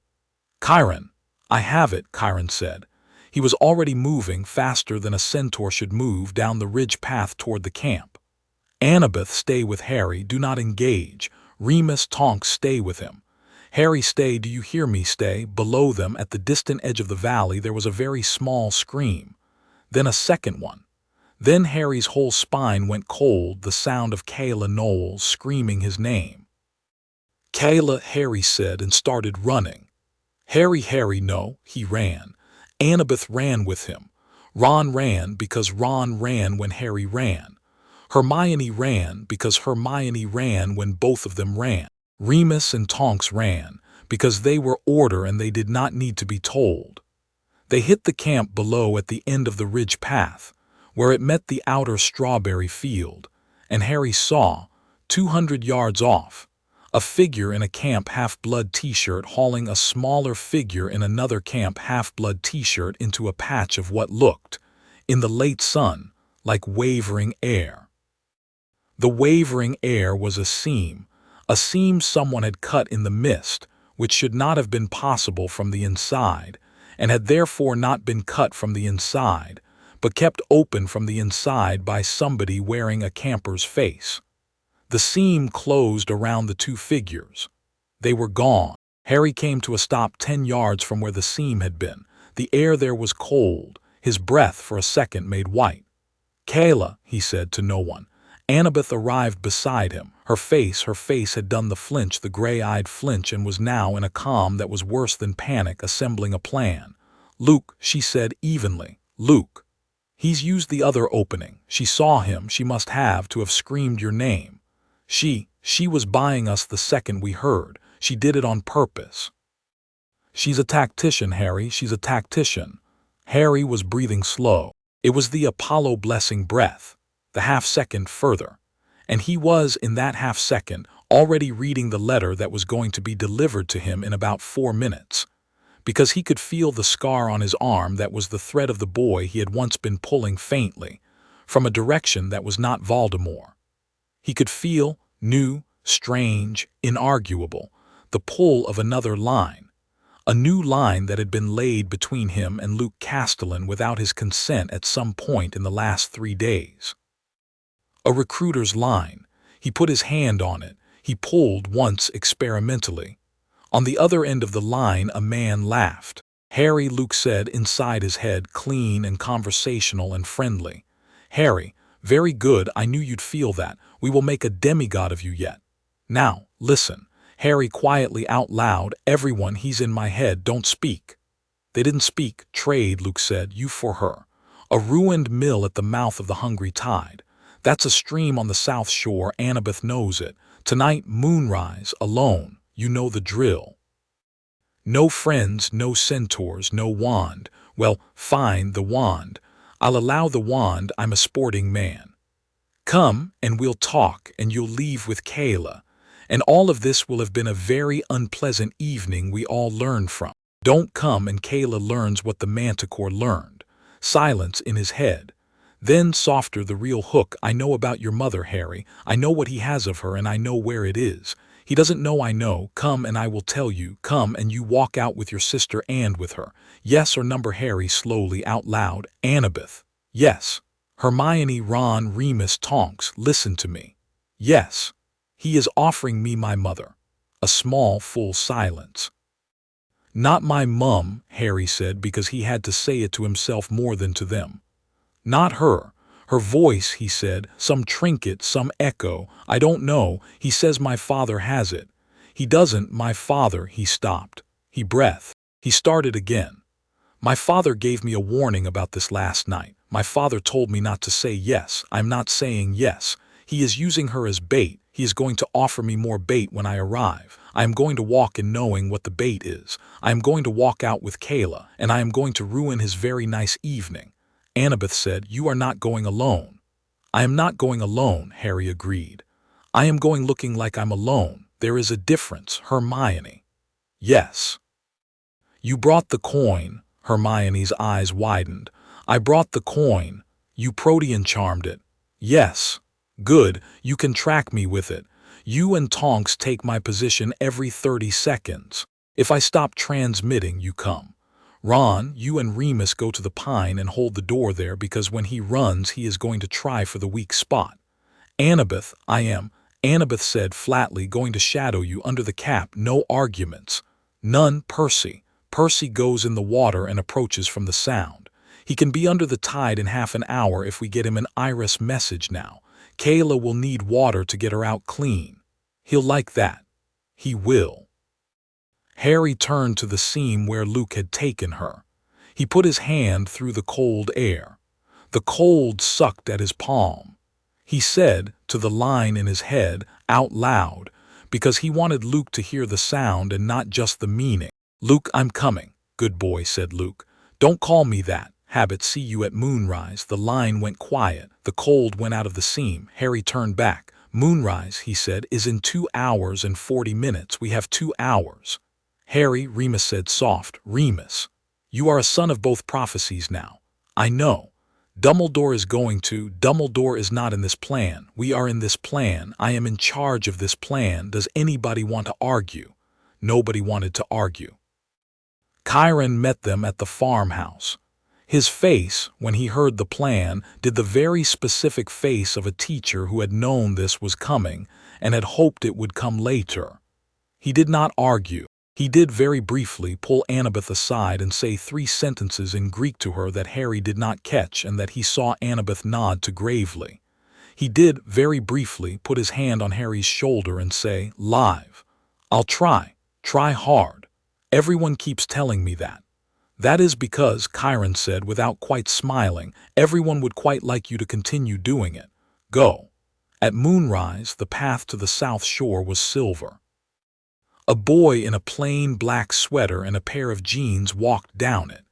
"Chiron." "I have it," Chiron said. He was already moving faster than a centaur should move down the ridge path toward the camp. "Annabeth, stay with Harry. Do not engage. Remus, Tonks, stay with him. Harry, stay. Do you hear me? Stay." Below them, at the distant edge of the valley, there was a very small scream. Then a second one. Then Harry's whole spine went cold, the sound of Kayla Knowles screaming his name. "Kayla," Harry said, and started running. Harry, no, he ran. Annabeth ran with him. Ron ran because Ron ran when Harry ran. Hermione ran because Hermione ran when both of them ran. Remus and Tonks ran because they were order and they did not need to be told. They hit the camp below at the end of the ridge path, where it met the outer strawberry field, and Harry saw, 200 yards off, a figure in a Camp Half-Blood t-shirt hauling a smaller figure in another Camp Half-Blood t-shirt into a patch of what looked, in the late sun, like wavering air. The wavering air was a seam someone had cut in the mist, which should not have been possible from the inside, and had therefore not been cut from the inside, but kept open from the inside by somebody wearing a camper's face. The seam closed around the 2 figures. They were gone. Harry came to a stop 10 yards from where the seam had been. The air there was cold. His breath for a second made white. "Kayla," he said to no one. Annabeth arrived beside him. Her face had done the flinch, the gray-eyed flinch, and was now in a calm that was worse than panic, assembling a plan. "Luke," she said evenly. "Luke. He's used the other opening. She saw him. She must have to have screamed your name. She was buying us the second we heard. She did it on purpose. She's a tactician, Harry. She's a tactician." Harry was breathing slow. It was the Apollo blessing breath, the half-second further, and he was, in that half-second, already reading the letter that was going to be delivered to him in about 4 minutes, because he could feel the scar on his arm that was the thread of the boy he had once been pulling faintly, from a direction that was not Voldemort. He could feel, new, strange, inarguable, the pull of another line, a new line that had been laid between him and Luke Castellan without his consent at some point in the last 3 days. A recruiter's line. He put his hand on it. He pulled once experimentally. On the other end of the line a man laughed. "Harry," Luke said inside his head, clean and conversational and friendly. "Harry, very good, I knew you'd feel that. We will make a demigod of you yet. Now, listen." Harry quietly out loud, "Everyone, he's in my head, don't speak." They didn't speak. "Trade," Luke said, "you for her. A ruined mill at the mouth of the hungry tide. That's a stream on the south shore, Annabeth knows it. Tonight, moonrise, alone, you know the drill. No friends, no centaurs, no wand. Well, fine, the wand. I'll allow the wand, I'm a sporting man. Come, and we'll talk, and you'll leave with Kayla. And all of this will have been a very unpleasant evening we all learned from. Don't come, and Kayla learns what the manticore learned. Silence in his head. Then softer, the real hook. I know about your mother, Harry. I know what he has of her, and I know where it is. He doesn't know I know. Come, and I will tell you. Come, and you walk out with your sister and with her. Yes or number?" Harry slowly out loud. "Annabeth." "Yes." "Hermione, Ron, Remus, Tonks, listen to me." "Yes." "He is offering me my mother." A small, full silence. "Not my mum," Harry said, because he had to say it to himself more than to them. "Not her. Her voice," he said, "some trinket, some echo, I don't know. He says my father has it. He doesn't, my father." He stopped. He breathed. He started again. "My father gave me a warning about this last night. My father told me not to say yes. I'm not saying yes. He is using her as bait. He is going to offer me more bait when I arrive. I am going to walk in knowing what the bait is. I am going to walk out with Kayla, and I am going to ruin his very nice evening." Annabeth said, "You are not going alone." "I am not going alone," Harry agreed. "I am going looking like I'm alone. There is a difference, Hermione." "Yes." "You brought the coin." Hermione's eyes widened. "I brought the coin. You protean charmed it." "Yes." "Good, you can track me with it. You and Tonks take my position every 30 seconds. If I stop transmitting, you come. Ron, you and Remus go to the pine and hold the door there, because when he runs he is going to try for the weak spot. Annabeth, I am," Annabeth said flatly, "going to shadow you under the cap. No arguments." "None, Percy." "Percy goes in the water and approaches from the sound. He can be under the tide in half an hour if we get him an iris message now. Kayla will need water to get her out clean. He'll like that." "He will." Harry turned to the seam where Luke had taken her. He put his hand through the cold air. The cold sucked at his palm. He said, to the line in his head, out loud, because he wanted Luke to hear the sound and not just the meaning. "Luke, I'm coming." "Good boy," said Luke. "Don't call me that. Habit, see you at moonrise." The line went quiet. The cold went out of the seam. Harry turned back. "Moonrise," he said, "is in 2 hours and 40 minutes. We have 2 hours. "Harry," Remus said soft. "Remus, you are a son of both prophecies now." "I know. Dumbledore is going to. Dumbledore is not in this plan. We are in this plan. I am in charge of this plan. Does anybody want to argue?" Nobody wanted to argue. Chiron met them at the farmhouse. His face, when he heard the plan, did the very specific face of a teacher who had known this was coming and had hoped it would come later. He did not argue. He did very briefly pull Annabeth aside and say 3 sentences in Greek to her that Harry did not catch and that he saw Annabeth nod to gravely. He did, very briefly, put his hand on Harry's shoulder and say, "Live. I'll try. Try hard. Everyone keeps telling me that." "That is because," Chiron said without quite smiling, "everyone would quite like you to continue doing it. Go." At moonrise, the path to the south shore was silver. A boy in a plain black sweater and a pair of jeans walked down it.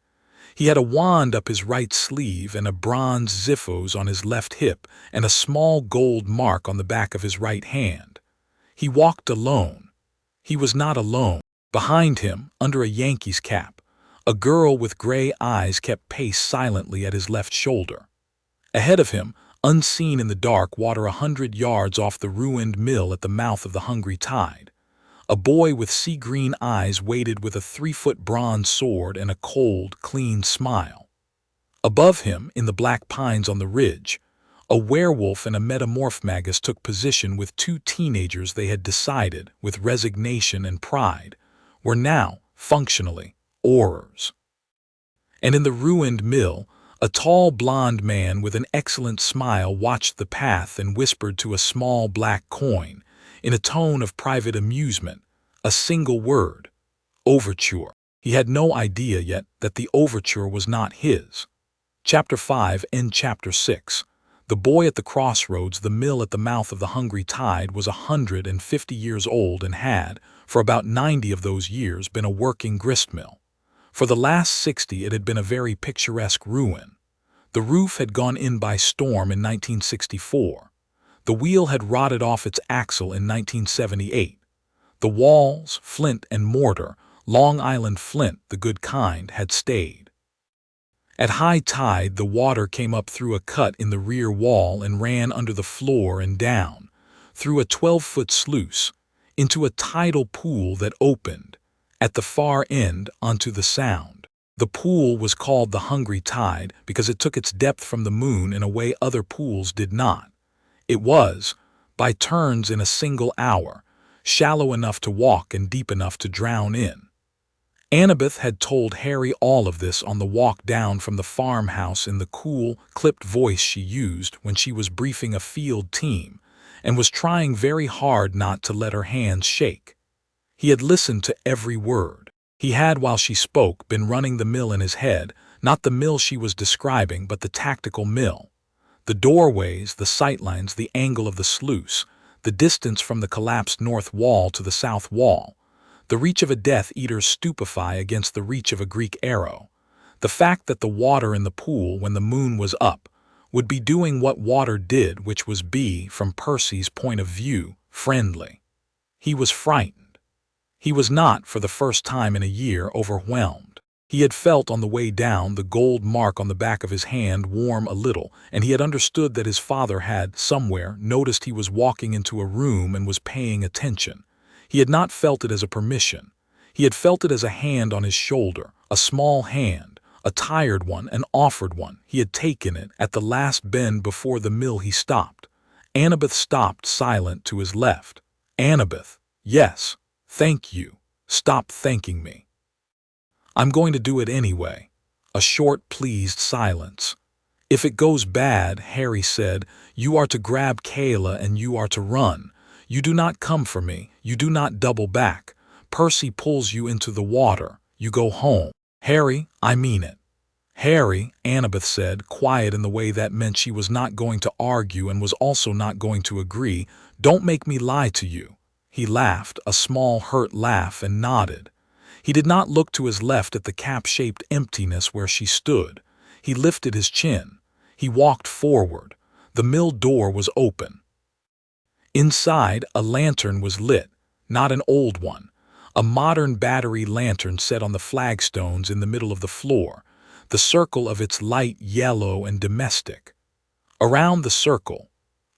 He had a wand up his right sleeve and a bronze xiphos on his left hip and a small gold mark on the back of his right hand. He walked alone. He was not alone. Behind him, under a Yankees cap, a girl with gray eyes kept pace silently at his left shoulder. Ahead of him, unseen in the dark water 100 yards off the ruined mill at the mouth of the hungry tide, a boy with sea-green eyes waited with a 3-foot bronze sword and a cold, clean smile. Above him, in the black pines on the ridge, A werewolf and a metamorph magus took position with two teenagers they had decided, with resignation and pride, were now, functionally, Aurors. And in the ruined mill, a tall blond man with an excellent smile watched the path and whispered to a small black coin, in a tone of private amusement, a single word: overture. He had no idea yet that the overture was not his. Chapter 5 and Chapter 6. The boy at the crossroads, the mill at the mouth of the hungry tide, was 150 years old and had, for about 90 of those years, been a working gristmill. For the last 60 it had been a very picturesque ruin. The roof had gone in by storm in 1964. The wheel had rotted off its axle in 1978. The walls, flint and mortar, Long Island flint, the good kind, had stayed. At high tide the water came up through a cut in the rear wall and ran under the floor and down, through a 12-foot sluice, into a tidal pool that opened, at the far end, onto the Sound. The pool was called the Hungry Tide because it took its depth from the moon in a way other pools did not. It was, by turns in a single hour, shallow enough to walk and deep enough to drown in. Annabeth had told Harry all of this on the walk down from the farmhouse in the cool, clipped voice she used when she was briefing a field team, and was trying very hard not to let her hands shake. He had listened to every word. He had, while she spoke, been running the mill in his head, not the mill she was describing, but the tactical mill. The doorways, the sightlines, the angle of the sluice, the distance from the collapsed north wall to the south wall, the reach of a Death Eater's stupefy against the reach of a Greek arrow, the fact that the water in the pool when the moon was up would be doing what water did, which was be, from Percy's point of view, friendly. He was frightened. He was not, for the first time in a year, overwhelmed. He had felt on the way down the gold mark on the back of his hand warm a little, and he had understood that his father had, somewhere, noticed he was walking into a room and was paying attention. He had not felt it as a permission. He had felt it as a hand on his shoulder, a small hand, a tired one, an offered one. He had taken it. At the last bend before the mill he stopped. Annabeth stopped, silent, to his left. Annabeth, yes, thank you. Stop thanking me. I'm going to do it anyway. A short, pleased silence. If it goes bad, Harry said, you are to grab Kayla and you are to run. You do not come for me. You do not double back. Percy pulls you into the water. You go home. Harry, I mean it. Harry, Annabeth said, quiet in the way that meant she was not going to argue and was also not going to agree, don't make me lie to you. He laughed, a small hurt laugh, and nodded. He did not look to his left at the cap-shaped emptiness where she stood. He lifted his chin. He walked forward. The mill door was open. Inside, a lantern was lit, not an old one, a modern battery lantern set on the flagstones in the middle of the floor, the circle of its light yellow and domestic. Around the circle,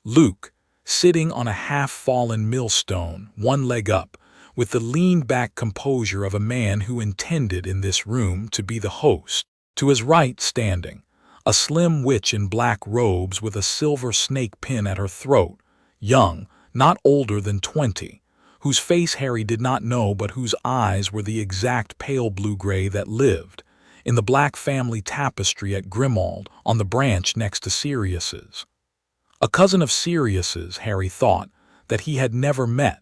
Luke, sitting on a half-fallen millstone, one leg up, with the lean-back composure of a man who intended in this room to be the host. To his right, standing, a slim witch in black robes with a silver snake pin at her throat, young, not older than 20, whose face Harry did not know but whose eyes were the exact pale blue-gray that lived in the black family tapestry at Grimmauld on the branch next to Sirius's. A cousin of Sirius's, Harry thought, that he had never met.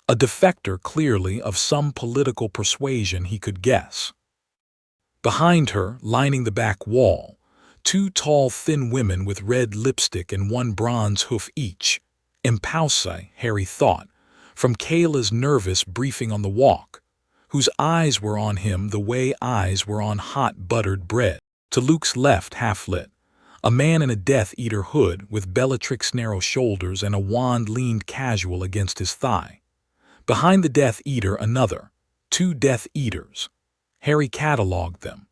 A defector, clearly, of some political persuasion he could guess. Behind her, lining the back wall, two tall, thin women with red lipstick and one bronze hoof each. Impulsi, Harry thought, from Kayla's nervous briefing on the walk, whose eyes were on him the way eyes were on hot buttered bread. To Luke's left, half-lit, a man in a Death Eater hood with Bellatrix narrow shoulders and a wand leaned casual against his thigh. Behind the Death Eater another, two Death Eaters. Harry catalogued them.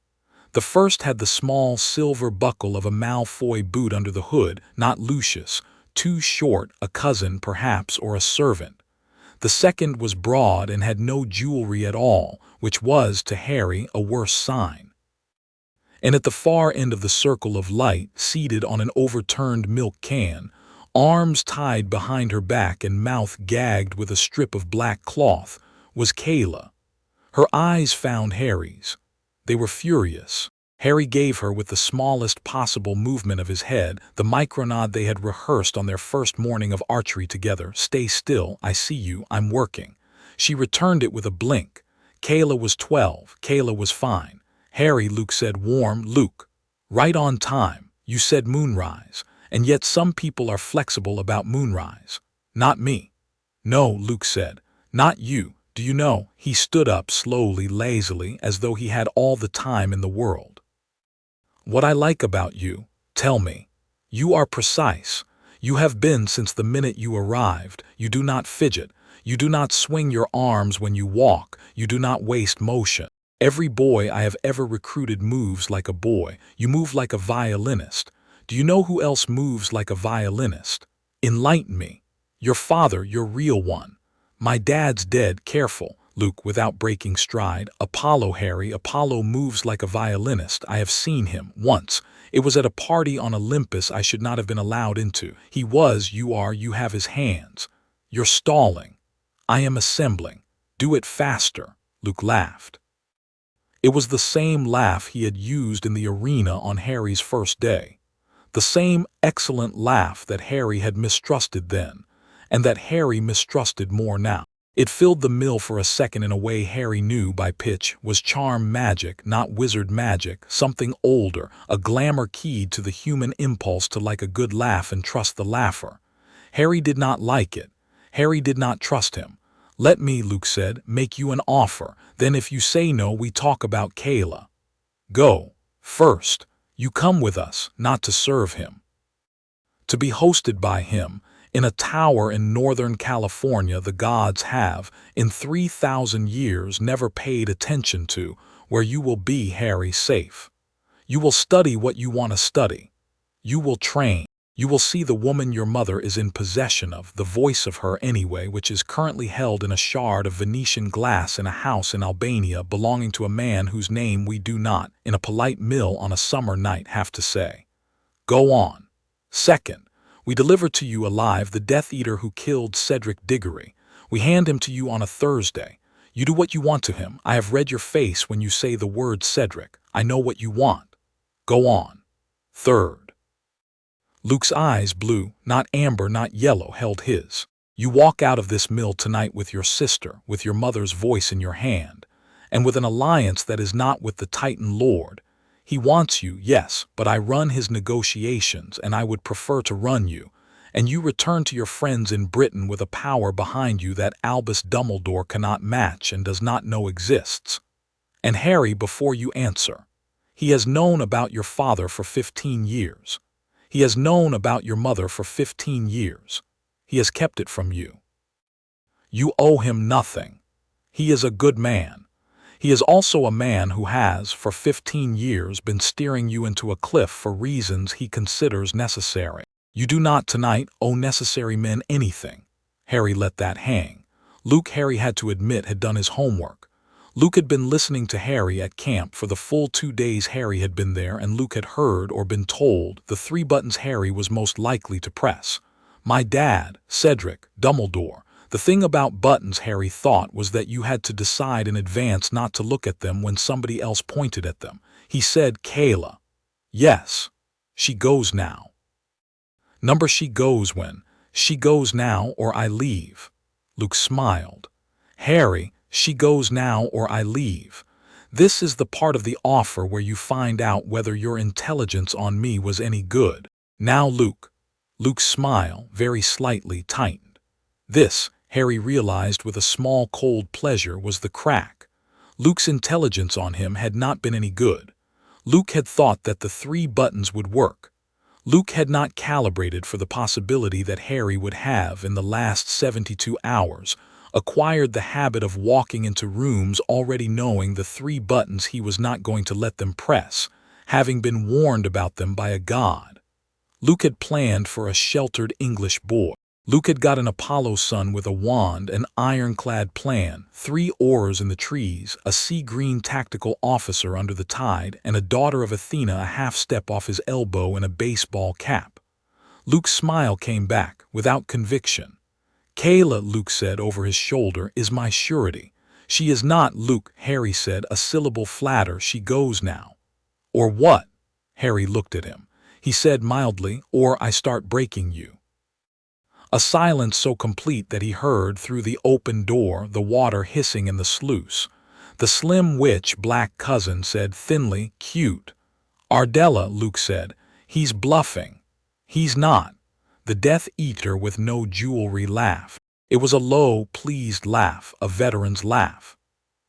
The first had the small silver buckle of a Malfoy boot under the hood, not Lucius, too short, a cousin perhaps or a servant. The second was broad and had no jewelry at all, which was, to Harry, a worse sign. And at the far end of the circle of light, seated on an overturned milk can, arms tied behind her back and mouth gagged with a strip of black cloth, was Kayla. Her eyes found Harry's. They were furious. Harry gave her, with the smallest possible movement of his head, the micronod they had rehearsed on their first morning of archery together. "Stay still, I see you, I'm working." She returned it with a blink. Kayla was 12, Kayla was fine. "Harry," Luke said, warm. "Luke, right on time. You said moonrise, and yet some people are flexible about moonrise. Not me." "No," Luke said, "not you. Do you know?" He stood up slowly, lazily, as though he had all the time in the world. "What I like about you, tell me. You are precise. You have been since the minute you arrived. You do not fidget. You do not swing your arms when you walk. You do not waste motion. Every boy I have ever recruited moves like a boy. You move like a violinist. Do you know who else moves like a violinist? Enlighten me. Your father, your real one. My dad's dead. Careful, Luke, without breaking stride. Apollo, Harry. Apollo moves like a violinist. I have seen him once. It was at a party on Olympus I should not have been allowed into. He was, you are, you have his hands. You're stalling. I am assembling. Do it faster." Luke laughed. It was the same laugh he had used in the arena on Harry's first day. The same excellent laugh that Harry had mistrusted then, and that Harry mistrusted more now. It filled the mill for a second in a way Harry knew by pitch was charm magic, not wizard magic, something older, a glamour keyed to the human impulse to like a good laugh and trust the laugher. Harry did not like it. Harry did not trust him. "Let me," Luke said, "make you an offer. Then if you say no, we talk about Kayla. Go. First, you come with us, not to serve him. To be hosted by him, in a tower in Northern California the gods have, in 3,000 years, never paid attention to, where you will be, Harry, safe. You will study what you want to study. You will train. You will see the woman your mother is in possession of, the voice of her anyway, which is currently held in a shard of Venetian glass in a house in Albania belonging to a man whose name we do not, in a polite mill on a summer night, have to say. Go on. Second, we deliver to you alive the Death Eater who killed Cedric Diggory. We hand him to you on a Thursday. You do what you want to him. I have read your face when you say the word Cedric. I know what you want. Go on. Third. Luke's eyes, blue, not amber, not yellow, held his. You walk out of this mill tonight with your sister, with your mother's voice in your hand, and with an alliance that is not with the Titan Lord. He wants you, yes, but I run his negotiations, and I would prefer to run you, and you return to your friends in Britain with a power behind you that Albus Dumbledore cannot match and does not know exists. And Harry, before you answer, he has known about your father for 15 years. He has known about your mother for 15 years. He has kept it from you. You owe him nothing. He is a good man. He is also a man who has, for 15 years, been steering you into a cliff for reasons he considers necessary. You do not tonight owe necessary men anything. Harry let that hang. Luke, Harry had to admit, had done his homework. Luke had been listening to Harry at camp for the full 2 days Harry had been there, and Luke had heard or been told the 3 buttons Harry was most likely to press. My dad, Cedric, Dumbledore. The thing about buttons, Harry thought, was that you had to decide in advance not to look at them when somebody else pointed at them. He said, Kayla. Yes. She goes now. Number she goes when. She goes now or I leave. Luke smiled. Harry, she goes now or I leave. This is the part of the offer where you find out whether your intelligence on me was any good. Now, Luke. Luke's smile, very slightly, tightened. This, Harry realized with a small cold pleasure, was the crack. Luke's intelligence on him had not been any good. Luke had thought that the 3 buttons would work. Luke had not calibrated for the possibility that Harry would have, in the last 72 hours, acquired the habit of walking into rooms already knowing the 3 buttons he was not going to let them press, having been warned about them by a god. Luke had planned for a sheltered English boy. Luke had got an Apollo son with a wand, an ironclad plan, 3 oars in the trees, a sea-green tactical officer under the tide, and a daughter of Athena a half-step off his elbow in a baseball cap. Luke's smile came back, without conviction. "Kayla," Luke said over his shoulder, "is my surety." "She is not, Luke," Harry said, a syllable flatter. "She goes now." "Or what?" Harry looked at him. He said mildly, "Or I start breaking you." A silence so complete that he heard, through the open door, the water hissing in the sluice. The slim witch, black cousin, said thinly, "Cute." "Ardella," Luke said, "he's bluffing." "He's not." The Death Eater with no jewelry laughed. It was a low, pleased laugh, a veteran's laugh.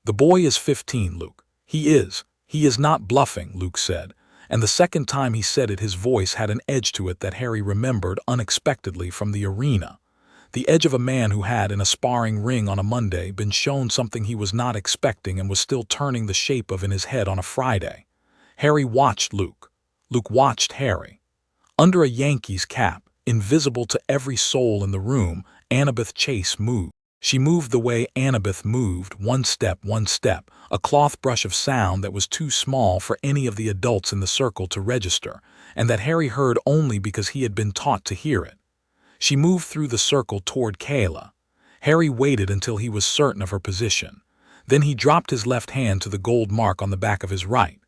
"The boy is 15, Luke. He is. He is not bluffing," Luke said. And the second time he said it, his voice had an edge to it that Harry remembered unexpectedly from the arena. The edge of a man who had, in a sparring ring on a Monday, been shown something he was not expecting and was still turning the shape of in his head on a Friday. Harry watched Luke. Luke watched Harry. Under a Yankees cap, invisible to every soul in the room, Annabeth Chase moved. She moved the way Annabeth moved, one step, a cloth brush of sound that was too small for any of the adults in the circle to register, and that Harry heard only because he had been taught to hear it. She moved through the circle toward Kayla. Harry waited until he was certain of her position. Then he dropped his left hand to the gold mark on the back of his right.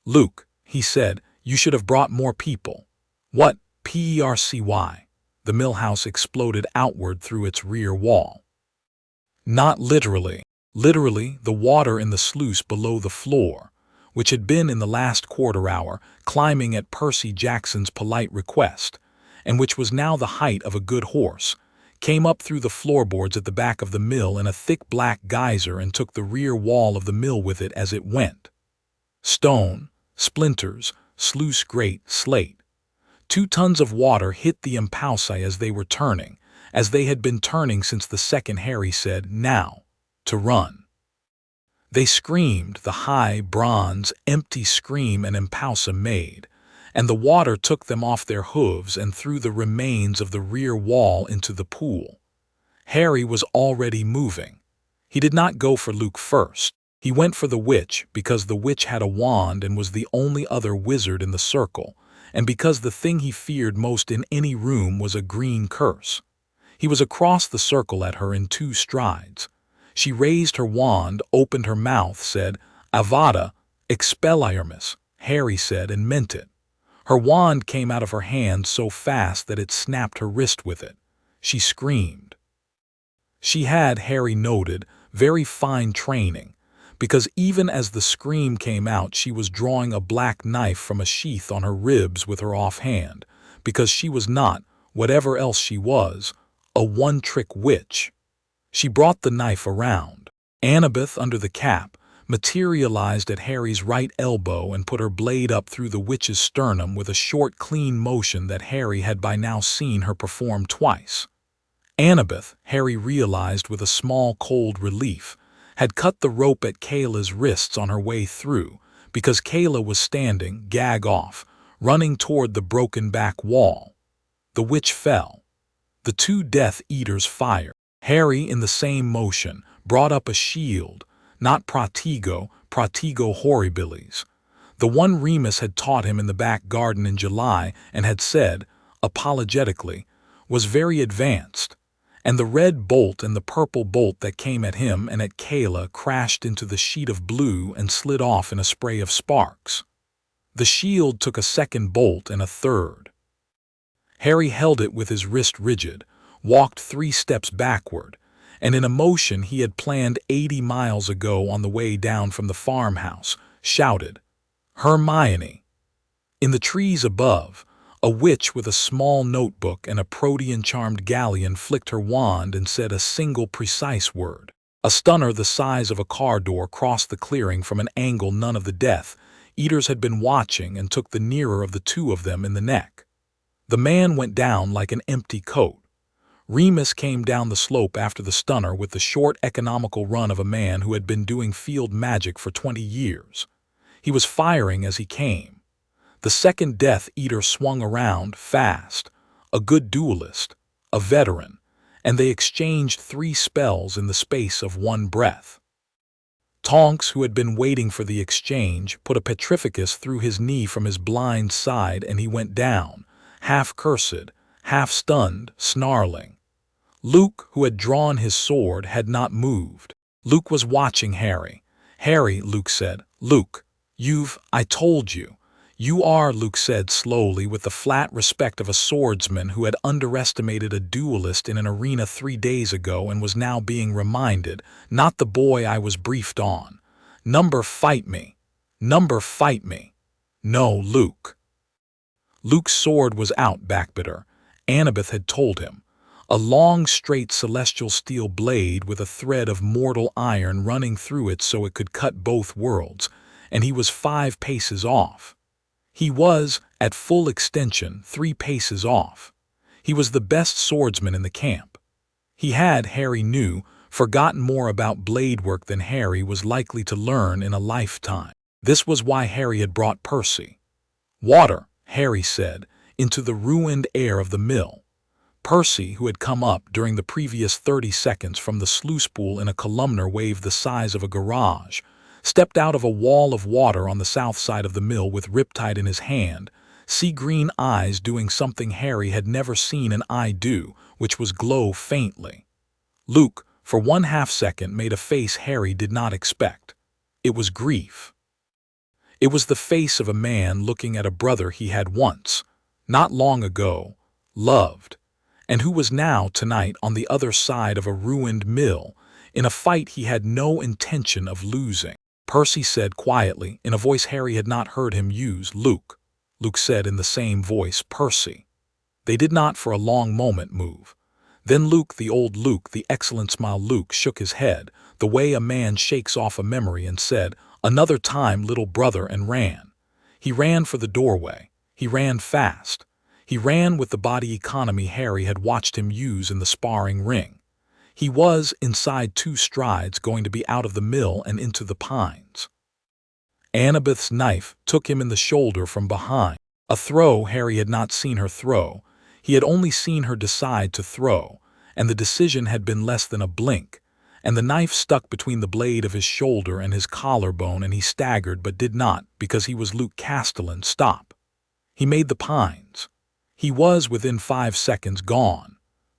"Luke," he said, "you should have brought more people." "What? Percy?" The mill house exploded outward through its rear wall. Not literally. Literally, the water in the sluice below the floor, which had been in the last quarter hour climbing at Percy Jackson's polite request, and which was now the height of a good horse, came up through the floorboards at the back of the mill in a thick black geyser and took the rear wall of the mill with it as it went. Stone, splinters, sluice grate, slate. 2 tons of water hit the impulsi as they were turning, as they had been turning since the second Harry said, "Now, to run." They screamed, the high, bronze, empty scream an impulsa made, and the water took them off their hooves and through the remains of the rear wall into the pool. Harry was already moving. He did not go for Luke first. He went for the witch because the witch had a wand and was the only other wizard in the circle, and because the thing he feared most in any room was a green curse. He was across the circle at her in 2 strides. She raised her wand, opened her mouth, said, "Avada, Expelliarmus," Harry said, and meant it. Her wand came out of her hand so fast that it snapped her wrist with it. She screamed. She had, Harry noted, very fine training, because even as the scream came out she was drawing a black knife from a sheath on her ribs with her offhand, because she was not, whatever else she was, a one-trick witch. She brought the knife around. Annabeth, under the cap, materialized at Harry's right elbow and put her blade up through the witch's sternum with a short, clean motion that Harry had by now seen her perform twice. Annabeth, Harry realized with a small cold relief, had cut the rope at Kayla's wrists on her way through, because Kayla was standing, gag off, running toward the broken back wall. The witch fell. The 2 Death Eaters fired. Harry, in the same motion, brought up a shield, not protego horribilis. The one Remus had taught him in the back garden in July and had said, apologetically, was very advanced, and the red bolt and the purple bolt that came at him and at Kayla crashed into the sheet of blue and slid off in a spray of sparks. The shield took a second bolt and a third. Harry held it with his wrist rigid, walked 3 steps backward, and in a motion he had planned 80 miles ago on the way down from the farmhouse, shouted, "Hermione!" In the trees above, a witch with a small notebook and a protean-charmed galleon flicked her wand and said a single precise word. A stunner the size of a car door crossed the clearing from an angle none of the Death Eaters had been watching and took the nearer of the 2 of them in the neck. The man went down like an empty coat. Remus came down the slope after the stunner with the short, economical run of a man who had been doing field magic for 20 years. He was firing as he came. The second Death Eater swung around, fast, a good duelist, a veteran, and they exchanged 3 spells in the space of 1 breath. Tonks, who had been waiting for the exchange, put a petrificus through his knee from his blind side, and he went down, half cursed, half stunned, snarling. Luke, who had drawn his sword, had not moved. Luke was watching Harry. "Harry," Luke said. "Luke, I told you." "You are," Luke said slowly, with the flat respect of a swordsman who had underestimated a duelist in an arena 3 days ago and was now being reminded, "not the boy I was briefed on. Number fight me. Number fight me." "No, Luke." Luke's sword was out, Backbitter. Annabeth had told him. A long, straight celestial steel blade with a thread of mortal iron running through it so it could cut both worlds, and he was 5 paces off. He was, at full extension, 3 paces off. He was the best swordsman in the camp. He had, Harry knew, forgotten more about blade work than Harry was likely to learn in a lifetime. This was why Harry had brought Percy. "Water," Harry said, into the ruined air of the mill. Percy, who had come up during the previous 30 seconds from the sluice pool in a columnar wave the size of a garage, stepped out of a wall of water on the south side of the mill with Riptide in his hand, sea-green eyes doing something Harry had never seen an eye do, which was glow faintly. Luke, for 1/2 second, made a face Harry did not expect. It was grief. It was the face of a man looking at a brother he had once, not long ago, loved, and who was now, tonight, on the other side of a ruined mill, in a fight he had no intention of losing. Percy said quietly, in a voice Harry had not heard him use. "Luke." Luke said in the same voice, "Percy." They did not for a long moment move. Then Luke, the old Luke, the excellent smile Luke, shook his head, the way a man shakes off a memory, and said, "Another time, little brother," and ran. He ran for the doorway. He ran fast. He ran with the body economy Harry had watched him use in the sparring ring. He was, inside 2 strides, going to be out of the mill and into the pines. Annabeth's knife took him in the shoulder from behind. A throw Harry had not seen her throw. He had only seen her decide to throw, and the decision had been less than a blink, and the knife stuck between the blade of his shoulder and his collarbone, and he staggered but did not, because he was Luke Castellan, stop. He made the pines. He was within 5 seconds gone.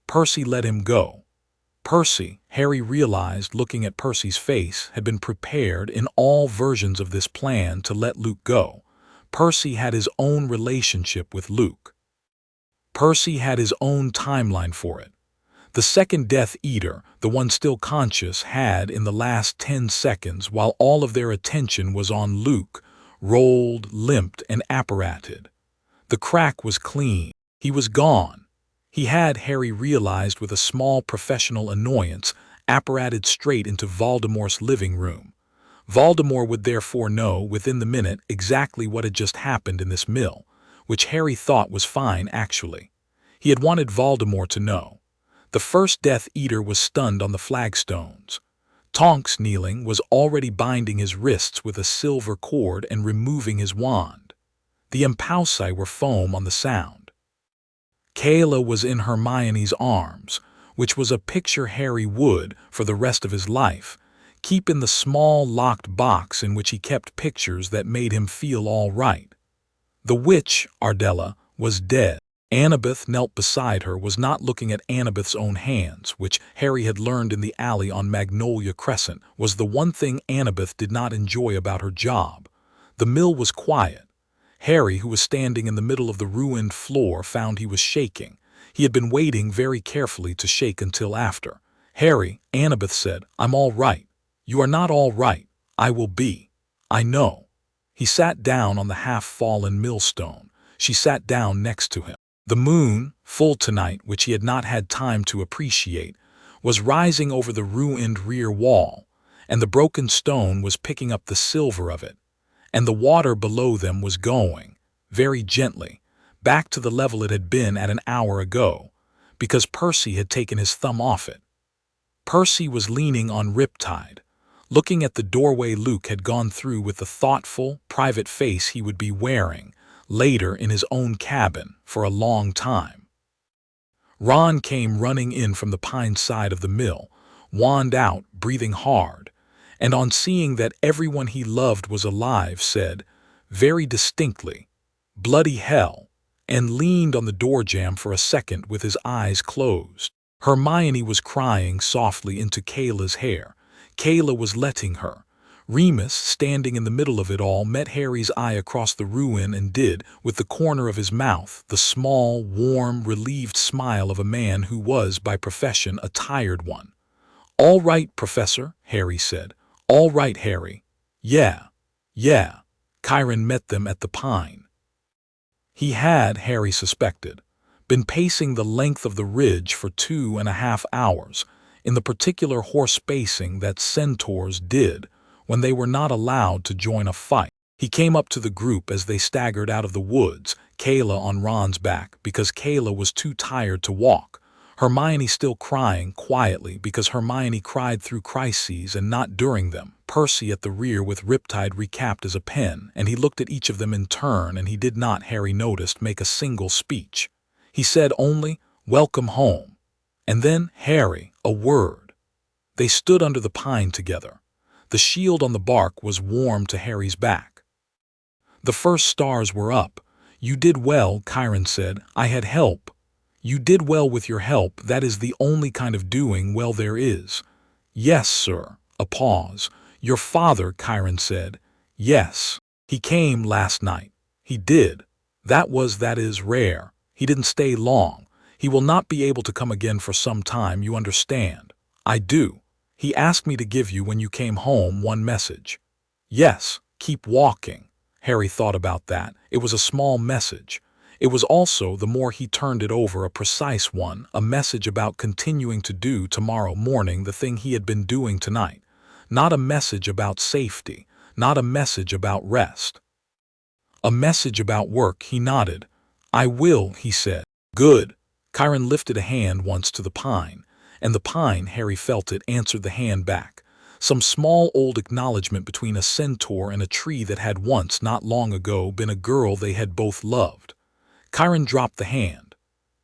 Percy let him go. Percy, Harry realized looking at Percy's face, had been prepared in all versions of this plan to let Luke go. Percy had his own relationship with Luke. Percy had his own timeline for it. The second Death Eater, the one still conscious, had, in the last 10 seconds, while all of their attention was on Luke, rolled, limped, and apparated. The crack was clean. He was gone. He had, Harry realized with a small professional annoyance, apparated straight into Voldemort's living room. Voldemort would therefore know, within the minute, exactly what had just happened in this mill, which Harry thought was fine, actually. He had wanted Voldemort to know. The first Death Eater was stunned on the flagstones. Tonks, kneeling, was already binding his wrists with a silver cord and removing his wand. The Impulsi were foam on the sound. Kayla was in Hermione's arms, which was a picture Harry would, for the rest of his life, keep in the small locked box in which he kept pictures that made him feel all right. The witch, Ardella, was dead. Annabeth knelt beside her, was not looking at Annabeth's own hands, which Harry had learned in the alley on Magnolia Crescent was the one thing Annabeth did not enjoy about her job. The mill was quiet. Harry, who was standing in the middle of the ruined floor, found he was shaking. He had been waiting very carefully to shake until after. "Harry," Annabeth said, "I'm all right." "You are not all right. I will be. I know." He sat down on the half-fallen millstone. She sat down next to him. The moon, full tonight, which he had not had time to appreciate, was rising over the ruined rear wall, and the broken stone was picking up the silver of it. And the water below them was going, very gently, back to the level it had been at an hour ago, because Percy had taken his thumb off it. Percy was leaning on Riptide, looking at the doorway Luke had gone through with the thoughtful, private face he would be wearing, later in his own cabin, for a long time. Ron came running in from the pine side of the mill, wand out, breathing hard, and on seeing that everyone he loved was alive, said, very distinctly, "Bloody hell," and leaned on the door jamb for a second with his eyes closed. Hermione was crying softly into Kayla's hair. Kayla was letting her. Remus, standing in the middle of it all, met Harry's eye across the ruin and did, with the corner of his mouth, the small, warm, relieved smile of a man who was, by profession, a tired one. "All right, Professor," Harry said. "All right, Harry." Yeah. Chiron met them at the pine. He had, Harry suspected, been pacing the length of the ridge for 2.5 hours, in the particular horse pacing that centaurs did when they were not allowed to join a fight. He came up to the group as they staggered out of the woods, Kayla on Ron's back because Kayla was too tired to walk, Hermione still crying quietly because Hermione cried through crises and not during them, Percy at the rear with Riptide recapped as a pen, and he looked at each of them in turn, and he did not, Harry noticed, make a single speech. He said only, "Welcome home." And then, Harry, a word. They stood under the pine together. The shield on the bark was warm to Harry's back. The first stars were up. "You did well," Chiron said. "I had help." "You did well with your help. That is the only kind of doing well there is." "Yes, sir." A pause. "Your father," Chiron said. "Yes. He came last night." "He did. That is rare. He didn't stay long. He will not be able to come again for some time, you understand." "I do. He asked me to give you, when you came home, one message." "Yes, keep walking." Harry thought about that. It was a small message. It was also, the more he turned it over, a precise one, a message about continuing to do tomorrow morning the thing he had been doing tonight. Not a message about safety, not a message about rest. A message about work. He nodded. "I will," he said. "Good." Chiron lifted a hand once to the pine, and the pine, Harry felt it, answered the hand back. Some small old acknowledgement between a centaur and a tree that had once, not long ago, been a girl they had both loved. Chiron dropped the hand.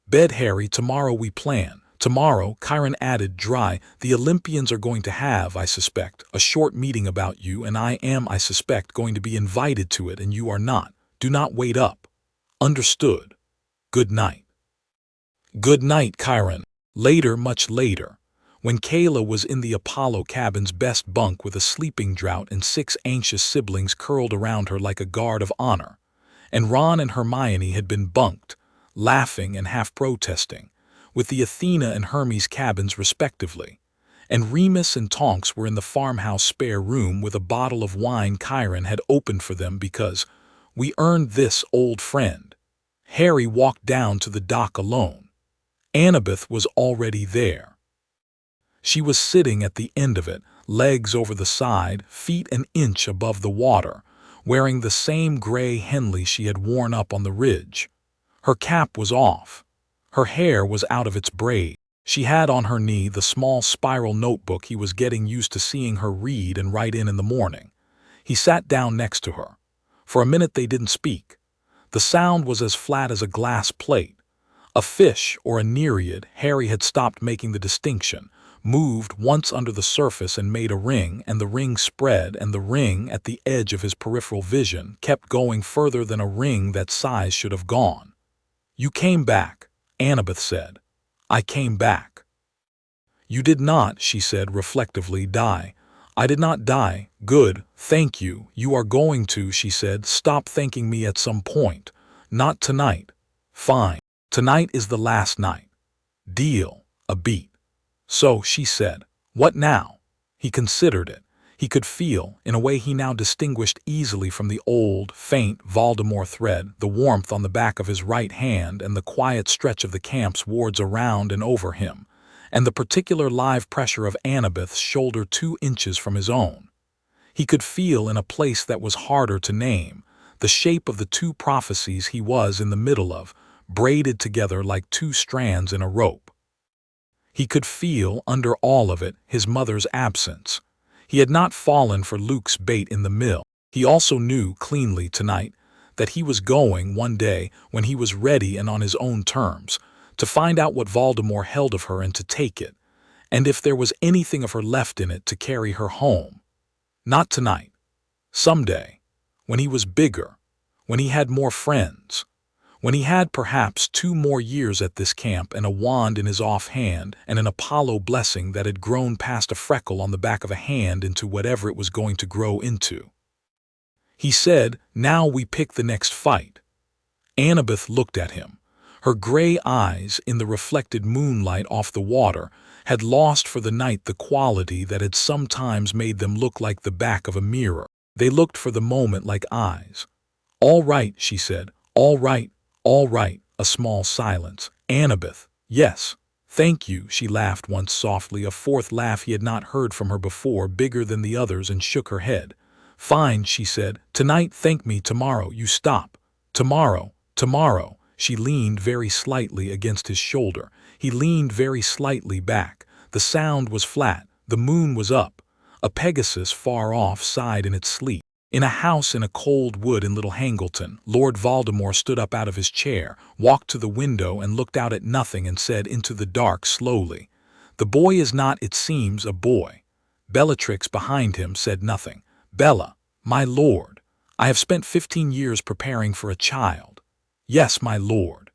"Bed, Harry, tomorrow we plan." "Tomorrow," Chiron added, dry, "the Olympians are going to have, I suspect, a short meeting about you, and I am, I suspect, going to be invited to it, and you are not. Do not wait up." "Understood. Good night." "Good night, Chiron." Later, much later, when Kayla was in the Apollo cabin's best bunk with a sleeping draught and 6 anxious siblings curled around her like a guard of honor, and Ron and Hermione had been bunked, laughing and half protesting, with the Athena and Hermes cabins respectively, and Remus and Tonks were in the farmhouse spare room with a bottle of wine Chiron had opened for them because, "We earned this, old friend." Harry walked down to the dock alone. Annabeth was already there. She was sitting at the end of it, legs over the side, feet an inch above the water, wearing the same gray Henley she had worn up on the ridge. Her cap was off. Her hair was out of its braid. She had on her knee the small spiral notebook he was getting used to seeing her read and write in the morning. He sat down next to her. For a minute they didn't speak. The sound was as flat as a glass plate. A fish or a nereid, Harry had stopped making the distinction, moved once under the surface and made a ring, and the ring spread, and the ring, at the edge of his peripheral vision, kept going further than a ring that size should have gone. "You came back," Annabeth said. "I came back." "You did not," she said reflectively, "die." "I did not die." "Good, thank you. You are going to," she said, "stop thanking me at some point. Not tonight." "Fine. Tonight is the last night." "Deal." A beat. "So," she said, "what now?" He considered it. He could feel, in a way he now distinguished easily from the old, faint Voldemort thread, the warmth on the back of his right hand and the quiet stretch of the camp's wards around and over him, and the particular live pressure of Annabeth's shoulder 2 inches from his own. He could feel, in a place that was harder to name, the shape of the 2 prophecies he was in the middle of, braided together like 2 strands in a rope. He could feel, under all of it, his mother's absence. He had not fallen for Luke's bait in the mill. He also knew cleanly tonight that he was going, one day, when he was ready and on his own terms, to find out what Voldemort held of her and to take it, and if there was anything of her left in it to carry her home. Not tonight. Someday, when he was bigger, when he had more friends, when he had perhaps 2 more years at this camp and a wand in his offhand and an Apollo blessing that had grown past a freckle on the back of a hand into whatever it was going to grow into. He said, "Now we pick the next fight." Annabeth looked at him. Her gray eyes, in the reflected moonlight off the water, had lost for the night the quality that had sometimes made them look like the back of a mirror. They looked for the moment like eyes. "All right," she said. "All right, all right." A small silence. "Annabeth." "Yes. Thank you," she laughed once softly, a fourth laugh he had not heard from her before, bigger than the others, and shook her head. "Fine," she said. "Tonight, thank me. Tomorrow, you stop. Tomorrow, tomorrow." She leaned very slightly against his shoulder. He leaned very slightly back. The sound was flat. The moon was up. A Pegasus far off sighed in its sleep. In a house in a cold wood in Little Hangleton, Lord Voldemort stood up out of his chair, walked to the window and looked out at nothing and said into the dark slowly, "The boy is not, it seems, a boy." Bellatrix behind him said nothing. "Bella, my lord, I have spent 15 years preparing for a child." "Yes, my lord."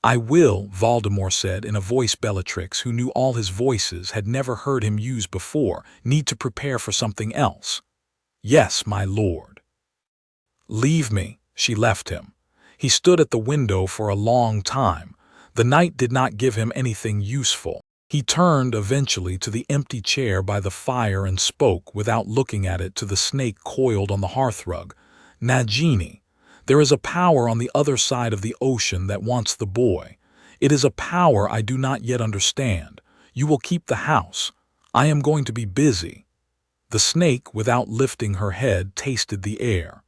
"I will," Voldemort said in a voice Bellatrix, who knew all his voices, had never heard him use before, "need to prepare for something else." "Yes, my lord." "Leave me." She left him. He stood at the window for a long time. The night did not give him anything useful. He turned eventually to the empty chair by the fire and spoke, without looking at it, to the snake coiled on the hearthrug. "Nagini, there is a power on the other side of the ocean that wants the boy. It is a power I do not yet understand. You will keep the house. I am going to be busy." The snake, without lifting her head, tasted the air.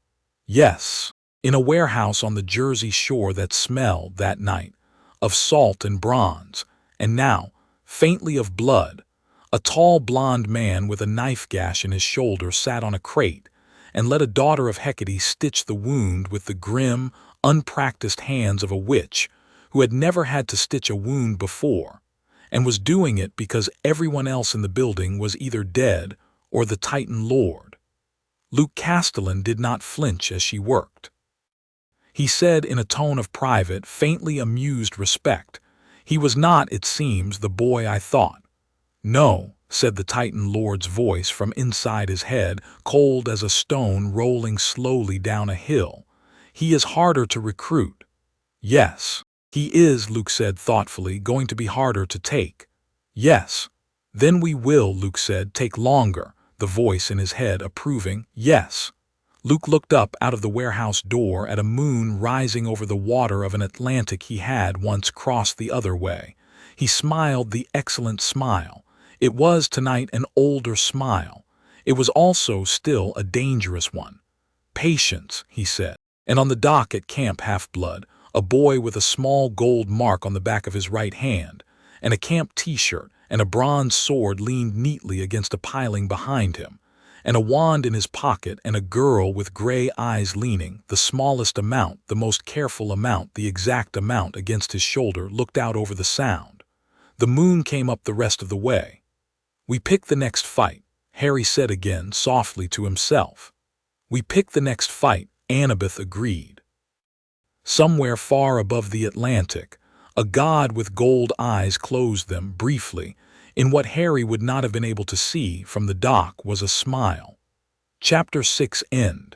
Yes, in a warehouse on the Jersey shore that smelled, that night, of salt and bronze, and now, faintly of blood, a tall blond man with a knife gash in his shoulder sat on a crate and let a daughter of Hecate stitch the wound with the grim, unpracticed hands of a witch who had never had to stitch a wound before, and was doing it because everyone else in the building was either dead or the Titan Lord. Luke Castellan did not flinch as she worked. He said in a tone of private, faintly amused respect, "He was not, it seems, the boy I thought." "No," said the Titan Lord's voice from inside his head, cold as a stone rolling slowly down a hill. "He is harder to recruit." "Yes, he is," Luke said thoughtfully, "going to be harder to take." "Yes." "Then we will," Luke said, "take longer." The voice in his head approving, "Yes." Luke looked up out of the warehouse door at a moon rising over the water of an Atlantic he had once crossed the other way. He smiled the excellent smile. It was tonight an older smile. It was also still a dangerous one. "Patience," he said. And on the dock at Camp Half-Blood, a boy with a small gold mark on the back of his right hand, and a camp t-shirt and a bronze sword leaned neatly against a piling behind him, and a wand in his pocket, and a girl with gray eyes leaning, the smallest amount, the most careful amount, the exact amount against his shoulder, looked out over the sound. The moon came up the rest of the way. "We pick the next fight," Harry said again, softly to himself. "We pick the next fight," Annabeth agreed. Somewhere far above the Atlantic, a god with gold eyes closed them briefly. In what Harry would not have been able to see from the dock was a smile. Chapter 6 End.